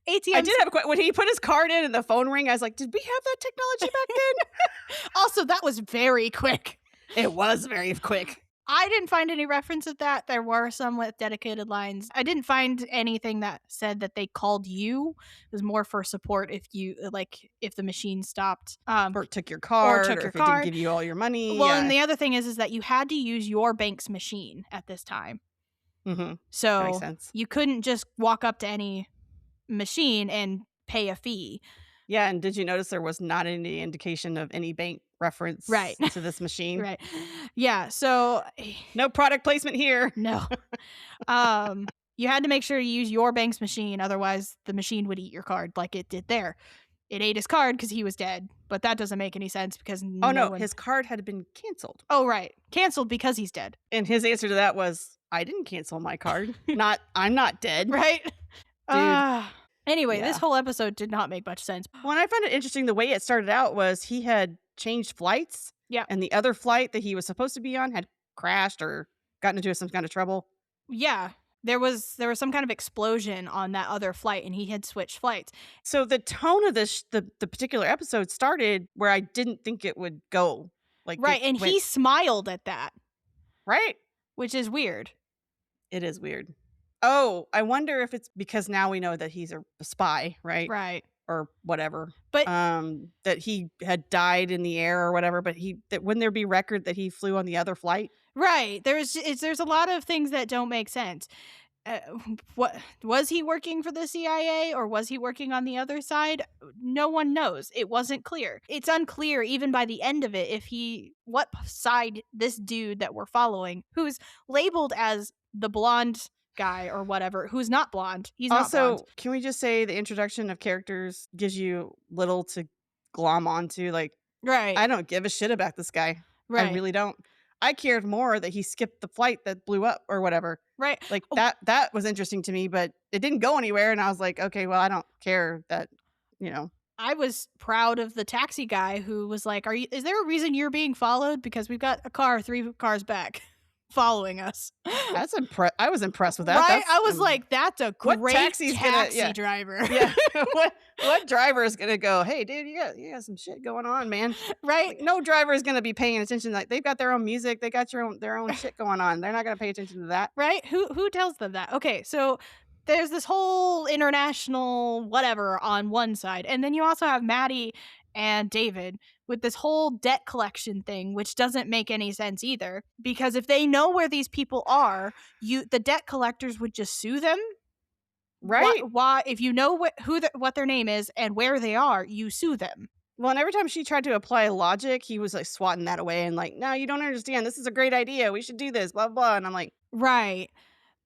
ATMs. I did have a question. When he put his card in and the phone rang, I was like, did we have that technology back then? Also, that was very quick. It was very quick. I didn't find any reference of that. There were some with dedicated lines. I didn't find anything that said that they called you. It was more for support if you like if the machine stopped Or took your or card, took or your if it didn't card. give you all your money. Well, and Yeah. the other thing is that you had to use your bank's machine at this time. Mhm. That makes So sense. you couldn't just walk up to any machine and pay a fee. Yeah, and did you notice there was not any indication of any bank Right. reference to this machine? Right. Yeah, so No product placement here. no. You had to make sure you use your bank's machine, otherwise the machine would eat your card like it did there. It ate his card because he was dead, but that doesn't make any sense because Oh, no no, one. his card had been canceled. Oh, right. Canceled because he's dead. And his answer to that was, "I didn't cancel my card. Not I'm not dead." Right? Dude, Anyway, this yeah. whole episode did not make much sense. Well, and I found it interesting the way it started out was he had changed flights, Yeah. and the other flight that he was supposed to be on had crashed or gotten into some kind of trouble. Yeah. There was some kind of explosion on that other flight and he had switched flights. So the tone of this the particular episode started where I didn't think it would go. Like, Right, it and went he smiled at that, right? which is weird. It is weird. Oh, I wonder if it's because now we know that he's a spy, right? Right. Or whatever. But That he had died in the air or whatever, but wouldn't there be record that he flew on the other flight? right, there's a lot of things that don't make sense. Uh, what was he working for the CIA or was he working on the other side? No one knows. It wasn't clear. It's unclear even by the end of it if what side this dude that we're following, who's labeled as the blonde guy or whatever, who's not blonde. He's not blonde. Also, can we just say the introduction of characters gives you little to glom onto? Like, Right. I don't give a shit about this guy. I Right. really don't. I cared more that he skipped the flight that blew up or whatever. Right. Like, Oh, that was interesting to me, but it didn't go anywhere, and I was like, "Okay, well, I don't care that, you know." I was proud of the taxi guy who was like, is there a reason you're being followed? Because we've got a car 3 cars back following us. I was impressed with that. Right? That's I was like, that's a what great taxi's gonna taxi yeah. driver. Yeah. What driver is gonna go, "Hey, dude, you got some shit going on, man." Right? Like, no driver is gonna be paying attention. Like, they've got their own music, they got their own shit going on. They're not gonna pay attention to that. Right? Who tells them that? Okay, so there's this whole international whatever on one side, and then you also have Maddie and David with this whole debt collection thing, which doesn't make any sense either. Because if they know where these people are, the debt collectors would just sue them. Right? Why if you know what their name is and where they are, you sue them. Well, and every time she tried to apply logic, he was like swatting that away and like, "No, you don't understand. This is a great idea. We should do this, blah, blah, blah." And I'm like, Right.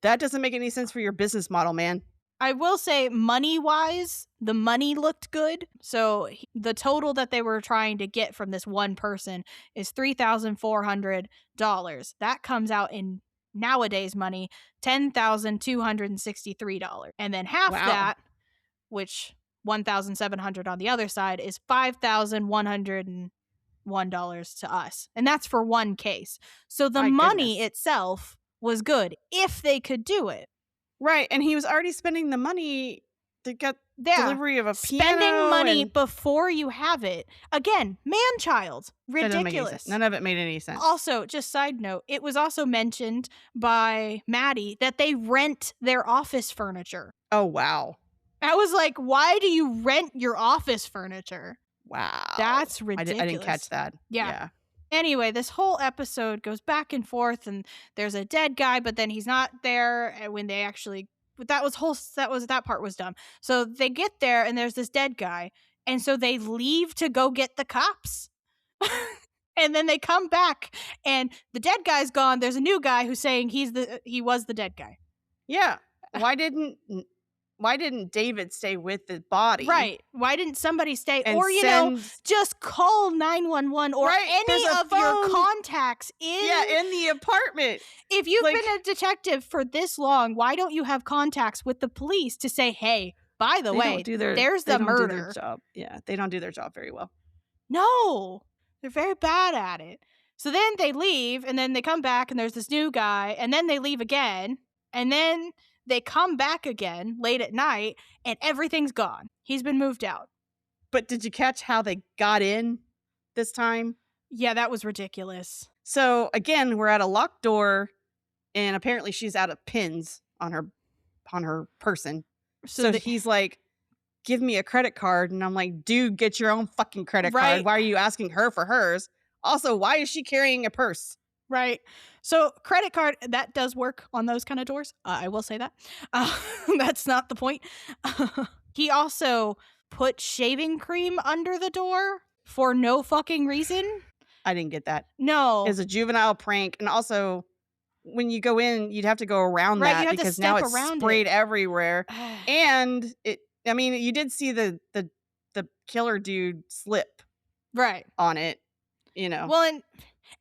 that doesn't make any sense for your business model, man. I will say, money-wise, the money looked good. So the total that they were trying to get from this one person is $3,400. That comes out in nowadays money, $10,263. And then half Wow. that, which $1,700 on the other side, is $5,101 to us. And that's for one case. So the My money goodness. itself was good if they could do it. Right, and he was already spending the money to get delivery of a Spending piano money and before you have it. Again, man-child. that doesn't make any sense. Ridiculous. None of it made any sense. Also, just side note, it was also mentioned by Maddie that they rent their office furniture. Oh, wow. I was like, why do you rent your office furniture? Wow. That's ridiculous. I didn't catch that. Yeah. Anyway, this whole episode goes back and forth, and there's a dead guy, but then he's not there. And when they actually, that part was dumb. So they get there, and there's this dead guy, and so they leave to go get the cops. And then they come back, and the dead guy's gone. There's a new guy who's saying he was the dead guy. Yeah. Why didn't David stay with the body? Right? Why didn't somebody stay, And or just call 911 or Right, there's any a of your phone. contacts in the apartment. If you've Like- been a detective for this long, why don't you have contacts with the police to say, "Hey, by the They way, don't do their, there's they the don't do their murder." job. Yeah, they don't do their job very well. No, they're very bad at it. So then they leave, and then they come back, and there's this new guy, and then they leave again, and then they come back again late at night, and everything's gone. He's been moved out. But did you catch how they got in this time? Yeah, that was ridiculous. So again, we're at a locked door, and apparently she's out of pins on her person. So So the he's like, "Give me a credit card," and I'm like, "Dude, get your own fucking credit card. right, Why are you asking her for hers? Also, why is she carrying a purse?" right. So credit card that does work on those kind of doors. I will say that. Uh, that's not the point. He also put shaving cream under the door for no fucking reason. I didn't get that. It No. was a juvenile prank, and also when you go in, you'd have to go around Right, you that have to because now step it's around it. sprayed everywhere, and it I mean, you did see the killer dude slip Right. on it, you know, Well, and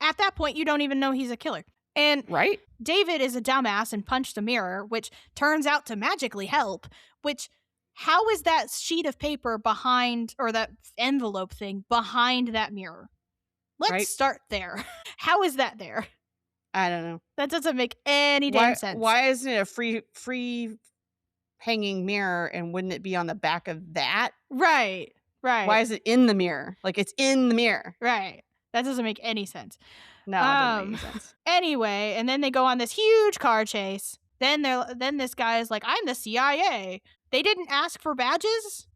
at that point, you don't even know he's a killer. And right? David is a dumbass and punched a mirror, which turns out to magically help. Which, how is that sheet of paper behind, or that envelope thing behind that mirror? Let's Right? start there. How is that there? I don't know. That doesn't make any damn Why sense. why isn't it a free hanging mirror, and wouldn't it be on the back of that? Right, Why right, is it in the mirror? Like, it's in the mirror. right. That doesn't make any sense. No, it doesn't make any sense. Anyway, and then they go on this huge car chase. Then this guy is like, "I'm the CIA." They didn't ask for badges.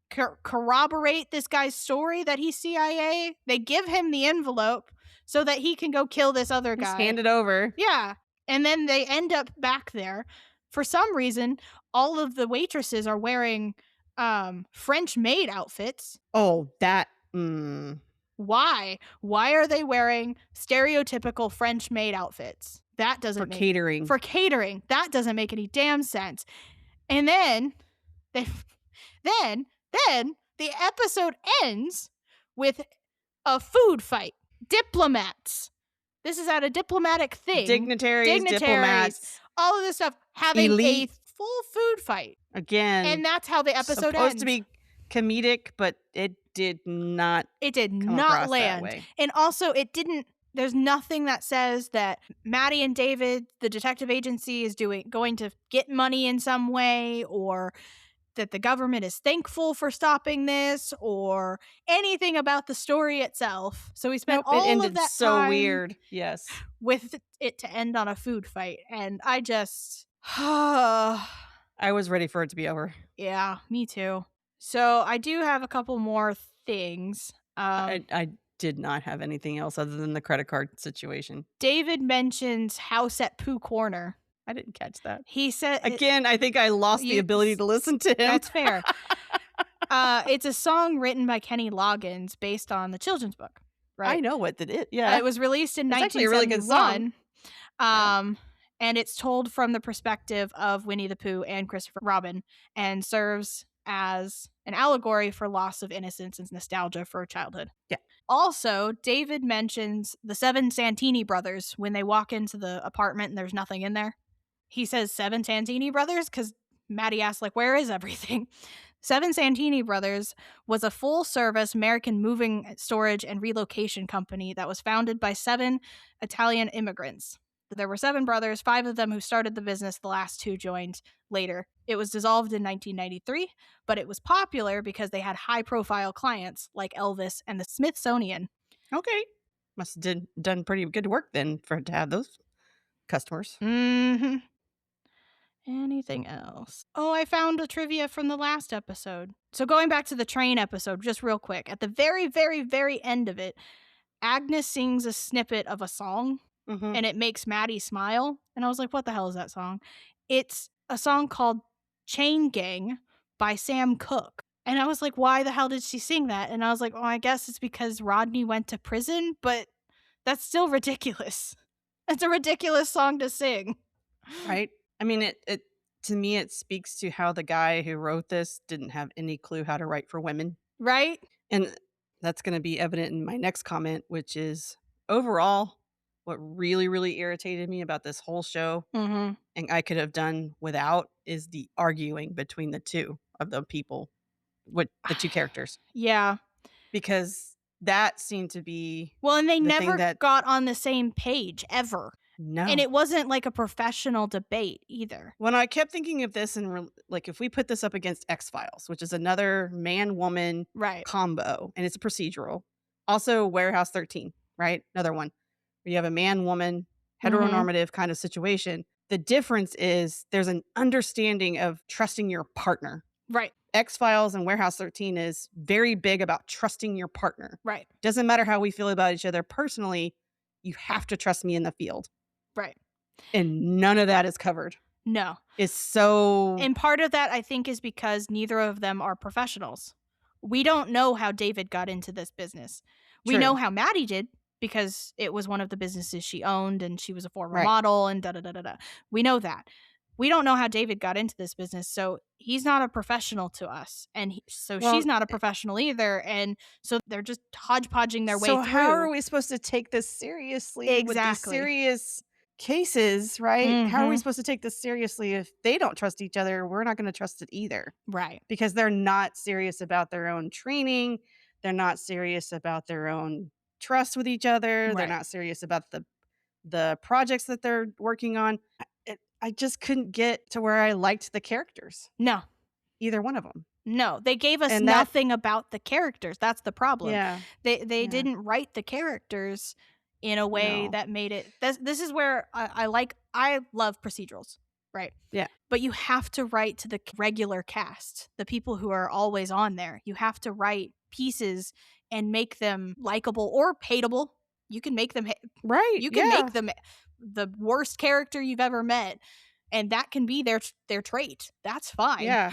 Corroborate this guy's story that he's CIA. They give him the envelope so that he can go kill this other Just guy. hand it over. Yeah. And then they end up back there. For some reason, all of the waitresses are wearing French maid outfits. Oh, that Why? Why are they wearing stereotypical French maid outfits? That doesn't for make catering. for catering. That doesn't make any damn sense. And then they then the episode ends with a food fight. Diplomats. This is at a diplomatic thing. Dignitaries, diplomats, all of this stuff having elite. a full food fight. Again, And that's how the episode supposed ends. to be comedic, but it did not It did come not across that land. way. And also, it didn't. There's nothing that says that Maddie and David, the detective agency, is going to get money in some way, or that the government is thankful for stopping this, or anything about the story itself. So we spent Nope, it all ended of that so time weird. Yes. with it to end on a food fight, and I just, I was ready for it to be over. yeah, me too. So I do have a couple more things. I did not have anything else other than the credit card situation. David mentions House at Pooh Corner. I didn't catch that. He said Again, I think I lost the ability to listen to him. That's fair. It's a song written by Kenny Loggins based on the children's book. Right? I know what did it. Yeah, It was released in It's actually a really good song. 1971. And it's told from the perspective of Winnie the Pooh and Christopher Robin, and serves as an allegory for loss of innocence and nostalgia for childhood. Yeah. Also, David mentions the seven Santini brothers when they walk into the apartment and there's nothing in there. He says seven Santini brothers because Maddie asks, like, where is everything? Seven Santini Brothers was a full-service American moving, storage, and relocation company that was founded by seven Italian immigrants. There were seven brothers, five of them who started the business, the last two joined later. It was dissolved in 1993, but it was popular because they had high-profile clients like Elvis and the Smithsonian. Okay. Must have done pretty good work then for to have those customers. Mm-hmm. Anything else? Oh, I found a trivia from the last episode. So going back to the train episode, just real quick. At the very, very, very end of it, Agnes sings a snippet of a song, and it makes Maddie smile. And I was like, what the hell is that song? It's a song called Chain Gang by Sam Cooke. And I was like, why the hell did she sing that? And I was like, oh, I guess it's because Rodney went to prison, but that's still ridiculous. It's a ridiculous song to sing. Right? I mean, it to me, it speaks to how the guy who wrote this didn't have any clue how to write for women. Right? And that's going to be evident in my next comment, which is overall, what really, really irritated me about this whole show, and I could have done without, is the arguing between the two of the people, with the two characters. Yeah. Because that seemed to be well, and they the never thing that got on the same page ever. no. And it wasn't like a professional debate either. When I kept thinking of this and like if we put this up against X-Files, which is another man-woman Right. combo, and it's a procedural. Also Warehouse 13, right? Another one. where you have a man woman Mhm. heteronormative kind of situation. The difference is there's an understanding of trusting your partner. Right. X-Files and Warehouse 13 is very big about trusting your partner. Right. Doesn't matter how we feel about each other personally, you have to trust me in the field. Right. And none of that is covered. No. It's so And part of that, I think, is because neither of them are professionals. We don't know how David got into this business. We know true. how Maddie did because it was one of the businesses she owned and she was a former Right. model and da da da da da. We know that. We don't know how David got into this business, so he's not a professional to us, and so Well, she's not a professional either, and so they're just hodgepodging their way so how are through. we supposed to take this seriously with these Exactly. serious cases, right? How are we Mhm. supposed to take this seriously if they don't trust each other? We're not gonna trust it either Right. because they're not serious about their own training. They're not serious about their own trust with each other. They're Right. not serious about the projects that they're working on. I just couldn't get to where I liked the characters, No. either one of them. No, they gave us And that nothing about the characters, that's the problem. yeah, They yeah, didn't write the characters in a way no. that made it this is where I love procedurals, right? Yeah, But you have to write to the regular cast, the people who are always on there. You have to write pieces and make them likable or hateable. You can make them right, you can yeah, make them the worst character you've ever met, and that can be their trait. That's fine. yeah.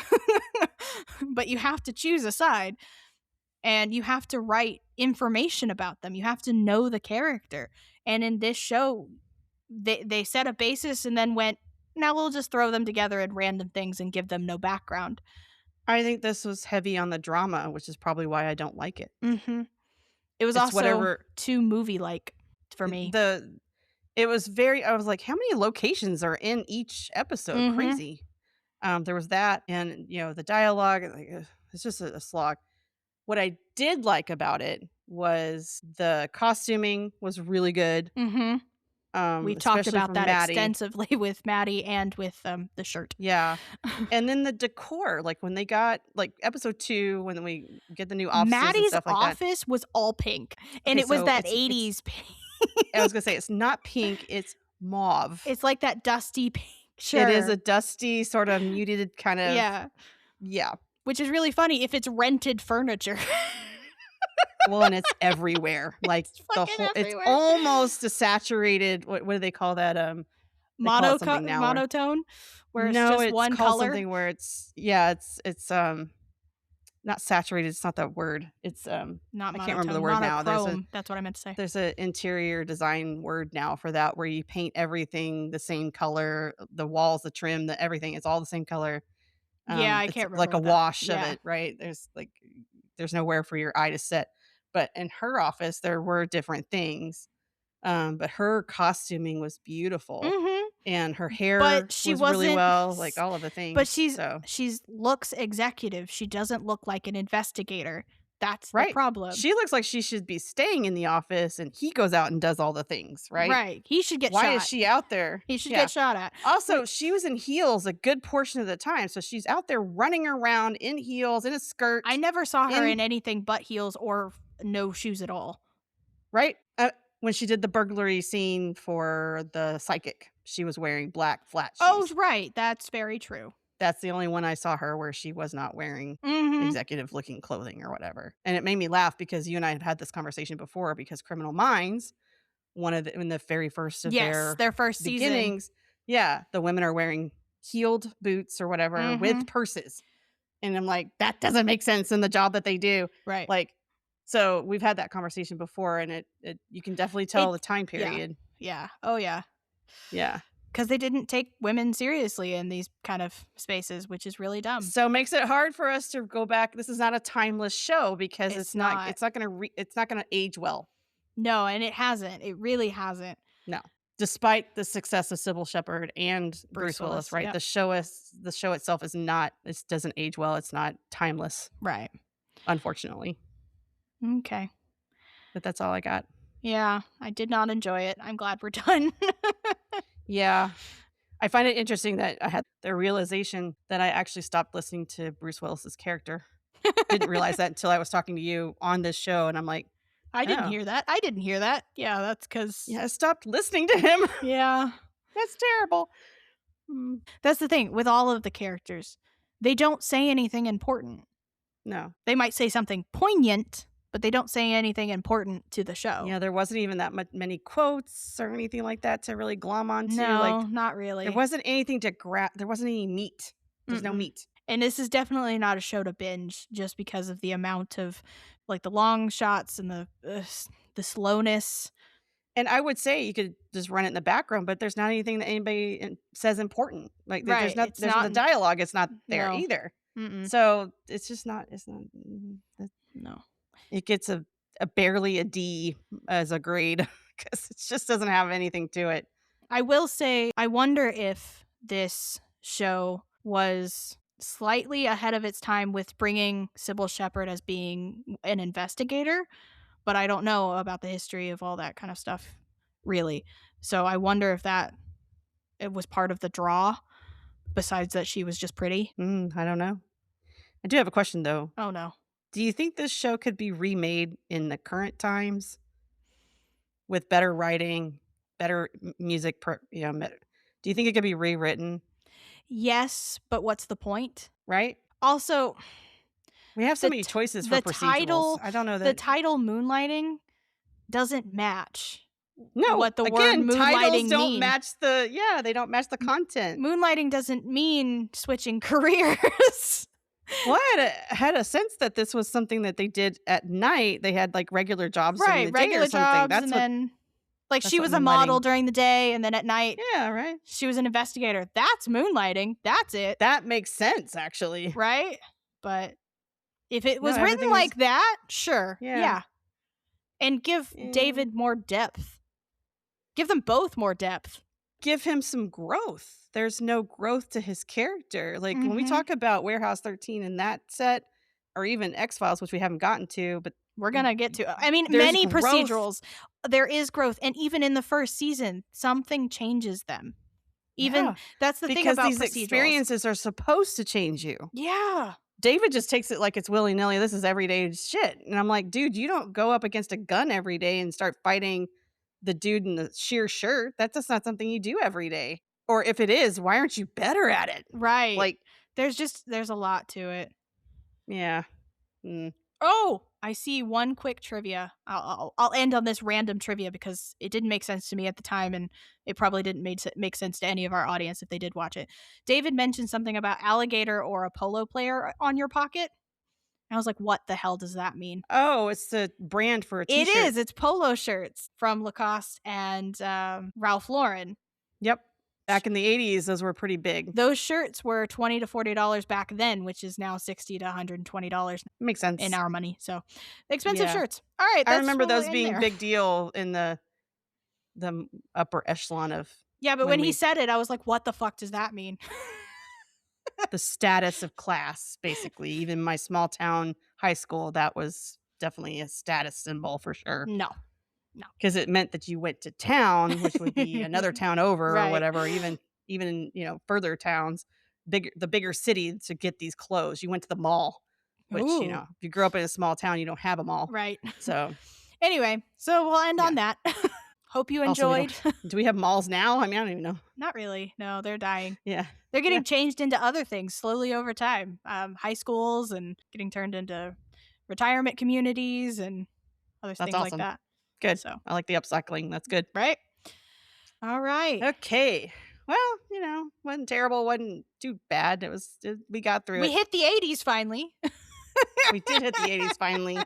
But you have to choose a side, and you have to write information about them. You have to know the character. And in this show, they set a basis and then went, "Now we'll just throw them together in random things and give them no background." I think this was heavy on the drama, which is probably why I don't like it. Mhm. It was It's also whatever too movie-like for me. the it was very I was like, "How many locations are in each episode?" Mhm. Crazy. There was that and, the dialogue, like, it's just a slog. What I did like about it was the costuming was really good, Mhm. We've talked especially about from that Maddie. extensively with Maddie and with, the shirt. Yeah. And then the decor, like, when they got like, episode 2, when we get the new offices and Maddie's stuff like that. office was all pink, and Okay, it was so that it's '80s pink. I was gonna say it's not pink, it's mauve. It's like that dusty pink. It is a Sure. dusty, sort of muted kind of Yeah, yeah. which is really funny if it's rented furniture. Well, and it's everywhere. Like, It's the fucking whole it's everywhere. almost a saturated what do they call that? They call it something now where Monotone, where it's no, just it's one called color, something where it's not saturated, it's not that word. It's, not I can't remember the monotone, word now. monochrome, that's what I meant to say. There's a interior design word now for that where you paint everything the same color, the walls, the trim, the everything, it's all the same color. Yeah, I It's can't like remember a what that wash of yeah. it, right? There's nowhere for your eye to sit. But in her office, there were different things. But her costuming was beautiful Mhm. and her But hair she was really wasn't well, like s all of the but things. she's So she's looks executive, she doesn't look like an investigator. That's the right. problem. She looks like she should be staying in the office and he goes out and does all the things, right? Right, he should get Why is shot. she out there? He should Yeah. get shot at. Also, Wait, she was in heels a good portion of the time. So she's out there running around in heels, in a I skirt, never saw her in in anything but heels or no shoes at all. right? When she did the burglary scene for the psychic, she was wearing black flat Oh, shoes. right, that's very true. That's the only one I saw her where she was not wearing Mhm. executive looking clothing or whatever. And it made me laugh because you and I had had this conversation before because Criminal Minds, one of in the very first of Yes, their their first season. beginnings, yeah, the women are wearing heeled boots or whatever with Mhm. purses. And I'm like, that doesn't make sense in the job that they do. Right. Like, so we've had that conversation before and it you can definitely tell the It time yeah. period. Yeah. Oh, yeah. Yeah. Because they didn't take women seriously in these kind of spaces, which is really dumb. So, makes it hard for us to go back. This is not a timeless show because It's not. it's not gonna age well. No, and it hasn't. It really hasn't. No. Despite the success of Sybil Shepherd and Bruce Bruce Willis, Willis, right? yep. The show itself is not it doesn't age well. It's not timeless, Right. unfortunately. Okay. But that's all I got. Yeah, I did not enjoy it. I'm glad we're done. Yeah. I find it interesting that I had the realization that I actually stopped listening to Bruce Willis's character. Didn't realize that until I was talking to you on this show, and I'm like, I didn't Oh. hear that. I didn't hear that. Yeah, that's because. Yeah, I stopped listening to him. Yeah. That's terrible. Mm, That's the thing with all of the characters. They don't say anything important. no. They might say something poignant, but they don't say anything important to the show. Yeah, there wasn't even that many quotes or anything like that to really glom onto. No, Like, not there really. wasn't anything to grab. There wasn't any meat. There's no Mm-mm. meat. And this is definitely not a show to binge just because of the amount of, like, the long shots and the slowness. And I would say you could just run it in the background, but there's not anything that anybody says important. Like, there's Right, not. it's There's the not. dialogue. It's not there No. either. Mm-mm. So it's just not. It's not. No. It gets a barely a D as a grade because it just doesn't have anything to it. I will say, I wonder if this show was slightly ahead of its time with bringing Sybil Shepherd as being an investigator, but I don't know about the history of all that kind of stuff, really. So I wonder if it was part of the draw, besides that she was just pretty. I don't know. I do have a question though. Oh no. Do you think this show could be remade in the current times with better writing, better music? Do you think it could be rewritten? Yes, but what's the point? Right? Also, We have so the many t- choices for the procedurals. title I don't know the that. title Moonlighting doesn't match No, what the word again, titles moonlighting don't mean. match the. Yeah, they don't match the content. Moonlighting doesn't mean switching careers. Well, had a sense that this was something that they did at night. They had like regular jobs during Right, the day regular or something. jobs, That's and what. then, like, That's she what was a model moonlighting. during the day, and then at night Yeah, right. she was an investigator. That's moonlighting. That's it, That makes sense, actually. right? But if it No, was written everything like is. that, sure, Yeah. yeah. And give Yeah. David more depth. Give them both more depth. Give him some growth. There's no growth to his character. Like when we Mhm. talk about Warehouse 13 and that set, or even X Files, which we haven't gotten to, but We're gonna get to. I mean, there's many growth. procedurals, there is growth, and even in the first season, something changes them. Even Yeah, that's the thing because about these procedurals. experiences are supposed to change you. Yeah. David just takes it like it's willy-nilly. This is everyday shit. And I'm like, dude, you don't go up against a gun every day and start fighting the dude in the sheer shirt. That's just not something you do every day. Or if it is, why aren't you better at it? Right. Like, there's a lot to it. yeah. Mm. Oh, I see one quick trivia. I'll end on this random trivia because it didn't make sense to me at the time, and it probably didn't make sense to any of our audience if they did watch it. David mentioned something about alligator or a polo player on your pocket. I was like, what the hell does that mean? Oh, it's the brand for a t-shirt. It is. It's polo shirts from Lacoste and Ralph Lauren. Yep. Back in the 80s, those were pretty big. Those shirts were $20 to $40 back then, which is now $60 to $120 Makes sense. in our money. So expensive Yeah. shirts. All right. I remember what we'll those end being there. big deal in the upper echelon of Yeah, but when when he we- said it, I was like, what the fuck does that mean? the status of class, basically. Even my small town high school, that was definitely a status symbol for sure. No. Because it meant that you went to town, which would be another town over Right. or whatever, even in, further towns, the bigger city to get these clothes. You went to the mall, which, Ooh. if you grew up in a small town, you don't have a mall. Right. So Anyway, so we'll end on that. Hope you Also, we enjoyed. do we have malls now? I mean, I don't even know. Not really. No, they're dying. Yeah. They're getting changed into other things slowly over time. High schools and getting turned into retirement communities and other That's things like awesome. that. Good. So, I like the upcycling. That's good. right? All right. Okay. Well, wasn't terrible, wasn't too bad. We got through We it. hit the 80s finally. We did hit the 80s finally.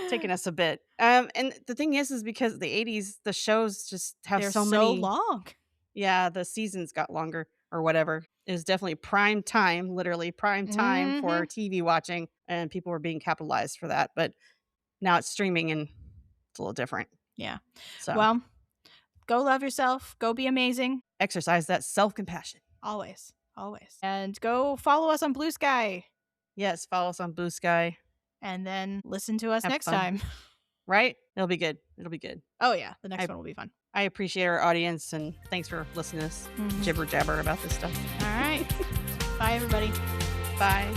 Taking us a bit. And the thing is because the 80s, the shows just have They're so so many. long. Yeah, the seasons got longer or whatever. It was definitely prime time, literally prime time for TV watching, and people were being capitalized for that. But now it's streaming and it's a little different. Yeah. So Well, go love yourself. Go be amazing. exercise that self-compassion. Always. Always. And go follow us on Blue Sky. Yes, follow us on Blue Sky. And then listen to us Have next fun. time. Right? It'll be good. It'll be good. Oh, yeah. The next one will be fun. I appreciate our audience and thanks for listening to us Mhm. jibber jabber about this stuff. All right. Bye, everybody. Bye.